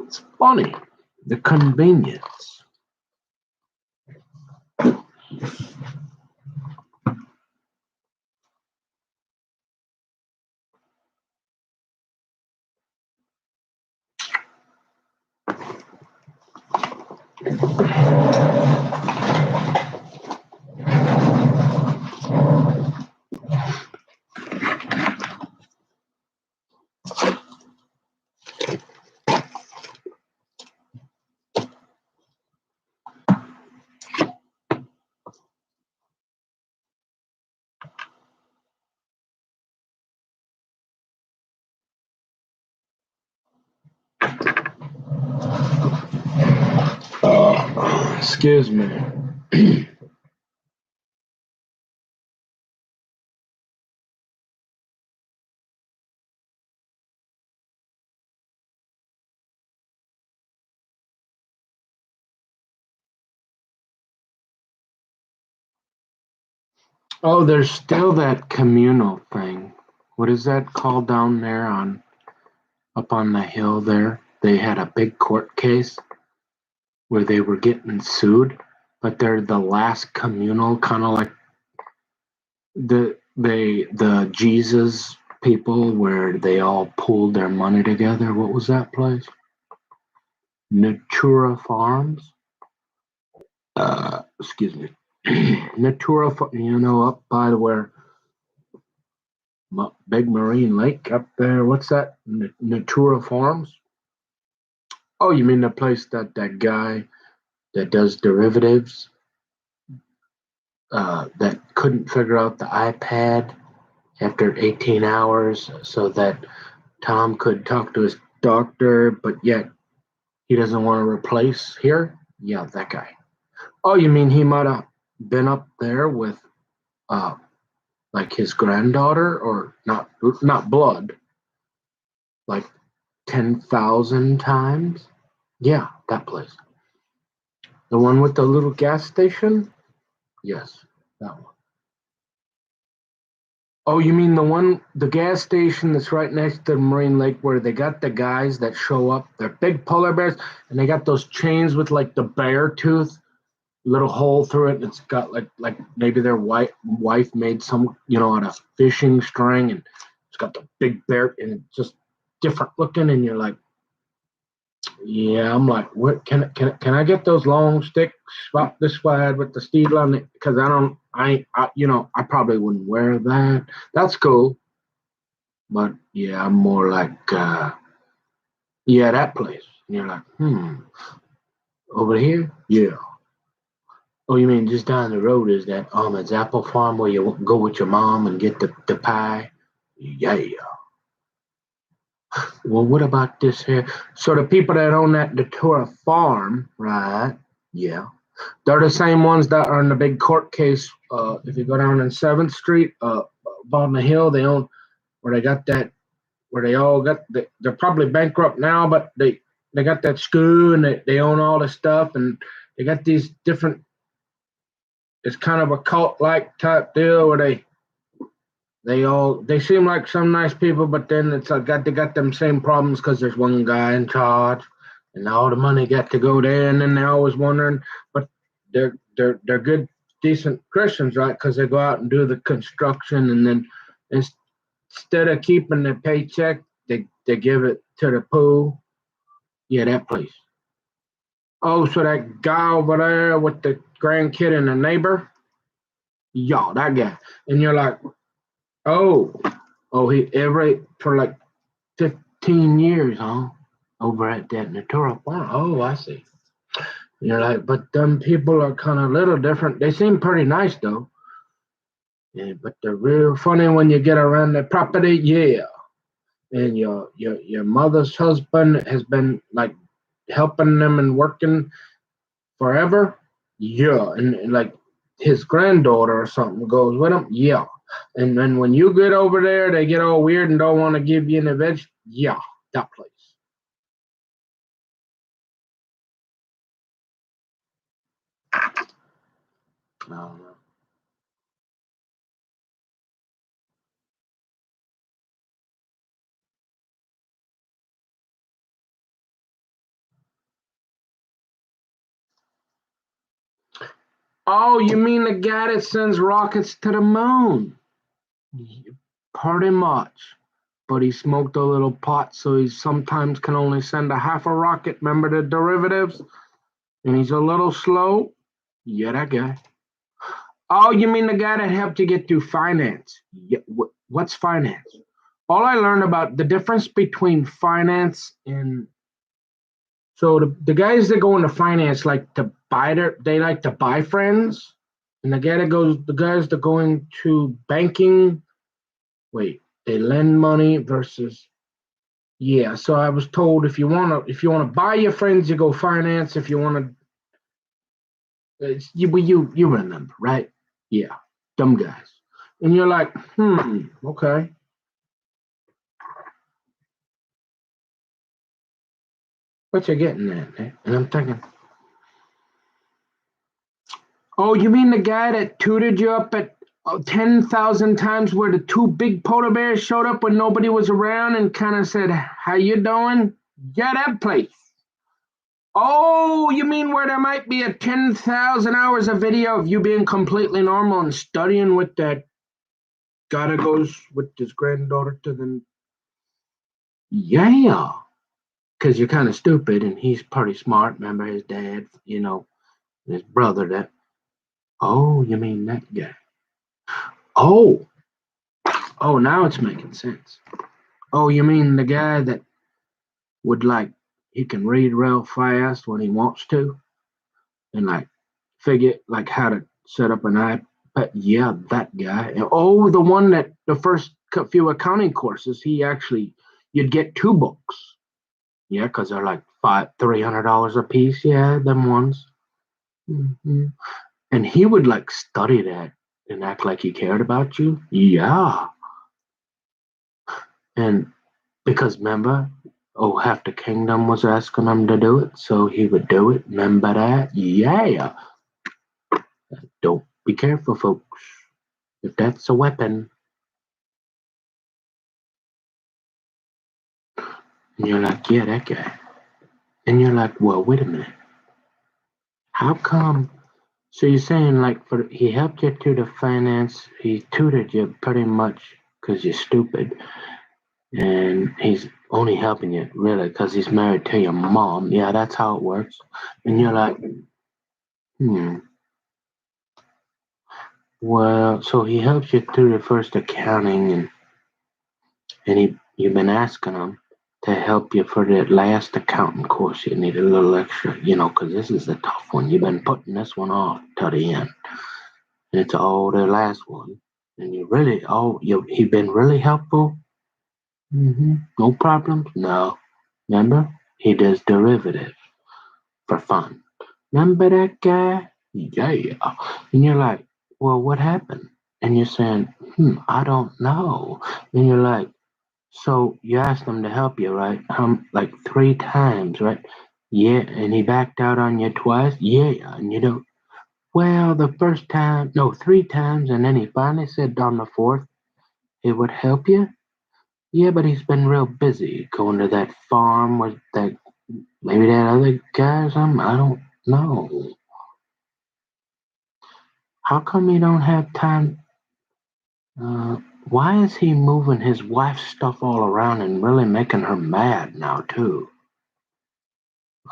it's funny. The convenience. Excuse me. Oh, there's still that communal thing. What is that called down there on up on the hill there? They had a big court case where they were getting sued, but they're the last communal, kind of like the Jesus people, where they all pooled their money together. What was that place? Natura Farms. Excuse me. Natura, up by where Big Marine Lake up there. What's that? Natura Farms. Oh, you mean the place that guy that does derivatives that couldn't figure out the iPad after 18 hours so that Tom could talk to his doctor, but yet he doesn't want to replace here? Yeah, that guy. Oh, you mean he might have been up there with uh like his granddaughter, or not blood, like 10,000 times? Yeah, that place. The one with the little gas station? Yes, that one. Oh, you mean the gas station that's right next to Marine Lake, where they got the guys that show up? They're big polar bears, and they got those chains with like the bear tooth, little hole through it. And it's got like maybe their wife made some, out of fishing string, and it's got the big bear, and it's just different looking. And you're like, yeah, I'm like, what can I get those long sticks about this wide with the steel on it? Because I probably wouldn't wear that. That's cool, but yeah, I'm more like, yeah, that place. And you're like, over here, yeah. Oh, you mean just down the road is that Ahmed's apple farm where you go with your mom and get the pie? Yeah. Well, what about this here? So the people that own that Datura farm, right? Yeah. They're the same ones that are in the big court case. If you go down in 7th Street, on the hill, they own where they got that, where they all got, they're probably bankrupt now, but they got that school, and they own all the stuff, and they got these different, it's kind of a cult like type deal where they seem like some nice people, but then it's like they got them same problems because there's one guy in charge, and all the money got to go there, and then they're always wondering, but they're good, decent Christians, right? Because they go out and do the construction, and then instead of keeping the paycheck, they give it to the pool. Yeah, that place. Oh, so that guy over there with the grandkid and the neighbor, yeah, that guy, and you're like, oh, he every for like 15 years, huh? Over at that Natura farm. Oh, I see. You're like, but them people are kind of a little different. They seem pretty nice though. Yeah, but they're real funny when you get around the property. Yeah, and your mother's husband has been like helping them and working forever. Yeah, and like his granddaughter or something goes with him. Yeah, and then when you get over there, they get all weird and don't want to give you an event. Yeah, that place. No. Oh, you mean the guy that sends rockets to the moon? Pretty much. But he smoked a little pot, so he sometimes can only send a half a rocket. Remember the derivatives? and he's a little slow. Yeah, that guy. Oh, you mean the guy that helped you get through finance? Yeah, what's finance? All I learned about the difference between finance and so the guys that go into finance like to they like to buy friends, and the guys that go into banking, wait, they lend money versus yeah. So I was told if you wanna buy your friends, you go finance. If you wanna you remember, right? Yeah, dumb guys. And you're like, okay. What you getting at, man? And I'm thinking, oh, you mean the guy that tutored you up at 10,000 times where the two big polar bears showed up when nobody was around and kind of said, how you doing? Yeah, that place. Oh, you mean where there might be a 10,000 hours of video of you being completely normal and studying with that guy that goes with his granddaughter to the. Yeah, because you're kind of stupid and he's pretty smart. Remember his dad, his brother that. Oh, you mean that guy? Oh, oh, now it's making sense. Oh, you mean the guy that would he can read real fast when he wants to and figure like how to set up an iPad? Yeah, that guy. And, oh, the one that the first few accounting courses, you'd get two books. Yeah, because they're like $300 a piece. Yeah, them ones. Hmm. And he would study that and act like he cared about you. Yeah. And because remember, oh, half the kingdom was asking him to do it, so he would do it. Remember that? Yeah. Don't be careful, folks. If that's a weapon, and you're like, yeah, that guy. And you're like, well, wait a minute. How come? So you're saying for he helped you through the finance, he tutored you pretty much because you're stupid, and he's only helping you really because he's married to your mom. Yeah, that's how it works. And you're like, hmm. Well, so he helps you through the first accounting, and you've been asking him to help you for that last accounting course. You need a little extra, because this is a tough one. You've been putting this one off till the end, and it's all the last one. And he been really helpful. No problems. No, remember he does derivatives for fun. Remember that guy? Yeah. And you're like, well, what happened? And you're saying, I don't know. And you're like, so you asked him to help you, right? Like 3 times, right? Yeah, and he backed out on you twice? Yeah, and you don't. Well, the first time, no, 3 times, and then he finally said on the fourth, he would help you? Yeah, but he's been real busy going to that farm with maybe that other guy or something. I don't know. How come he don't have time? Uh, why is he moving his wife's stuff all around and really making her mad now, too?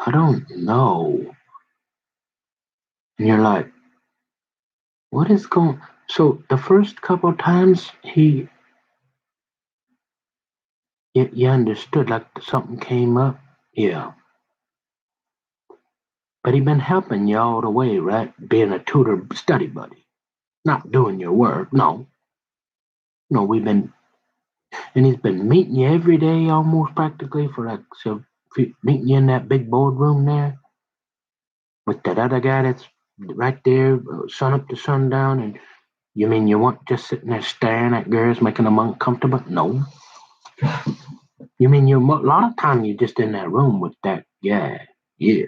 I don't know. And you're like, what is going so the first couple of times you understood like something came up, yeah. But he been helping you all the way, right? Being a tutor study buddy. Not doing your work, no. No, and he's been meeting you every day almost practically for meeting you in that big boardroom there with that other guy that's right there, sun up to sundown. And you mean you weren't just sitting there staring at girls, making them uncomfortable? No. You mean a lot of time you're just in that room with that guy? Yeah.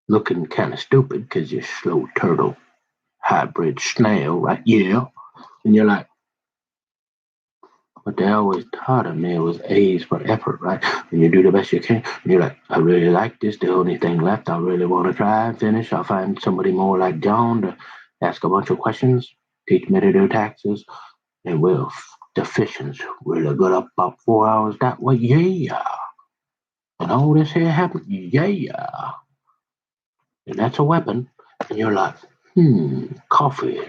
Looking kind of stupid because you're slow turtle, hybrid snail, right? Yeah. And you're like, what they always taught me was A's for effort, right? And you do the best you can. And you're like, I really like this. The only thing left I really want to try and finish. I'll find somebody more like John to ask a bunch of questions, teach me to do taxes, and the fishing's really good up about 4 hours that way. Yeah. And all this here happened. Yeah. And that's a weapon. And you're like, coffee.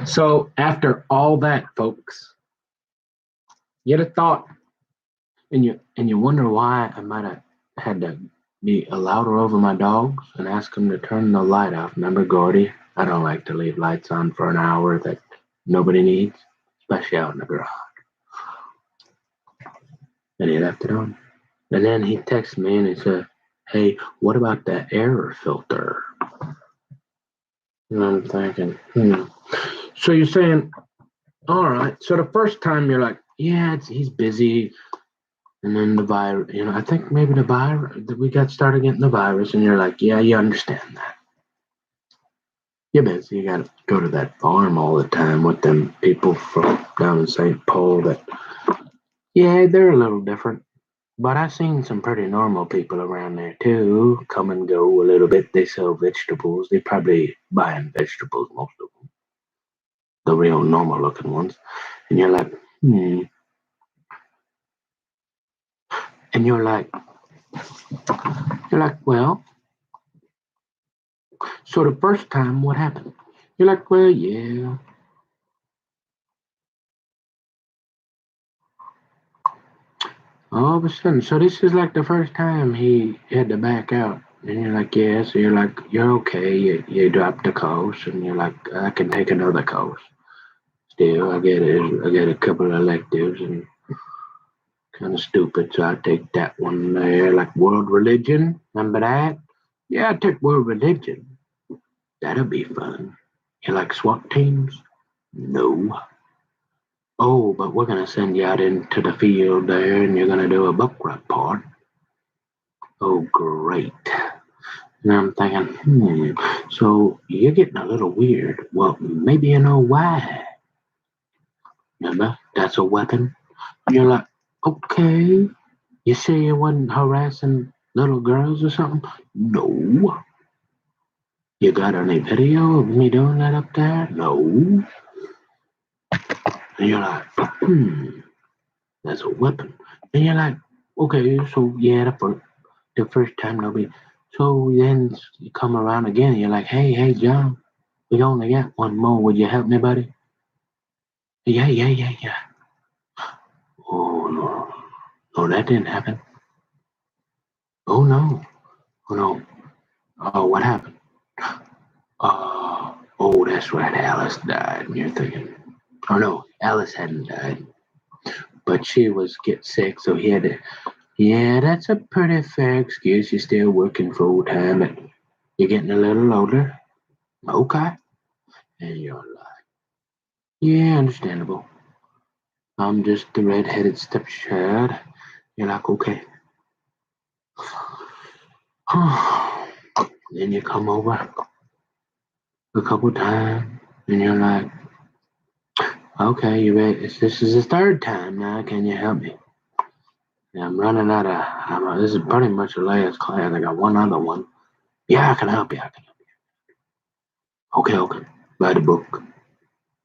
So after all that, folks, you get a thought, and you wonder why I might have had to be louder over my dogs and ask them to turn the light off. Remember, Gordy? I don't like to leave lights on for an hour that nobody needs, especially out in the garage. And he left it on. And then he texted me and he said, "Hey, what about that air filter?" And I'm thinking, So you're saying, all right. So the first time you're like, yeah, he's busy. And then the virus, I think maybe the virus, we got started getting the virus. And you're like, yeah, you understand that. You're busy. You got to go to that farm all the time with them people from down in St. Paul that, yeah, they're a little different. But I've seen some pretty normal people around there too, come and go a little bit. They sell vegetables. They probably buying vegetables, most of them, the real normal looking ones. And you're like, and you're like, well, so the first time, what happened? You're like, well, yeah. All of a sudden, so this is like the first time he had to back out. And you're like, yeah. So you're like, you're okay. You dropped the course, and you're like, I can take another course. Still, I get a couple of electives, and kind of stupid. So I take that one there, like world religion. Remember that? Yeah, I took world religion. That'll be fun. You like SWAT teams? No. Oh, but we're gonna send you out into the field there, and you're gonna do a book report. Oh, great. And I'm thinking, so you're getting a little weird. Well, maybe you know why. Remember, that's a weapon. And you're like, okay. You say you wasn't harassing little girls or something? No. You got any video of me doing that up there? No. And you're like, that's a weapon. And you're like, okay, so yeah, the first time they'll be. So then you come around again and you're like, hey, John, we only got one more. Would you help me, buddy? Yeah. Oh, no. No, that didn't happen. Oh, no. Oh, no. Oh, what happened? Oh, that's right. Alice died. And you're thinking, oh, no, Alice hadn't died. But she was get sick, so he had to. Yeah, that's a pretty fair excuse. You're still working full time, but you're getting a little older. Okay. And you're like, yeah, understandable. I'm just the red-headed stepchild. You're like, okay. Then you come over a couple times, and you're like, okay, you ready? This is the third time now. Can you help me? Yeah, I'm running out of. This is pretty much the last class. I got one other one. Yeah, I can help you. I can help you. Okay. Write a book.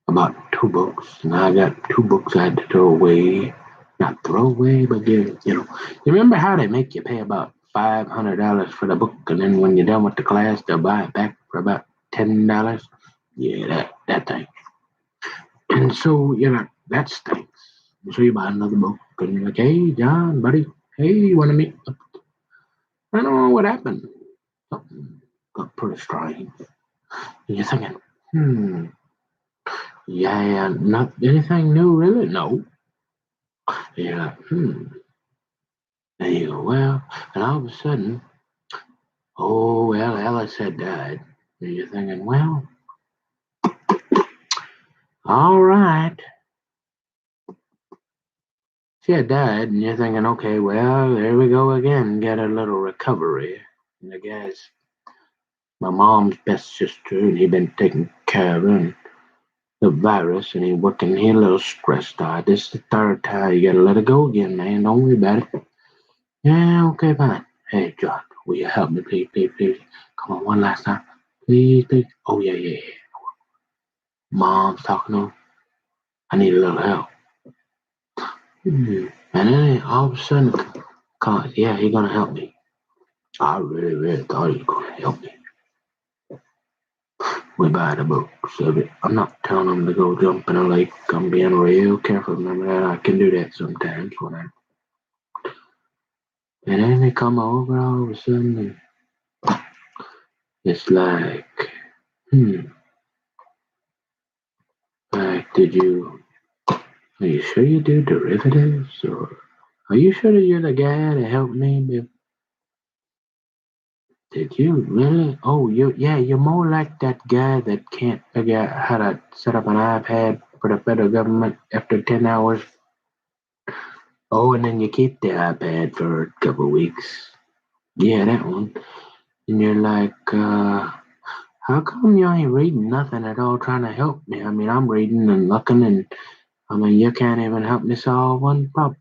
About 2 books. And I got 2 books I had to throw away. Not throw away, but give. You remember how they make you pay about $500 for the book, and then when you're done with the class, they'll buy it back for about $10. Yeah, that thing. And so you're like, that stinks. So you buy another book, and you're like, hey, John, buddy, hey, you want to meet? I don't know what happened. Something got pretty strange. And you're thinking, yeah, not anything new, really? No. And you're like, And you go, well, and all of a sudden, oh, well, Alice had died. And you're thinking, well, all right. She had died, and you're thinking, okay, well, there we go again. Get a little recovery. And the guy's my mom's best sister, and he'd been taking care of her. And the virus, and he's working here a little stressed out. This is the third time. You gotta let it go again, man. Don't worry about it. Yeah, okay, fine. Hey, John, will you help me, please, please, please? Come on, one last time. Please, please. Oh, yeah, yeah, yeah. Mom's talking to him. I need a little help. And then all of a sudden, God, yeah, he's gonna help me. I really, really thought he was gonna help me. We buy the books of it. I'm not telling him to go jump in a lake. I'm being real careful. Remember that I can do that sometimes when I. And then they come over all of a sudden, and it's like, hmm, like, are you sure you do derivatives? Or are you sure that you're the guy that helped me? Did you really? Oh, yeah, you're more like that guy that can't figure out how to set up an iPad for the federal government after 10 hours. Oh, and then you keep the iPad for a couple weeks. Yeah, that one. And you're like, how come you ain't reading nothing at all trying to help me? I mean, I'm reading and looking, and I mean, you can't even help me solve one problem.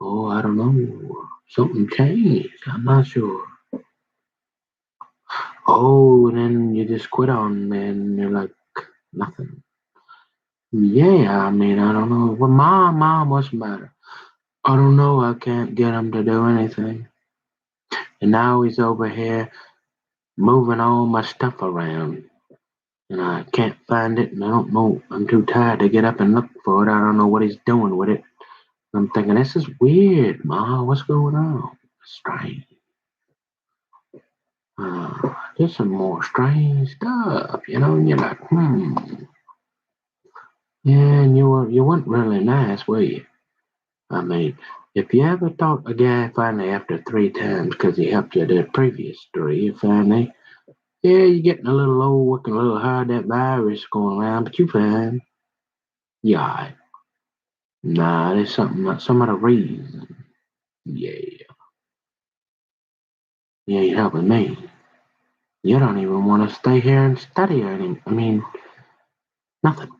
Oh, I don't know. Something changed. I'm not sure. Oh, and then you just quit on me, and you're like, nothing. Yeah, I mean, I don't know. Well, mom, what's the matter? I don't know. I can't get him to do anything. And now he's over here moving all my stuff around. And I can't find it, and I don't know. I'm too tired to get up and look for it. I don't know what he's doing with it. I'm thinking, this is weird, Ma. What's going on? Strange. There's some more strange stuff, and you're like, Yeah, and you weren't really nice, were you? I mean, if you ever thought a guy finally after 3 times because he helped you the previous three, finally, yeah, you're getting a little old, working a little hard, that virus going around, but you fine. Yeah, all right. Nah, there's some other reason. Yeah, you ain't helping me. You don't even want to stay here and study or anything. I mean, nothing.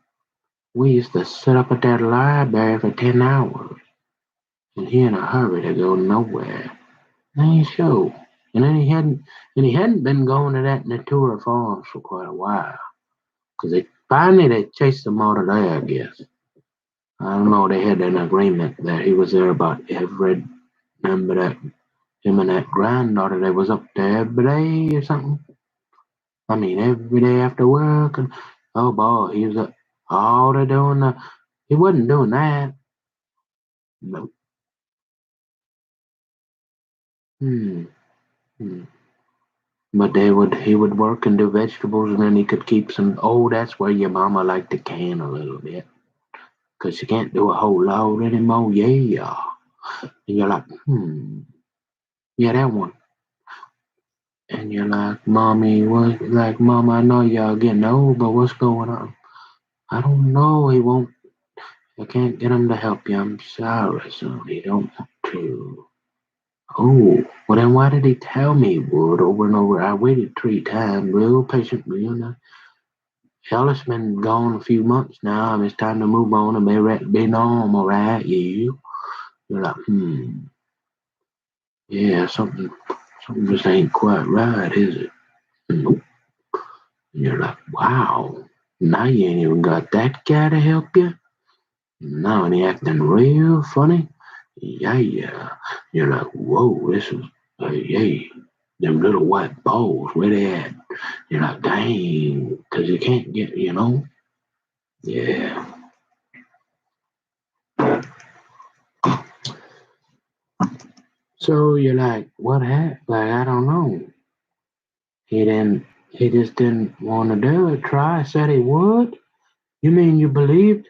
We used to sit up at that library for 10 hours, and he in a hurry to go nowhere. Ain't sure. And he hadn't been going to that Natura Farms for quite a while. 'Cause they chased him out of there, I guess. I don't know, they had an agreement that he was there about every, remember that, him and that granddaughter, they was up there every day or something. I mean, every day after work, and oh boy, he was up all day doing he wasn't doing that. No. Hmm. hmm. But he would work and do vegetables, and then he could keep some. Oh, that's where your mama liked to can a little bit, 'cause she can't do a whole lot anymore. Yeah, and you're like, yeah, that one. And you're like, mommy, what? Like, mama, I know y'all getting old, but what's going on? I don't know. He won't. I can't get him to help you. I'm sorry, son. He don't want to. Oh, well then why did he tell me Wood over and over? I waited 3 times, real patient, real nice. Charlotte's been gone a few months now, and it's time to move on and be normal, right? You? You're like, yeah, something just ain't quite right, is it? Nope. And you're like, wow, now you ain't even got that guy to help you? Now and he acting real funny? Yeah, yeah. You're like, whoa, this is, hey, them little white balls, where they at? You're like, dang, 'cause you can't get. Yeah. So you're like, what happened? Like, I don't know. He didn't. He just didn't want to do it. Try. Said he would. You mean you believed?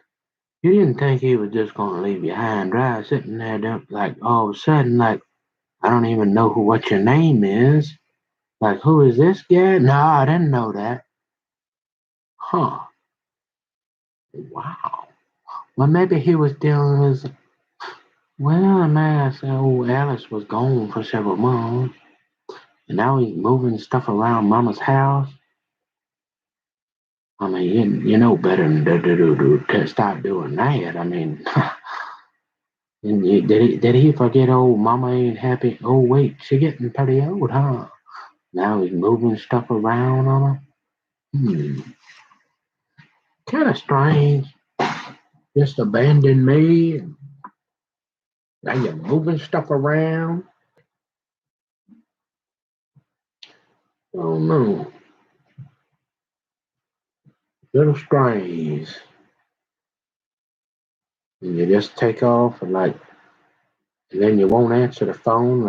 You didn't think he was just gonna leave you high and dry, sitting there, like all of a sudden, like I don't even know what your name is. Like, who is this guy? No, I didn't know that. Huh? Wow. Well, maybe he was dealing with. Well, man, I said, old Alice was gone for several months, and now he's moving stuff around Mama's house. I mean, you know better than to start doing that. I mean, and did he forget old mama ain't happy? Oh, wait, she getting pretty old, huh? Now he's moving stuff around on her. Kind of strange. Just abandoned me, and now you're moving stuff around. Oh no, little strange. And you just take off and and then you won't answer the phone,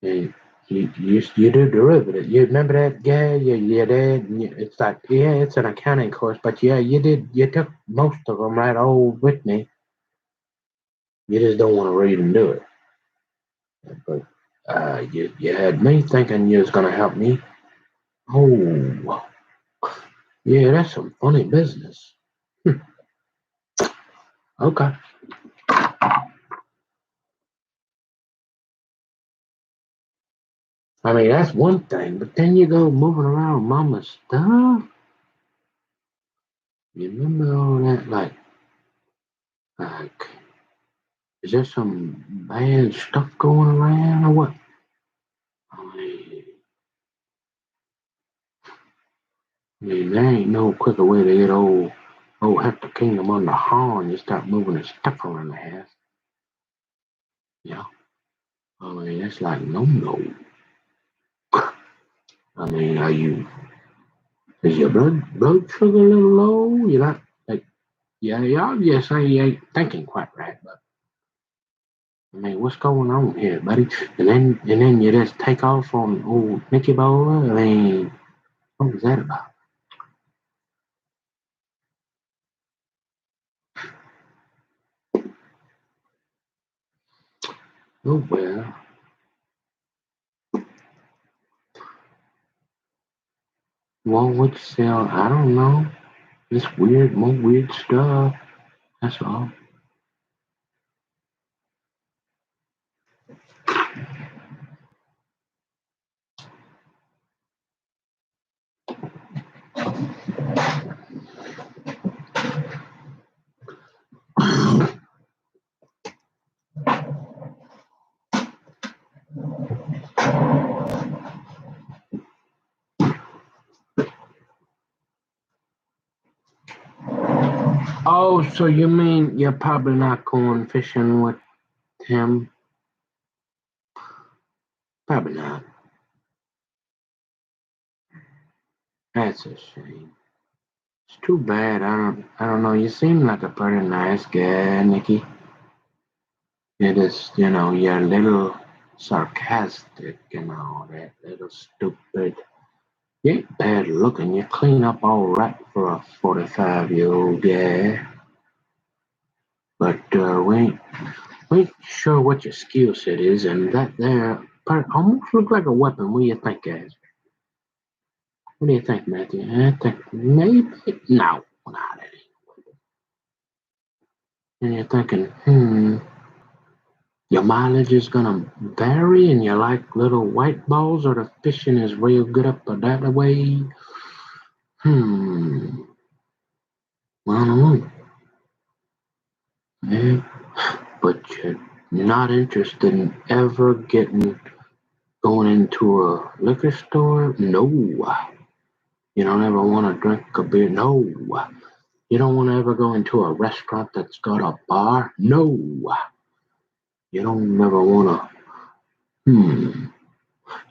and you do derivative. You remember that guy? Your dad. It's like, yeah, it's an accounting course, but yeah, you took most of them right old with me. You just don't want to read and do it. But you had me thinking you was gonna help me. Oh, yeah, that's some funny business. Okay. I mean, that's one thing, but then you go moving around mama's stuff. You remember all that? Like, is there some bad stuff going around or what? I mean, there ain't no quicker way to get old Hector Kingdom on the horn. You start moving his stuff around the house. Yeah. I mean, it's like, no. I mean, is your blood sugar a little low? You're not, yeah, you obviously ain't thinking quite right, but I mean, what's going on here, buddy? And then you just take off on old Nicky Boy. I mean, what was that about? Oh well, what you sell? I don't know. Just more weird stuff. That's all. Oh, so you mean you're probably not going fishing with him? Probably not. That's a shame. It's too bad. I don't know. You seem like a pretty nice guy, Nicky. You're just, you're a little sarcastic and all that, little stupid. You ain't bad looking. You clean up all right for a 45-year-old guy. But we ain't sure what your skill set is, and that there almost look like a weapon. What do you think, guys? What do you think, Matthew? I think maybe. No, not any. And you're thinking, your mileage is gonna vary, and you like little white balls, or the fishing is real good up or that way. Hmm. I don't know. Yeah. But you're not interested in ever going into a liquor store? No. You don't ever want to drink a beer? No. You don't want to ever go into a restaurant that's got a bar? No. You don't ever want to. And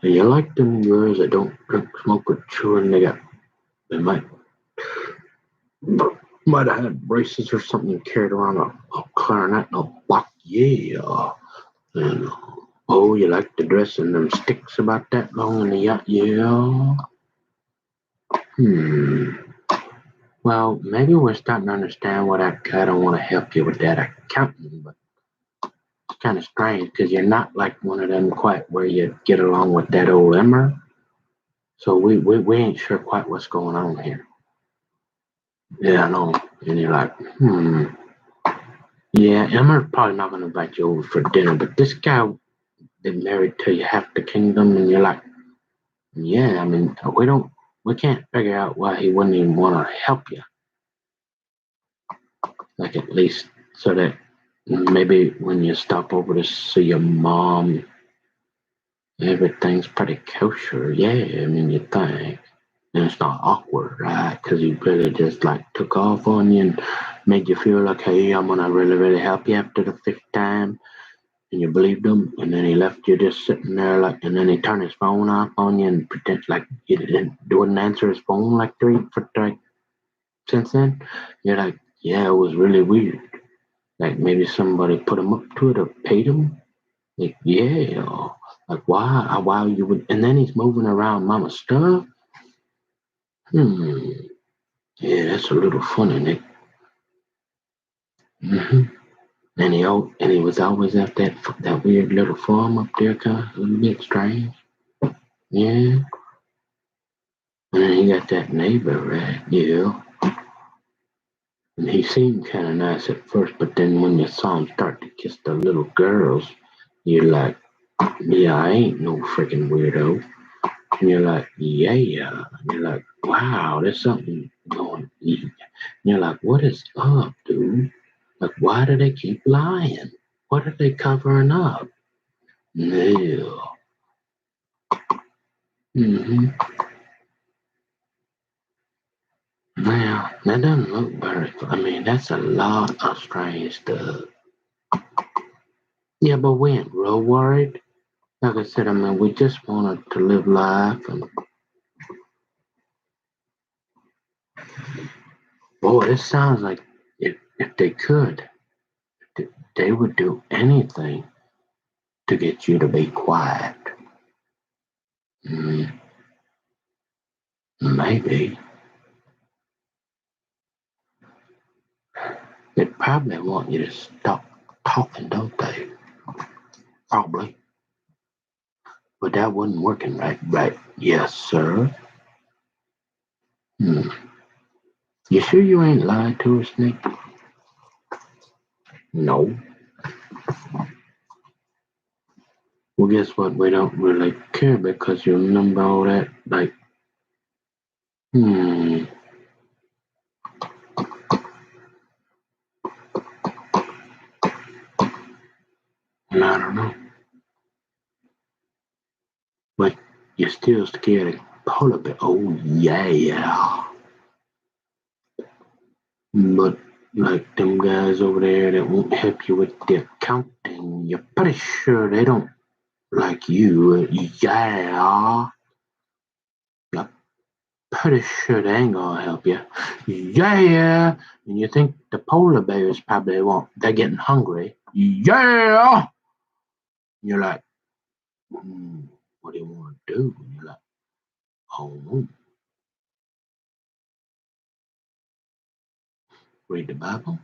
you like them girls that don't drink, smoke, or chew, and they might have had braces or something carried around a clarinet and a buck. Yeah. And oh, you like the dress and them sticks about that long in the yacht? Yeah. Hmm. Well, maybe we're starting to understand why that guy don't want to help you with that accounting, but it's kind of strange because you're not like one of them quite where you get along with that old Emmer. So we ain't sure quite what's going on here. Yeah, I know. And you're like, yeah, Emmer's probably not going to invite you over for dinner, but this guy that married to you half the kingdom, and you're like, yeah, I mean, we don't. We can't figure out why he wouldn't even want to help you. Like at least so that maybe when you stop over to see your mom, everything's pretty kosher. Yeah, I mean, you think. And it's not awkward, right? Because he really just like took off on you and made you feel like, hey, I'm gonna really, really help you after the fifth time. And you believed him, and then he left you just sitting there, like, and then he turned his phone off on you and pretend like you wouldn't answer his phone like since then. You're like, yeah, it was really weird. Like maybe somebody put him up to it or paid him. Like, yeah, like why you would, and then he's moving around mama's stuff. Hmm. Yeah, that's a little funny, Nick. Hmm. And he was always at that weird little farm up there, kind of a little bit strange. Yeah. And then he got that neighbor, right? Yeah. And he seemed kind of nice at first, but then when you saw him start to kiss the little girls, you're like, yeah, I ain't no freaking weirdo. And you're like, yeah. And you're like, wow, there's something going on. And you're like, what is up, dude? Like, why do they keep lying? What are they covering up? No. Mm-hmm. Now, that doesn't look very, I mean, that's a lot of strange stuff. Yeah, but we ain't real worried. Like I said, I mean, we just wanted to live life. And boy, this sounds like if they could, they would do anything to get you to be quiet. Mm, maybe. They probably want you to stop talking, don't they? Probably. But that wasn't working right. Right. Yes, sir. Hmm. You sure you ain't lied to us, Nick? No. Well, guess what? We don't really care because you remember all that. Like, hmm. I don't know. But you're still scared of polar bear. Oh, yeah. But like them guys over there that won't help you with the accounting, you're pretty sure they don't like you. Yeah. You're pretty sure they ain't gonna help you. Yeah. And you think the polar bears probably won't. They're getting hungry. Yeah. You're like, what do you want to do? And you're like, oh, read the Bible.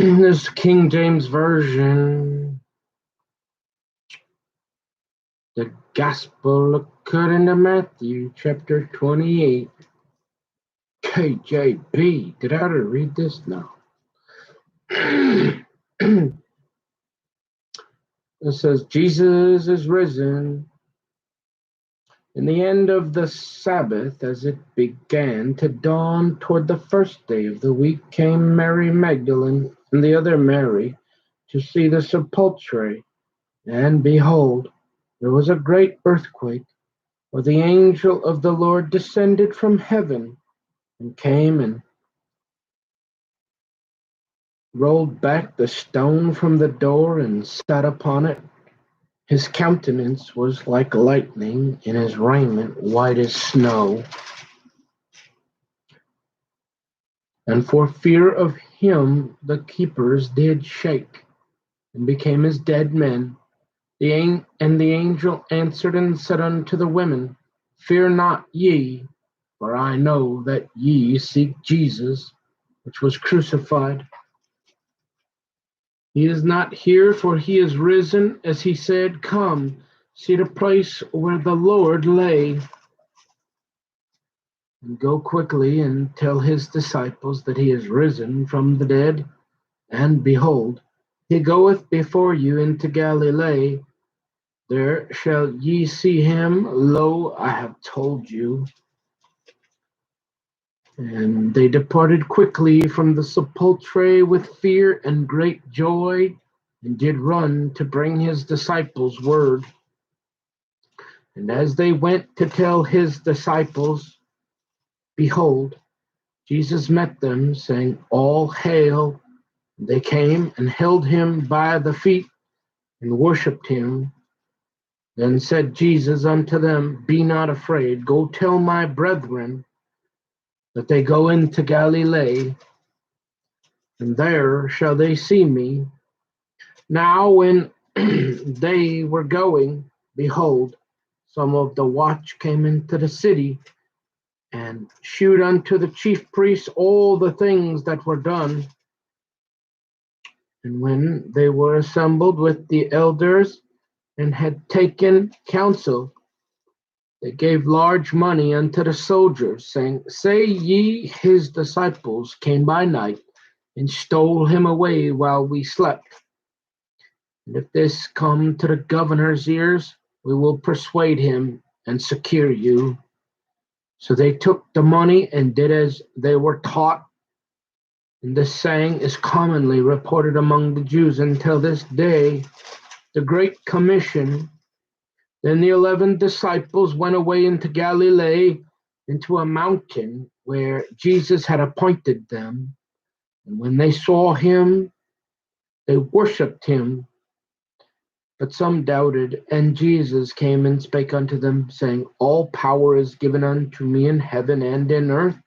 This King James Version. The Gospel according to Matthew, chapter 28. KJB. Did I already read this? No. It says, Jesus is risen. In the end of the Sabbath, as it began to dawn toward the first day of the week, came Mary Magdalene and the other Mary to see the sepulchre. And behold, there was a great earthquake, for the angel of the Lord descended from heaven and came and rolled back the stone from the door and sat upon it. His countenance was like lightning, and his raiment white as snow. And for fear of him the keepers did shake, and became as dead men. And the angel answered and said unto the women, Fear not ye, for I know that ye seek Jesus, which was crucified. He is not here, for he is risen, as he said. Come, see the place where the Lord lay, and go quickly and tell his disciples that he is risen from the dead. And behold, he goeth before you into Galilee. There shall ye see him. Lo, I have told you. And they departed quickly from the sepulchre with fear and great joy, and did run to bring his disciples word. And as they went to tell his disciples, behold, Jesus met them, saying, All hail. They came and held him by the feet and worshipped him. Then said Jesus unto them, Be not afraid. Go tell my brethren that they go into Galilee, and there shall they see me. Now when they were going, behold, some of the watch came into the city, and shewed unto the chief priests all the things that were done. And when they were assembled with the elders, and had taken counsel, they gave large money unto the soldiers, saying, Say ye, his disciples came by night, and stole him away while we slept. And if this come to the governor's ears, we will persuade him and secure you. So they took the money and did as they were taught. And this saying is commonly reported among the Jews until this day. The Great Commission. Then the 11 disciples went away into Galilee, into a mountain where Jesus had appointed them. And when they saw him, they worshipped him. But some doubted. And Jesus came and spake unto them, saying, All power is given unto me in heaven and in earth.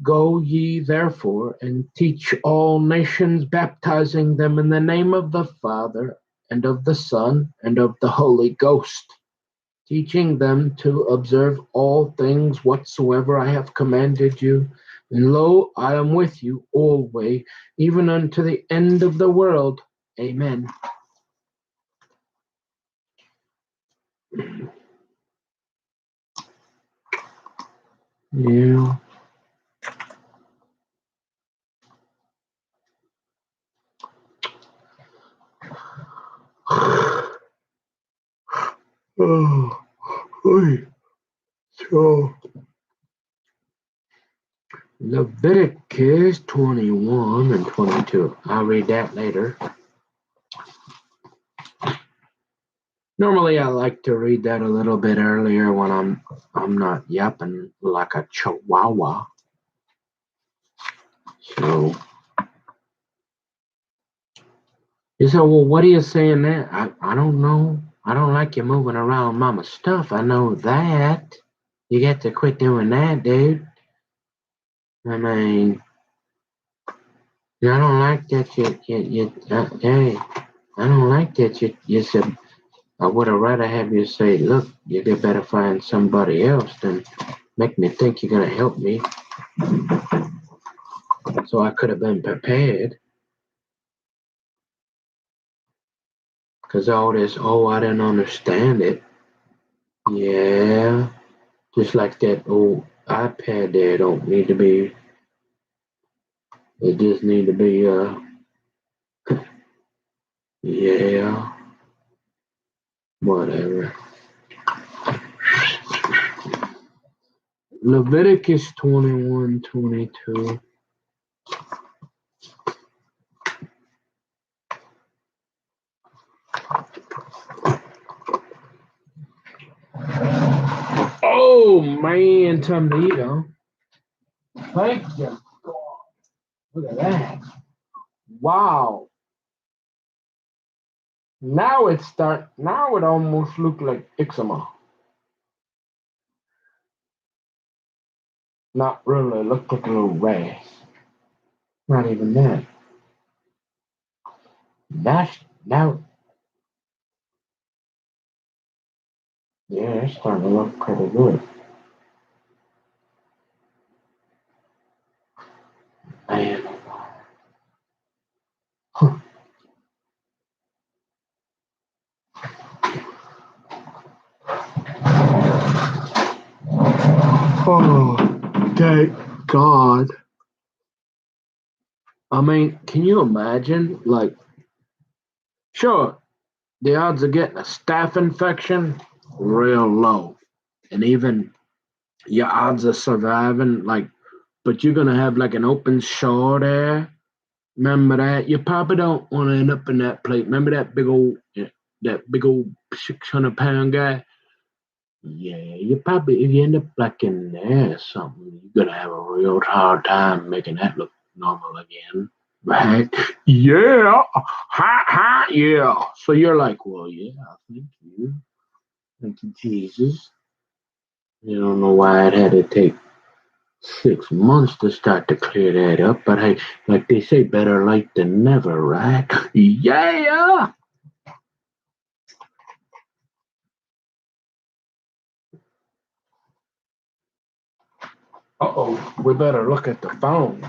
Go ye therefore and teach all nations, baptizing them in the name of the Father, and of the Son, and of the Holy Ghost, teaching them to observe all things whatsoever I have commanded you. And lo, I am with you always, even unto the end of the world. Amen. Yeah. Oh, so Leviticus 21 and 22. I'll read that later. Normally, I like to read that a little bit earlier when I'm not yapping like a chihuahua. So you say, well, what are you saying there? I don't know. I don't like you moving around mama's stuff. I know that. You got to quit doing that, dude. I mean, I don't like that hey, I don't like that you said, I would have rather have you say, look, you better find somebody else than make me think you're going to help me. So I could have been prepared. Cause all this, oh, I didn't understand it. Yeah, just like that old iPad there don't need to be. It just need to be. Yeah, whatever. Leviticus 21:22. Oh man, time to eat, huh? Thank you. Look at that. Wow. Now now it almost look like eczema. Not really, it looked like a little rash. Not even that. That's now yeah, it's starting to look pretty good. Man. Huh. Oh, thank God. I mean, can you imagine? Like, sure, the odds of getting a staph infection real low, and even your odds of surviving, like, but you're gonna have like an open sore there. Remember that? You probably don't want to end up in that plate. Remember that big old 600-pound guy? Yeah, you probably if you end up like in there or something, you're gonna have a real hard time making that look normal again. Right? Yeah. Ha ha yeah. So you're like, well, yeah, thank you. Thank you, Jesus. You don't know why it had to take 6 months to start to clear that up, but hey, like they say, better late than never, right? Yeah. Uh-oh, we better look at the phone.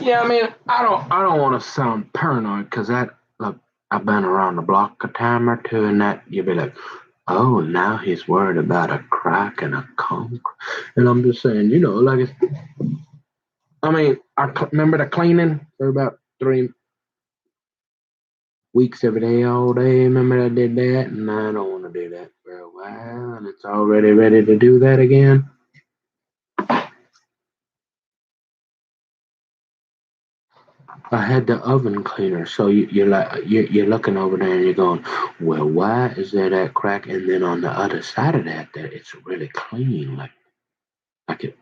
Yeah, I mean, I don't want to sound paranoid because that look, I've been around the block a time or two, and that you'd be like, oh, now he's worried about a crack and a conk, and I'm just saying, like it's. I mean, remember the cleaning for about 3 weeks every day, all day. Remember I did that, and I don't want to do that for a while, and it's already ready to do that again. I had the oven cleaner, so you're looking over there and you're going, well, why is there that crack? And then on the other side of that, it's really clean, like it.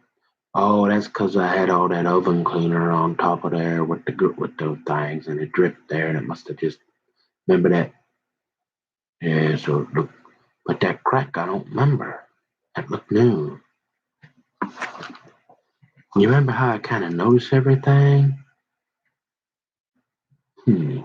Oh, that's because I had all that oven cleaner on top of there with those things, and it dripped there, and it must have just remember that. Yeah, so look, but that crack I don't remember. That looked new. You remember how I kind of noticed everything? Hmm.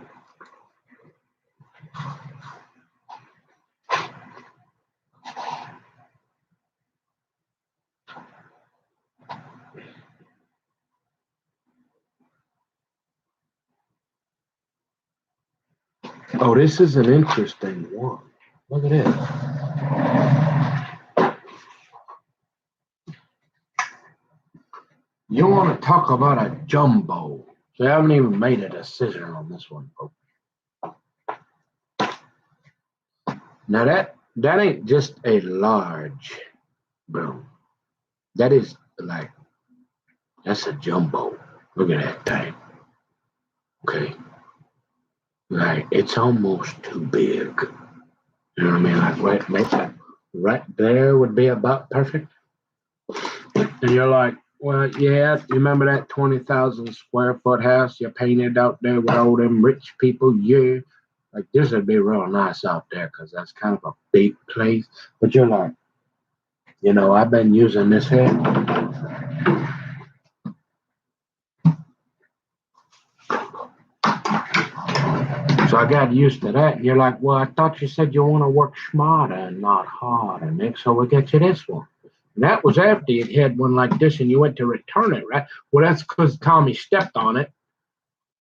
Oh, this is an interesting one. Look at this. You want to talk about a jumbo? So I haven't even made a decision on this one, folks. Now that ain't just a large broom. That is like, that's a jumbo. Look at that thing. Okay. Like, it's almost too big. You know what I mean? Like, right there would be about perfect. And you're like, well, yeah, you remember that 20,000 square foot house you painted out there with all them rich people? Yeah. Like, this would be real nice out there because that's kind of a big place. But you're like, I've been using this here. So I got used to that. And you're like, well, I thought you said you want to work smarter and not harder, Nick. So we get you this one. And that was after you had one like this and you went to return it, right? Well, that's because Tommy stepped on it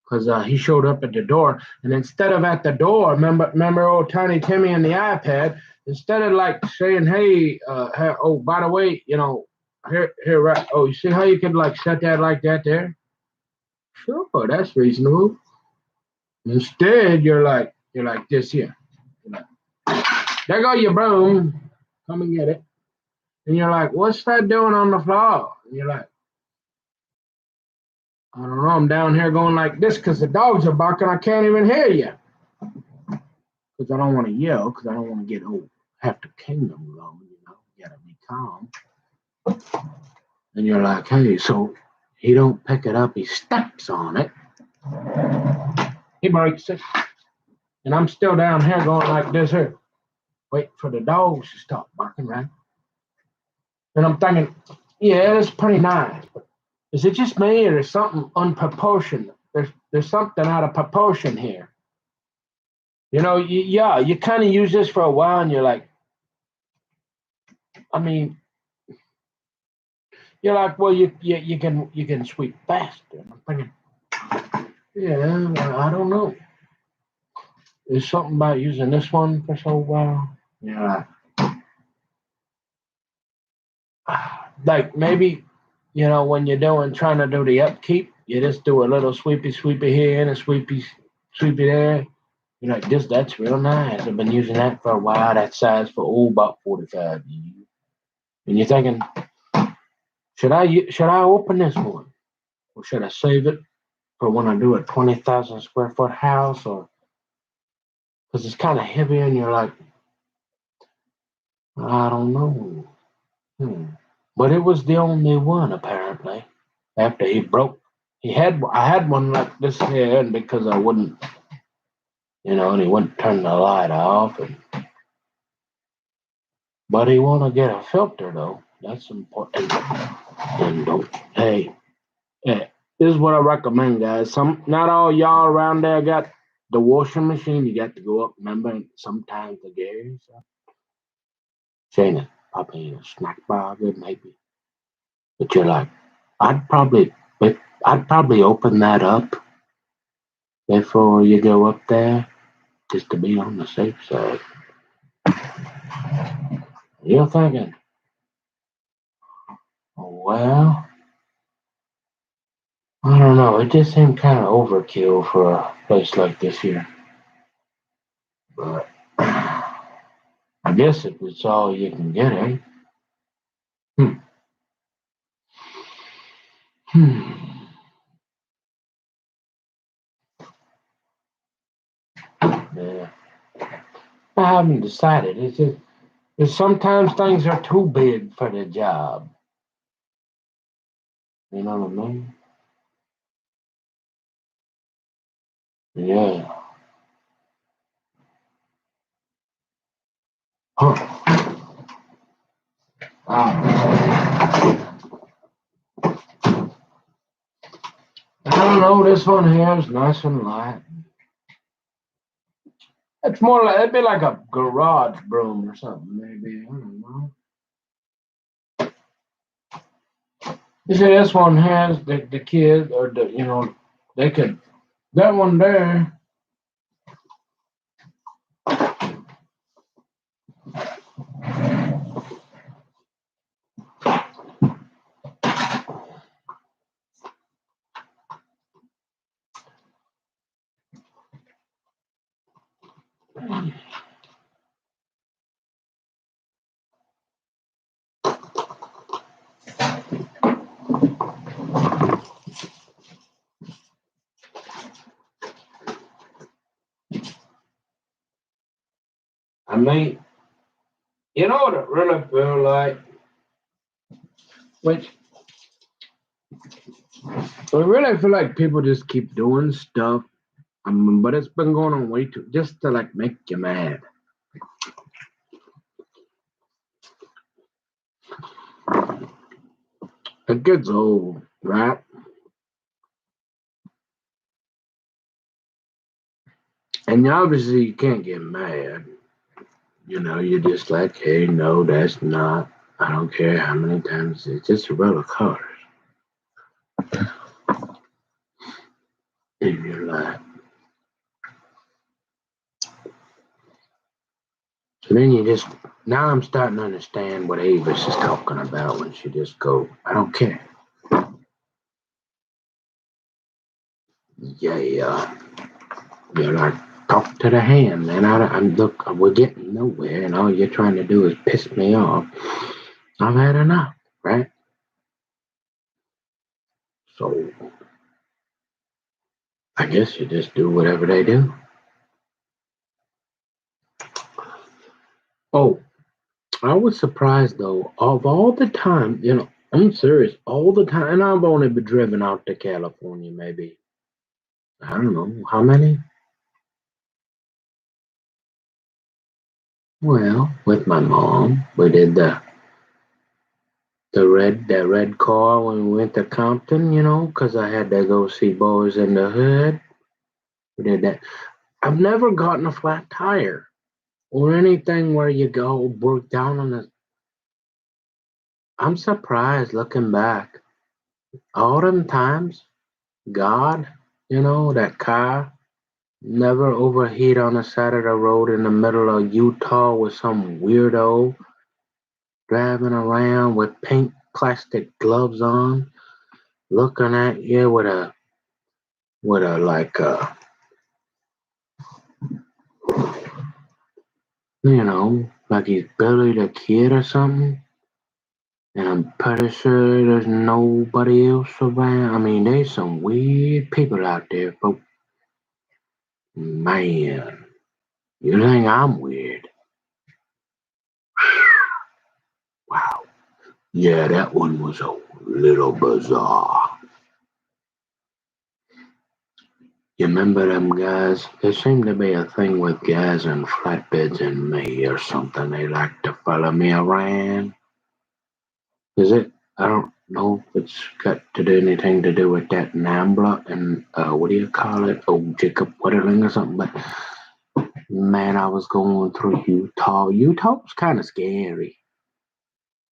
because he showed up at the door. And instead of at the door, remember old Tiny Timmy and the iPad, instead of like saying, hey, oh, by the way, here, right. Oh, you see how you could like set that like that there? Sure, that's reasonable. Instead, you're like this here. You're like, there go your broom. Come and get it. And you're like, what's that doing on the floor? And you're like, I don't know. I'm down here going like this because the dogs are barking. I can't even hear you. Because I don't want to yell because I don't want to get half the kingdom going. You gotta be calm. And you're like, hey, so he don't pick it up. He steps on it. He breaks it. And I'm still down here going like this here. Wait for the dogs to stop barking, right? And I'm thinking, yeah, it's pretty nice. But is it just me or is something unproportioned? There's something out of proportion here. You kind of use this for a while and you're like, I mean, you're like, well, you can sweep faster. And I'm thinking, yeah, well, I don't know. There's something about using this one for so while. Yeah. Like maybe, when you're trying to do the upkeep, you just do a little sweepy here and a sweepy there. You're like, that's real nice. I've been using that for a while. That size for about 45 years. And you're thinking, should I open this one? Or should I save it for when I do a 20,000 square foot house? Or because it's kind of heavy and you're like, I don't know. But it was the only one apparently. After he broke, I had one like this here, and because I wouldn't, and he wouldn't turn the light off. But he want to get a filter though. That's important. And hey, this is what I recommend, guys. Not all y'all around there got the washing machine. You got to go up. Remember, sometimes the gears. Saying it, probably in a snack bar, good maybe. But you're like, I'd probably, I'd probably open that up before you go up there, just to be on the safe side. You're thinking, well, I don't know. It just seemed kind of overkill for a place like this here. But I guess if it's all you can get, eh? Hmm. Hmm. Yeah. I haven't decided. It's sometimes things are too big for the job. You know what I mean? Yeah. Huh. I don't know. This one here is nice and light. It's more like it'd be like a garage broom or something, maybe. I don't know. You see, this one has the kid or they could that one there. mean, you know what it really feel like? Which I really feel like people just keep doing stuff, but it's been going on way too just to like make you mad. It gets old, right? And obviously you can't get mad. You know, you're just like, hey, no, that's not. I don't care how many times. It's just a roller coaster in your life. So then you just, now I'm starting to understand what Avis is talking about when she just go, I don't care. Yeah, you're like, talk to the hand, man. Look, we're getting nowhere, and all you're trying to do is piss me off. I've had enough, right? So I guess you just do whatever they do. Oh, I was surprised though, of all the time, I'm serious, all the time, and I've only been driven out to California maybe, I don't know, how many? Well, with my mom, we did the red car when we went to Compton, 'cause I had to go see Boys in the Hood. We did that. I've never gotten a flat tire or anything where you go broke down on the. I'm surprised looking back. All them times, God, that car never overheat on the side of the road in the middle of Utah with some weirdo driving around with pink plastic gloves on, looking at you with a like like he's Billy the Kid or something. And I'm pretty sure there's nobody else around. I mean, there's some weird people out there, but man, you think I'm weird? Wow. Yeah, that one was a little bizarre. You remember them guys? There seemed to be a thing with guys in flatbeds and me or something. They like to follow me around. Is it? I don't know if it's got to do anything to do with that Nambla and what do you call it? Oh, Jacob Wetterling or something. But man, I was going through Utah. Utah was kind of scary.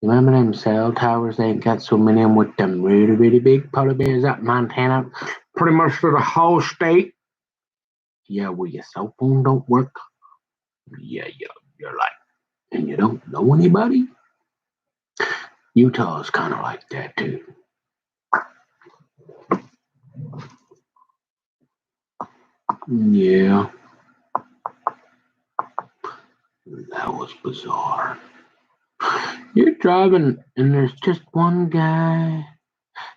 Remember them cell towers? They ain't got so many of them with them really, really big polar bears out in Montana. Pretty much for the whole state. Yeah, where your cell phone don't work. Yeah, you're like, and you don't know anybody. Utah is kind of like that too. Yeah, that was bizarre. You're driving, and there's just one guy,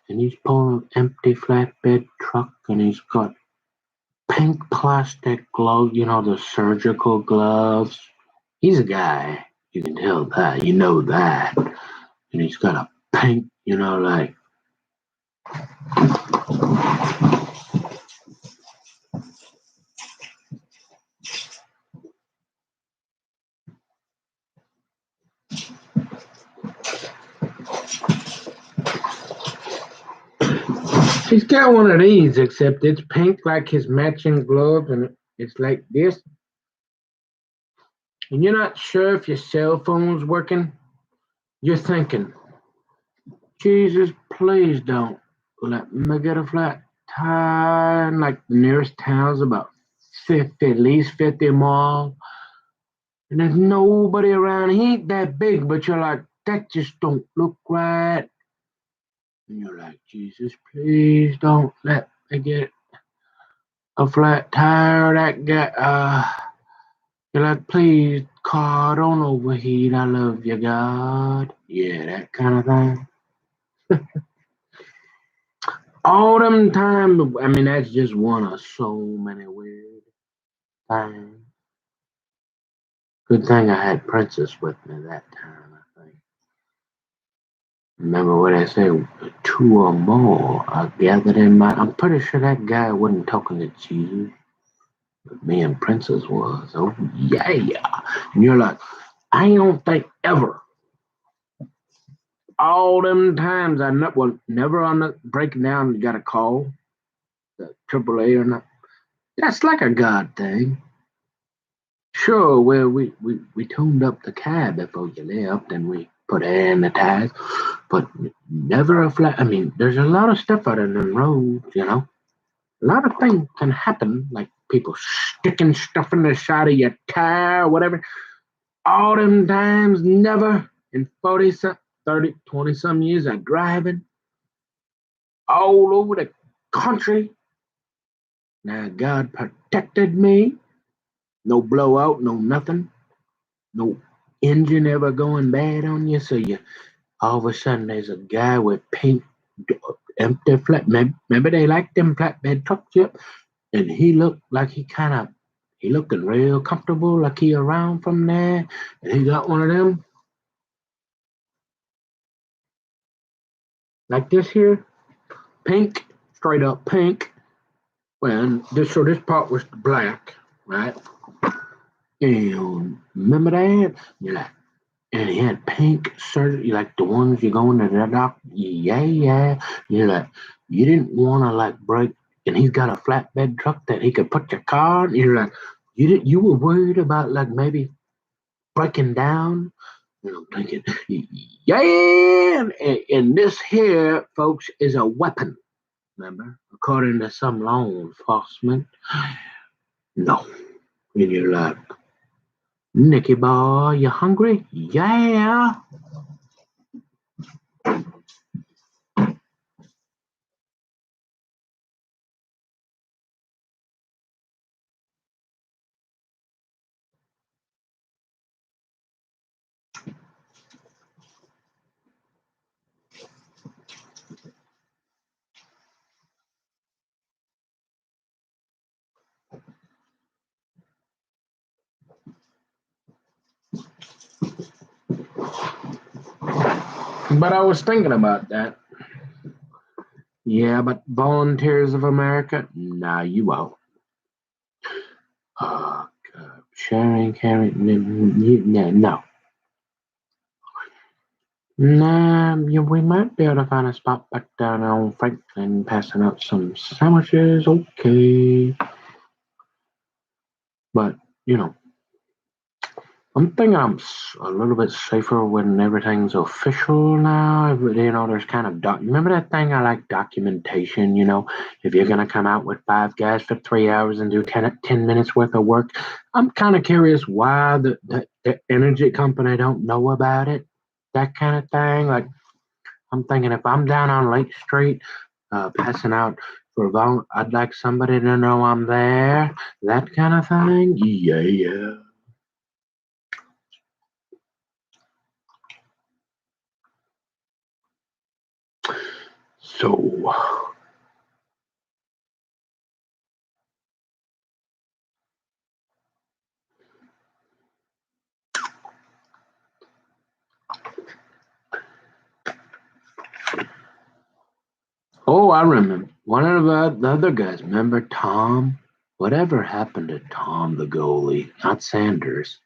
and he's pulling an empty flatbed truck, and he's got pink plastic gloves, the surgical gloves. He's a guy. You can tell that. You know that. And he's got a pink, like. He's got one of these, except it's pink like his matching gloves, and it's like this. And you're not sure if your cell phone's working. You're thinking, Jesus, please don't let me get a flat tire. And like the nearest town's about 50, at least 50 miles. And there's nobody around. He ain't that big, but you're like, that just don't look right. And you're like, Jesus, please don't let me get a flat tire. That guy, you're like, please, car, don't overheat. I love you, God. Yeah, that kind of thing. All them time. I mean, that's just one of so many weird things. Good thing I had Princess with me that time, I think. Remember what I said? Two or more are gathered in my. I'm pretty sure that guy wasn't talking to Jesus, but me and Princess was. Oh, yeah. And you're like, I don't think ever. All them times never on the breaking down, you got a call, the AAA or not. That's like a God thing. Sure, well, we tuned up the cab before you left and we put air in the tires, but never a flat. I mean, there's a lot of stuff out in them roads. A lot of things can happen, like people sticking stuff in the side of your tire or whatever. All them times, never in 40, 30, 20 some years of driving all over the country. Now, God protected me. No blowout, no nothing. No engine ever going bad on you. So you all of a sudden there's a guy with pink empty flat. Maybe they like them flatbed trucks, yep. And he looked like he looking real comfortable, like he around from there. And he got one of them like this here, pink, straight up pink. Well, this part was black, right? And remember that? You're like, and he had pink surgery, like the ones you go into the doctor. Yeah. You're like, you didn't want to like break, and he's got a flatbed truck that he could put your car in. You're like, you were worried about like maybe breaking down. And I'm thinking, yeah, and this here, folks, is a weapon. Remember, according to some law enforcement. No, and you're like, Nicky boy, you hungry? Yeah. But I was thinking about that. Yeah, but Volunteers of America? Nah, you won't. Oh, God. Sharing, carrying, no. Nah, we might be able to find a spot back down on Franklin passing out some sandwiches, okay. But, you know, I'm thinking a little bit safer when everything's official now. There's kind of remember that thing I like documentation. If you're gonna come out with five guys for 3 hours and do 10 minutes worth of work, I'm kind of curious why the energy company don't know about it. That kind of thing. Like I'm thinking if I'm down on Lake Street, passing out for I'd like somebody to know I'm there. That kind of thing. Yeah. So. Oh, I remember. One of the other guys, remember Tom? Whatever happened to Tom the goalie? Not Sanders.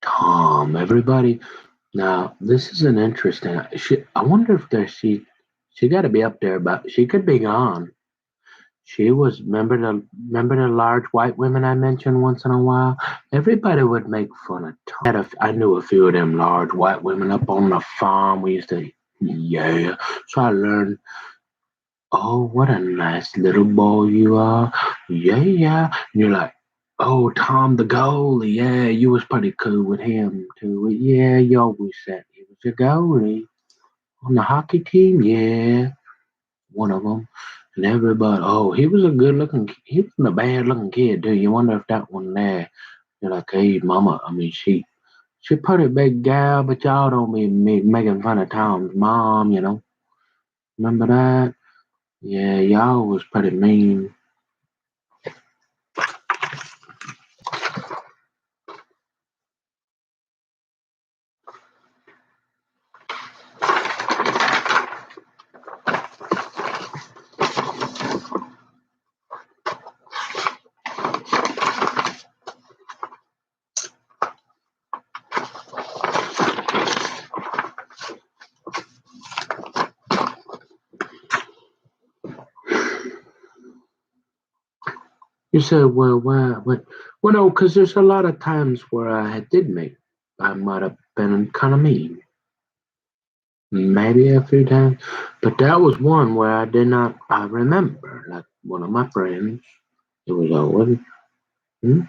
Tom. Everybody. Now, this is an interesting. I wonder if she got to be up there, but she could be gone. She was. Remember the large white women I mentioned once in a while. Everybody would make fun of Tom. I knew a few of them large white women up on the farm. We used to. Yeah. So I learned. Oh, what a nice little boy you are. Yeah. And you're like, oh, Tom the goalie. Yeah, you was pretty cool with him too. Yeah, you always said he was your goalie on the hockey team. Yeah, one of them. And everybody, oh, he was a good looking, he wasn't a bad looking kid, too. You wonder if that one there, you're like, hey, mama, I mean, she pretty big gal, but y'all don't be making fun of Tom's mom. Remember that? Yeah, y'all was pretty mean. You said, well, why? What? Well, no, because there's a lot of times where I might have been kind of mean, maybe a few times, but that was one where I did not. I remember, like one of my friends, it was always, hmm?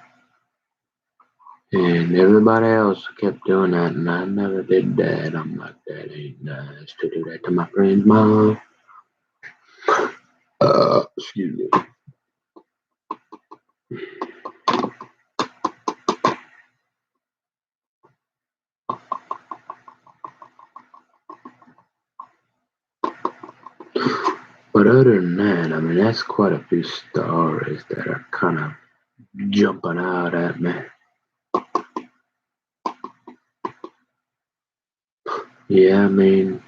And everybody else kept doing that, and I never did that. I'm like, that ain't nice to do that to my friend's mom. Excuse me. But other than that, I mean, that's quite a few stories that are kind of jumping out at me. Yeah, I mean,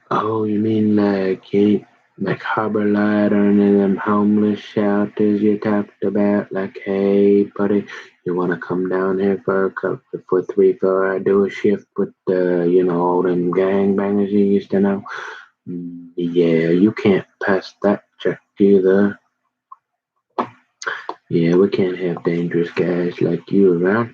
oh, you mean like Harbor Light or any of them homeless shelters you talked about? Like, hey, buddy, you want to come down here for a couple for 3 4 hour do a shift with all them gangbangers you used to know? Yeah, you can't pass that check either. Yeah, we can't have dangerous guys like you around.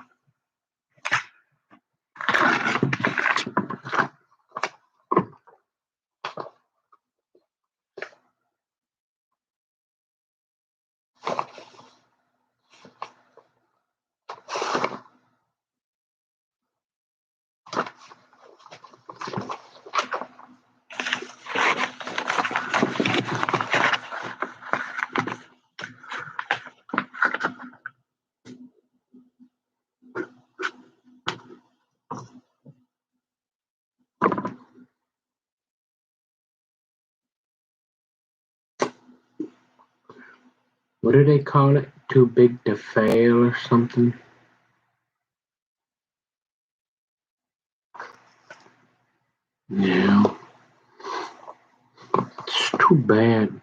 What do they call it? Too big to fail or something? Yeah, it's too bad.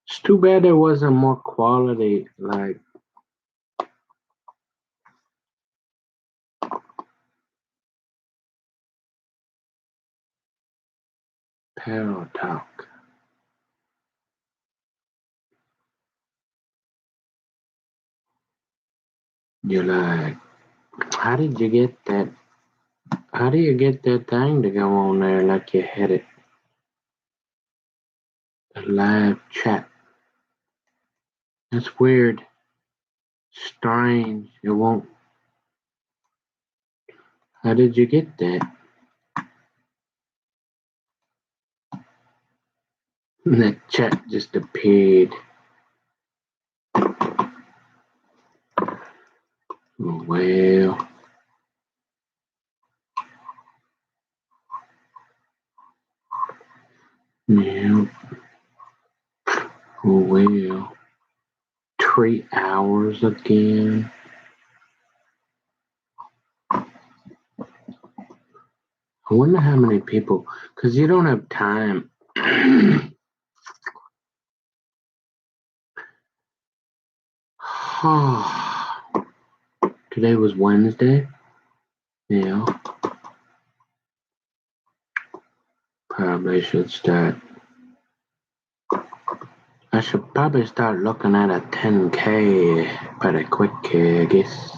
It's too bad there wasn't more quality, like Pillow Talk. You're like, how did you get that? How do you get that thing to go on there like you had it? A live chat. That's weird. Strange. It won't. How did you get that? That chat just appeared. Well, yeah, well. 3 hours again. I wonder how many people, because you don't have time. Today was Wednesday. Yeah, probably should start. I should probably start looking at a 10K pretty quick here, I guess.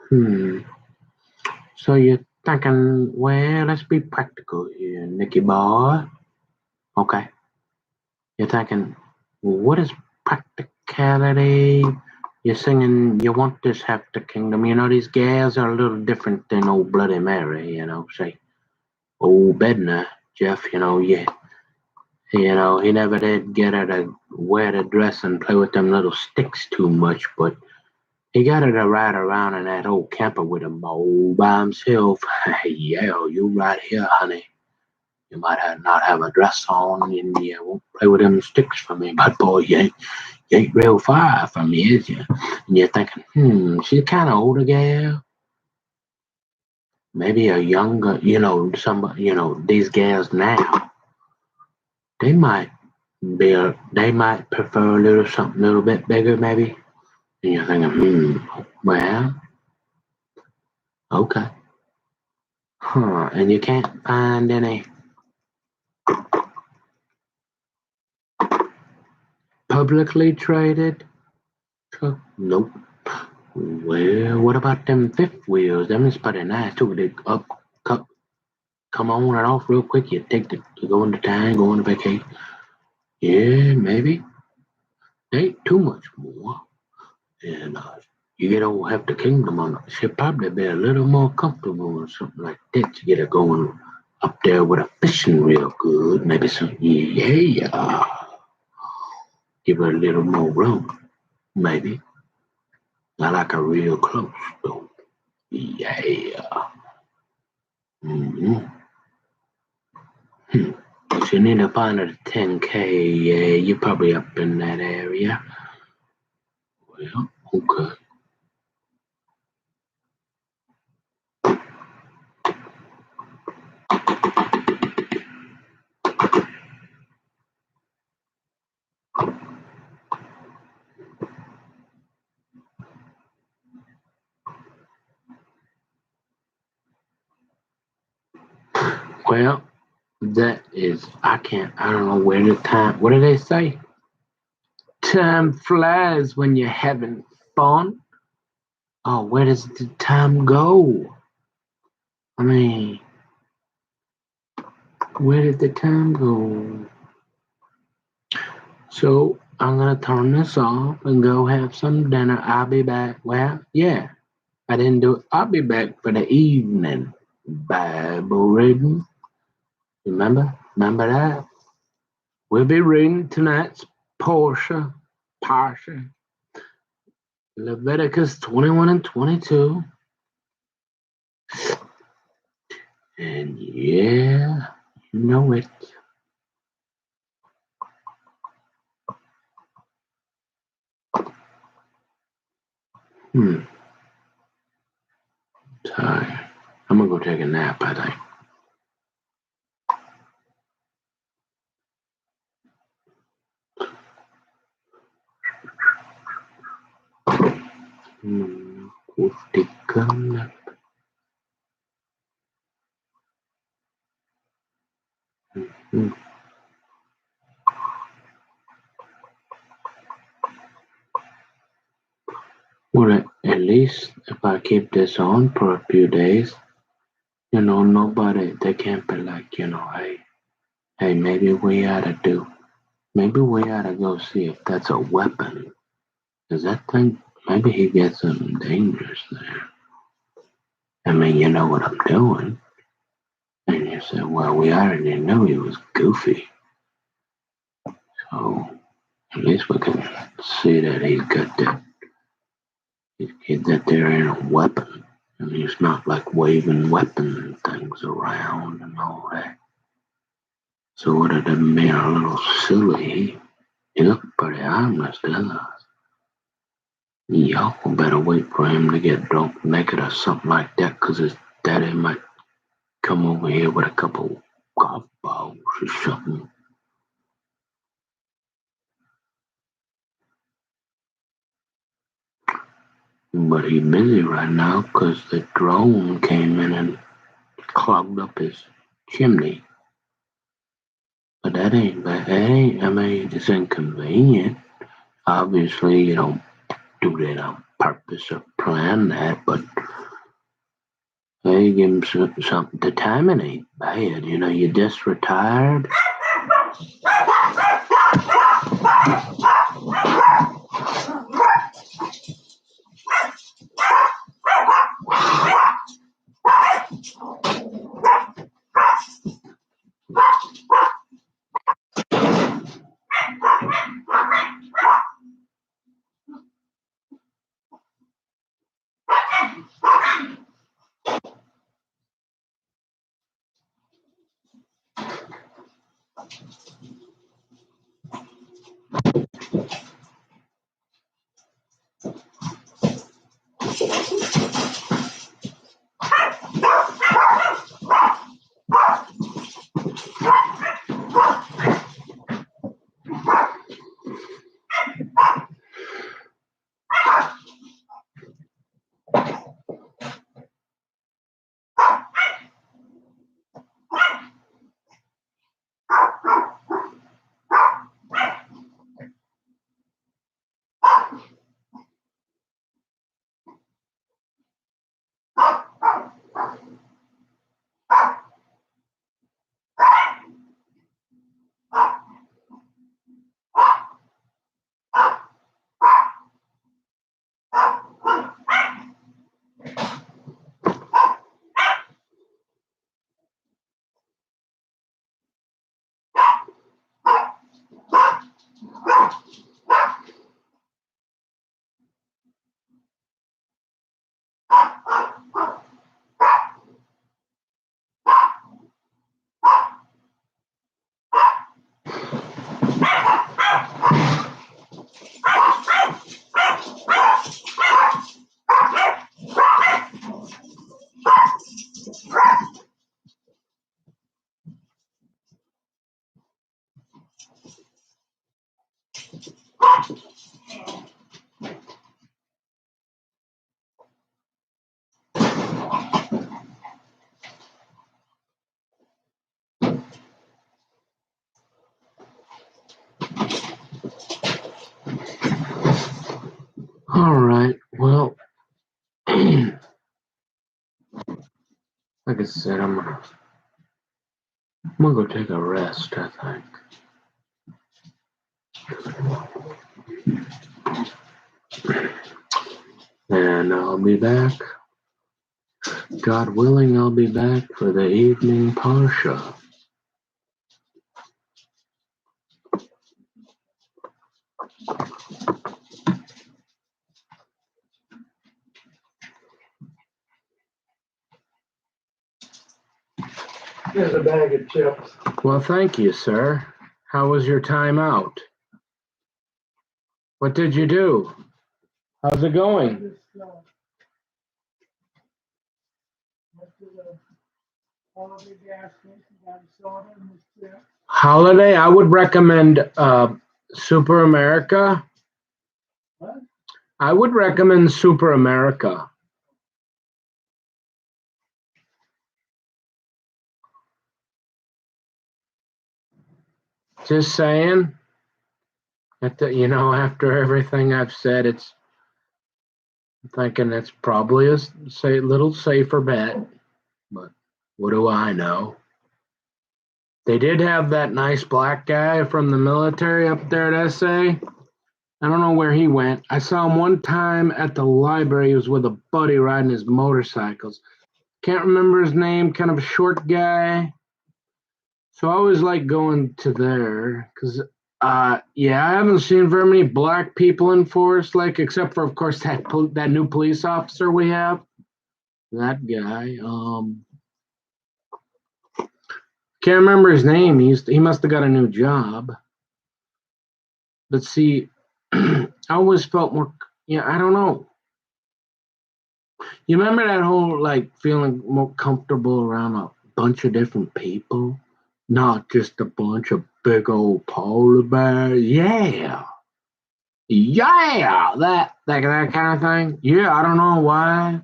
Hmm. So you're thinking, well, let's be practical here, Nicky boy. Okay. You're thinking, what is practicality? You're singing, you want this hefty kingdom. You know, these gals are a little different than old Bloody Mary, say, old Bednar, Jeff, he never did get her to wear the dress and play with them little sticks too much, but he got her to ride around in that old camper with him all by himself. Yeah, you right here, honey. You might not have a dress on, and you won't play with them sticks for me, but boy, you ain't real far from me, is you? And you're thinking, she's kind of older gal, maybe a younger, somebody, these gals now, they might they might prefer a little something a little bit bigger, maybe. And you're thinking, well, okay. Huh, and you can't find any publicly traded truck? Nope. Well, what about them fifth wheels? Them is pretty nice too. They come on and off real quick. You go into town, go on vacation. Yeah, maybe. They ain't too much more. And you get old Hefty Kingdom on it. Should probably be a little more comfortable or something like that. You get it going up there with a fishing real good. Maybe some, yeah. Give it a little more room. Maybe. Not like a real close though. Yeah. Mm-hmm. But you need to find a 10K. Yeah, you're probably up in that area. Well, okay. Well, I don't know where the time, what do they say? Time flies when you're having fun. Oh, where does the time go? I mean, where did the time go? So I'm gonna turn this off and go have some dinner. I'll be back. Well, yeah, I didn't do it. I'll be back for the evening Bible reading. Remember that? We'll be reading tonight's Parsha, Leviticus 21 and 22. And yeah, you know it. Hmm, tired. I'm gonna go take a nap, I think. Go take a nap. Hmm. Well, at least if I keep this on for a few days, they can't be like, hey, maybe we ought to go see if that's a weapon. Cause that thing, maybe he gets something dangerous there. I mean, you know what I'm doing. And you said, well, we already knew he was goofy. So at least we can see that that there ain't a weapon. And he's not like waving weapon things around and all that. So other than being a little silly, he looked pretty harmless to us. Y'all better wait for him to get drunk naked or something like that, cause his daddy might come over here with a couple golf balls or something. But he's busy right now because the drone came in and clogged up his chimney. But I mean, it's inconvenient. Obviously, you don't do that on purpose or plan that, but hey, give him something. The timing ain't bad. You just retired. All right. Well, like I said, I'm gonna go take a rest, I think. And I'll be back. God willing, I'll be back for the evening parsha. Here's a bag of chips. Well, thank you, sir. How was your time out? What did you do? How's it going? Holiday gas station, got a soda and this chip. Holiday, I would recommend Super America. What? I would recommend Super America. Just saying. After everything I've said, I'm thinking it's probably a little safer bet. But what do I know? They did have that nice black guy from the military up there at SA. I don't know where he went. I saw him one time at the library. He was with a buddy riding his motorcycles. Can't remember his name, kind of a short guy. So I always like going to there because, yeah, I haven't seen very many black people in force, like except for, of course, that new police officer we have. That guy. Can't remember his name. He must have got a new job. But see, I always felt more. Yeah, I don't know. You remember that whole like feeling more comfortable around a bunch of different people, not just a bunch of big old polar bears. Yeah, yeah, that kind of thing. Yeah, I don't know why.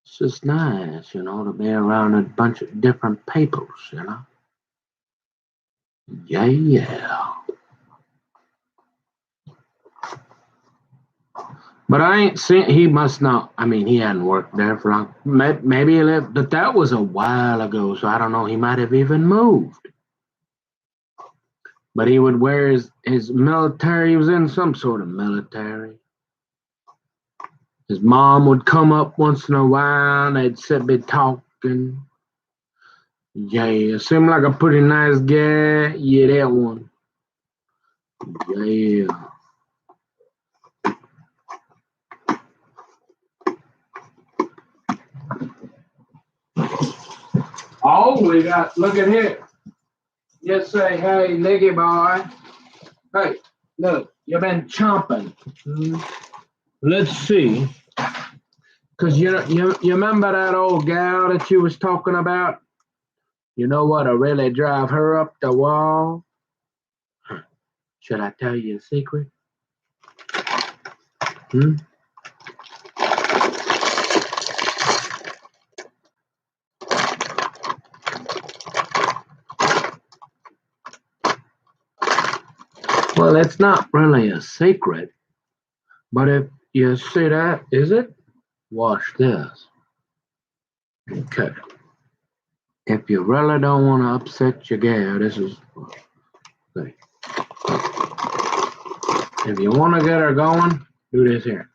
It's just nice, to be around a bunch of different peoples. Yeah, yeah. But I ain't seen. He must not. I mean, he hadn't worked there for long. Maybe he lived, but that was a while ago. So I don't know. He might have even moved. But he would wear his military. He was in some sort of military. His mom would come up once in a while. And they'd sit be talking. Yeah, seemed like a pretty nice guy. Yeah, that one. Yeah. Oh, we got. Look at here. Just say, hey, nigga boy. Hey, look, you've been chomping. Let's see. Because you remember that old gal that you was talking about? You know what'll really drive her up the wall? Should I tell you a secret? Hmm? Well, it's not really a secret, but if you see that, is it? Watch this. Okay. If you really don't want to upset your gal, this is. Okay. If you want to get her going, do this here.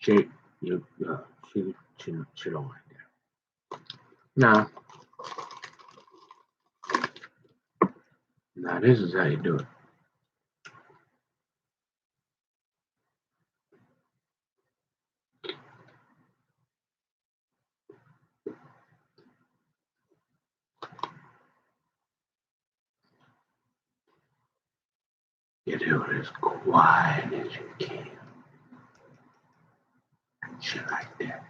She, you, she don't like that. Now, this is how you do it. You do it as quiet as you can. Shit like that.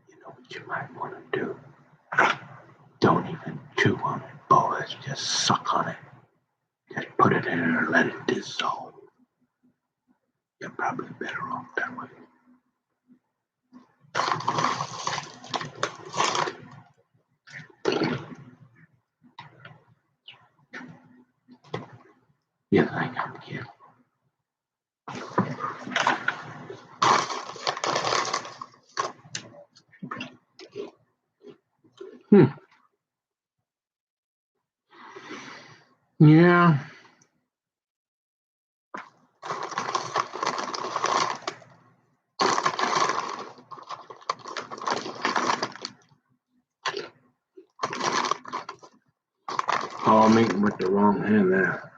You know what you might want to do? Don't even chew on it. boys, just suck on it. Just put it in there and let it dissolve. You're probably better off that way. You think I'm kidding? Yeah. Oh, I'm eating with the wrong hand there.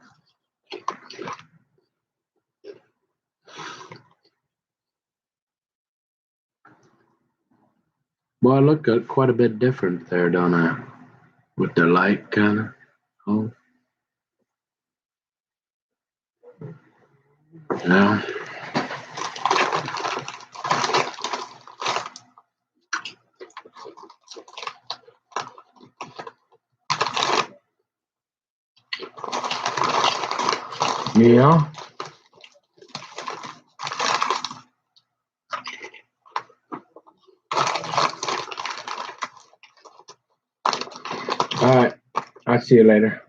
Well, I look quite a bit different there, don't I? With the light, kind of. Oh. Yeah. Yeah. All right. I'll see you later.